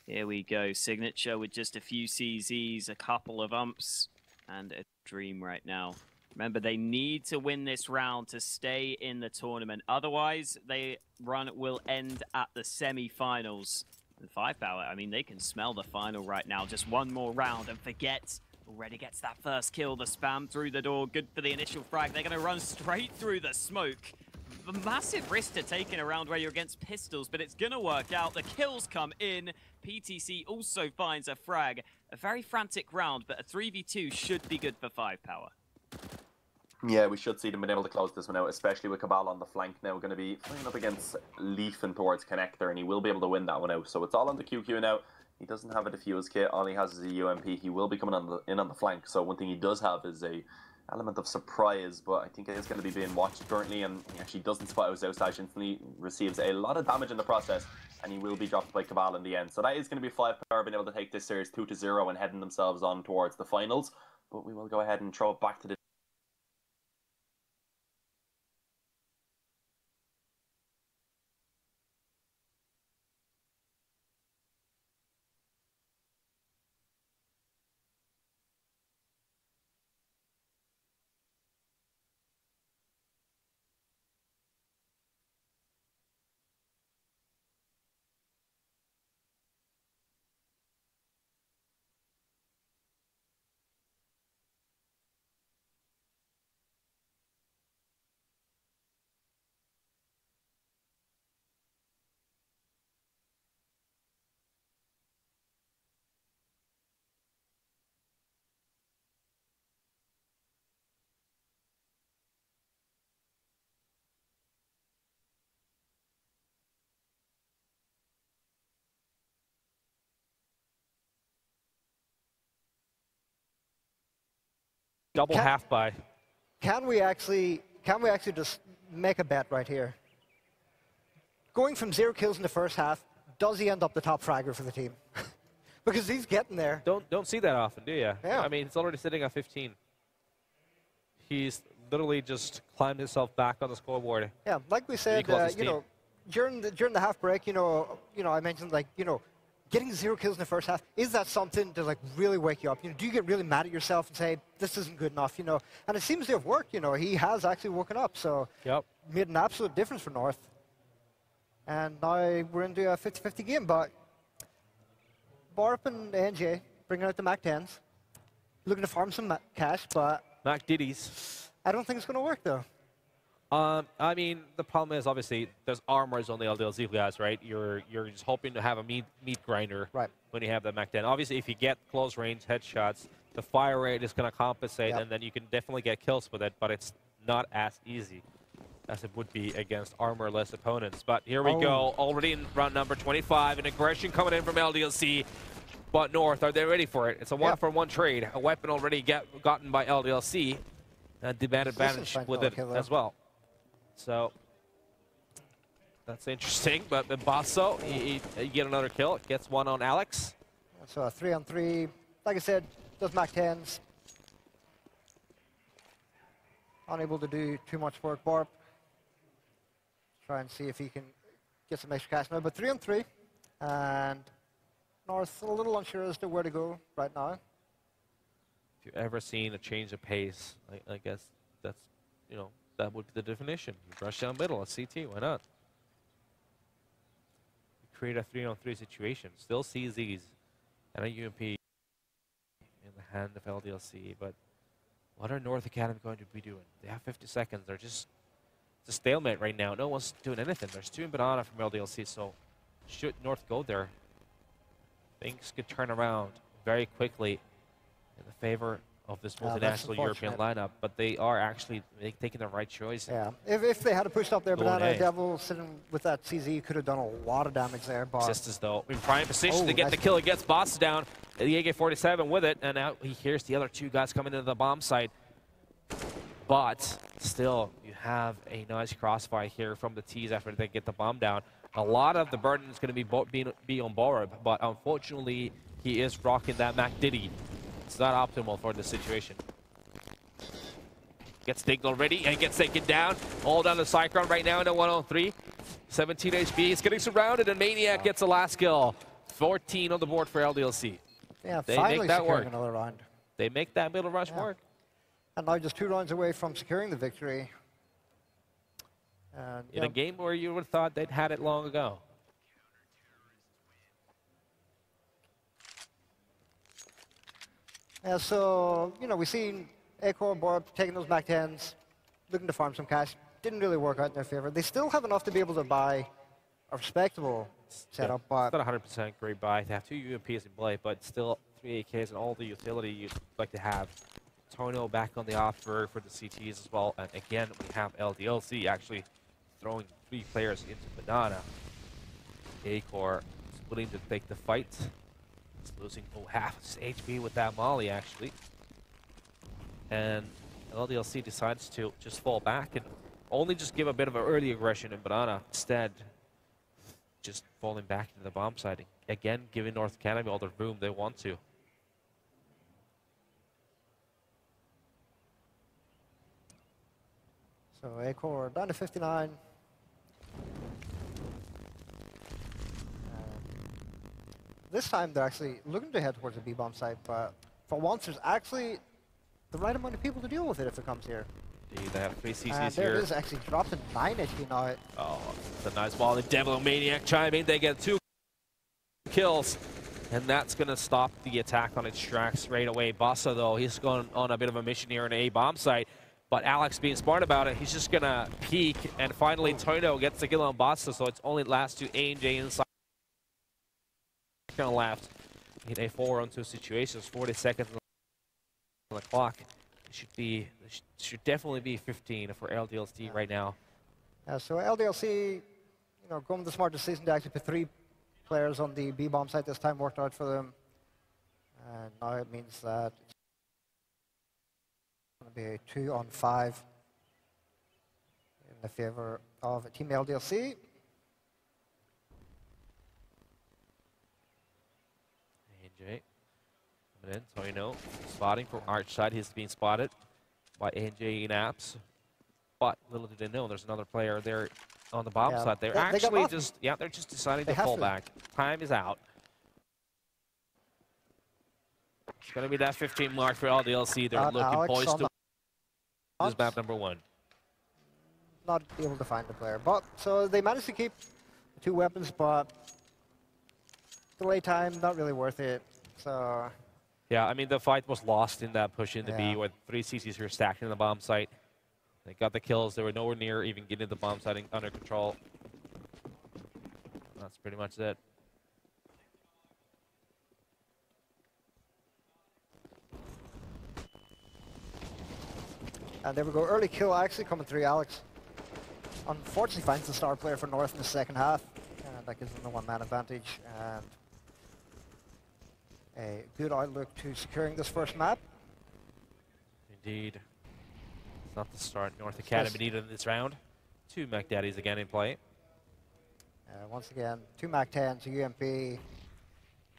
Here we go. Signature with just a few CZs, a couple of umps, and a dream right now. Remember, they need to win this round to stay in the tournament. Otherwise, their run will end at the semi-finals. And 5power, I mean, they can smell the final right now. Just one more round, and Forget already gets that first kill. The spam through the door, good for the initial frag. They're going to run straight through the smoke. A massive risk to take in a round where you're against pistols, but it's going to work out. The kills come in. PTC also finds a frag. A very frantic round, but a 3v2 should be good for 5power. Yeah, we should see them being able to close this one out, especially with Cabal on the flank now, going to be playing up against Leaf and towards Connector, and he will be able to win that one out. So it's all on the QQ now. He doesn't have a defuse kit. All he has is a UMP. He will be coming in on the flank. So one thing he does have is a element of surprise, but I think it is going to be being watched currently, and he actually doesn't spot out Zausage, instantly receives a lot of damage in the process, and he will be dropped by Cabal in the end. So that is going to be 5power being able to take this series 2-0 and heading themselves on towards the finals. But we will go ahead and throw it back to the double half buy. Can we actually just make a bet right here? Going from 0 kills in the first half, does he end up the top fragger for the team? Because he's getting there. Don't see that often, do you? Yeah. I mean, he's already sitting at 15. He's literally just climbed himself back on the scoreboard. Yeah, like we said, you know, during the half break, you know, I mentioned, like, you know, getting 0 kills in the first half, is that something to, like, really wake you up? You know, do you get really mad at yourself and say, this isn't good enough, you know? And it seems to have worked, you know. He has actually woken up, so made an absolute difference for North. And now we're into a 50-50 game, but Borp and NJ bringing out the Mac 10s, looking to farm some cash, but Mac Diddy's. I don't think it's going to work, though. I mean, the problem is, obviously, there's armors on the LDLC guys, right? You're just hoping to have a meat grinder when you have the Mac 10. Obviously, if you get close range headshots, the fire rate is going to compensate, and then you can definitely get kills with it, but it's not as easy as it would be against armorless opponents. But here we go, already in round number 25, an aggression coming in from LDLC. But North, are they ready for it? It's a one-for-one trade. A weapon already gotten by LDLC, and demand advantage with it as well. So that's interesting. But the Basso, he get another kill. Gets one on Alex. So a 3-on-3. Like I said, does Mac 10s. Unable to do too much work. Borp. Try and see if he can get some extra cash now. But 3-on-3. And North a little unsure as to where to go right now. If you've ever seen a change of pace, I guess that's, you know, that would be the definition. You rush down middle at CT, why not? You create a 3-on-3 situation. Still CZs and a UMP in the hand of LDLC, but what are North Academy going to be doing? They have 50 seconds. They're just, it's a stalemate right now. No one's doing anything. There's 2 in banana from LDLC, so should North go there, things could turn around very quickly in the favor of this multinational European lineup, but they are actually taking the right choice. Yeah, if they had pushed up their banana, Devil sitting with that CZ could have done a lot of damage there. But Sisters, though, in prime position to get the kill. He gets Boss down, the AK-47 with it, and now he hears the other 2 guys coming into the bomb site. But still, you have a nice crossfire here from the T's after they get the bomb down. A lot of the burden is going to be on Borb, but unfortunately, he is rocking that Mac Diddy. It's not optimal for the situation. Gets digged already and gets taken down. All down to Cyclone right now in a 1-on-3. 17 HP. He's getting surrounded, and Maniac gets the last kill. 14 on the board for LDLC. Yeah, they finally make that work. Another round. They make that middle rush work. And now just 2 rounds away from securing the victory. And, in a game where you would have thought they'd had it long ago. Yeah, so, you know, we've seen Ecor and Borb taking those Mac 10s, looking to farm some cash. Didn't really work out in their favor. They still have enough to be able to buy a respectable setup. But it's not 100% great buy to have 2 UMPs in play, but still 3 AKs and all the utility you'd like to have. Tono back on the offer for the CTs as well. And again, we have LDLC actually throwing 3 players into banana. Ecor is willing to take the fight. He's losing half his HP with that molly, actually. And LDLC decides to just fall back and only just give a bit of an early aggression in banana. Instead, just falling back into the bomb site. Again, giving North Academy all the room they want to. So Ecor down to 59. This time they're actually looking to head towards the B-bomb site, but for once there's actually the right amount of people to deal with it if it comes here. Indeed, they have 3 CCs and here. there it is, actually dropped to 9 HP now. Oh, it's a nice ball. The Devil and Maniac chiming. They get 2 kills, and that's going to stop the attack on its tracks right away. Bassa, though, he's going on a bit of a mission here in a bomb site. But Alex being smart about it, he's just going to peek, and finally Tono gets the kill on Bassa, so it's only last to A&J inside. Left in a 4-on-2 situation, 40 seconds on the clock. It should definitely be 15 for LDLC right now. So LDLC, you know, going with the smart decision to actually put 3 players on the B-bomb site this time worked out for them. And now it means that going to be a 2-on-5 in the favor of Team LDLC. AJ coming in, so you know, spotting from Arch side. He's being spotted by AJ in apps. But little did they know, there's another player there on the bomb side. They're actually just, they're just deciding to pull back. Time is out. It's going to be that 15 mark for LDLC. They're looking poised to this map number 1. Not able to find the player. But so they managed to keep 2 weapons, but delay time, not really worth it. So yeah, I mean, the fight was lost in that push into B with 3 CCs here stacked in the bomb site. They got the kills. They were nowhere near even getting the bomb site under control. That's pretty much it. And there we go. Early kill actually coming through. Alex unfortunately finds the star player for North in the second half. And that gives them the 1-man advantage. And a good outlook to securing this first map. Indeed. It's not the start North Academy needed in this round. 2 Mac Daddies again in play. Once again, 2 Mac 10 to UMP.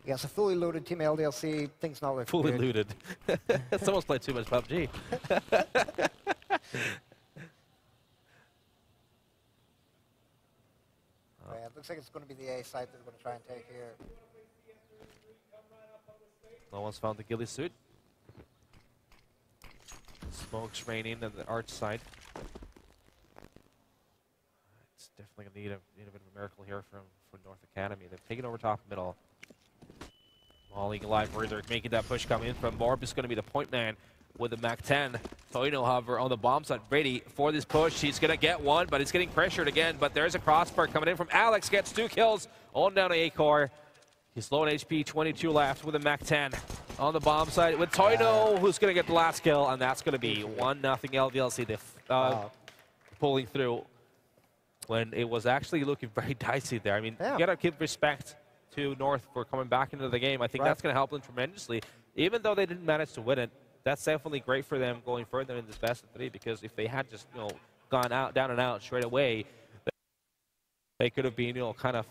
Yes, a fully loaded Team LDLC. Things not looking fully good. looted. Someone's played too much PUBG. It looks like it's going to be the A site they're going to try and take here. No one's found the ghillie suit. Smoke's raining on the Arch side. It's definitely going to need a bit of a miracle here from North Academy. They've taken over top middle. Mauling alive further, making that push come in from Morb is going to be the point man with the Mac 10. Toino, however, on the bomb side, ready for this push. He's going to get one, but he's getting pressured again. But there's a crossbar coming in from Alex, gets 2 kills on down to A-Core. He's low on HP, 22 left with a Mac 10 on the bomb side with Toino, who's going to get the last kill, and that's going to be 1-0 LDLC. They're pulling through when it was actually looking very dicey there. I mean, you got to give respect to North for coming back into the game. I think that's going to help them tremendously. Even though they didn't manage to win it, that's definitely great for them going further in this best of 3, because if they had just, gone out, down and out straight away, they could have been, kind of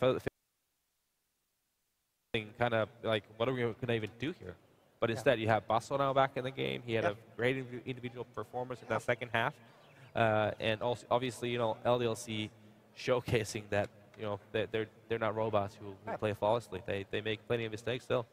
like, what are we going to even do here? But instead, you have Basso now back in the game. He had a great individual performance in that second half. And also, obviously, LDLC showcasing that, they're not robots who play flawlessly. They make plenty of mistakes still.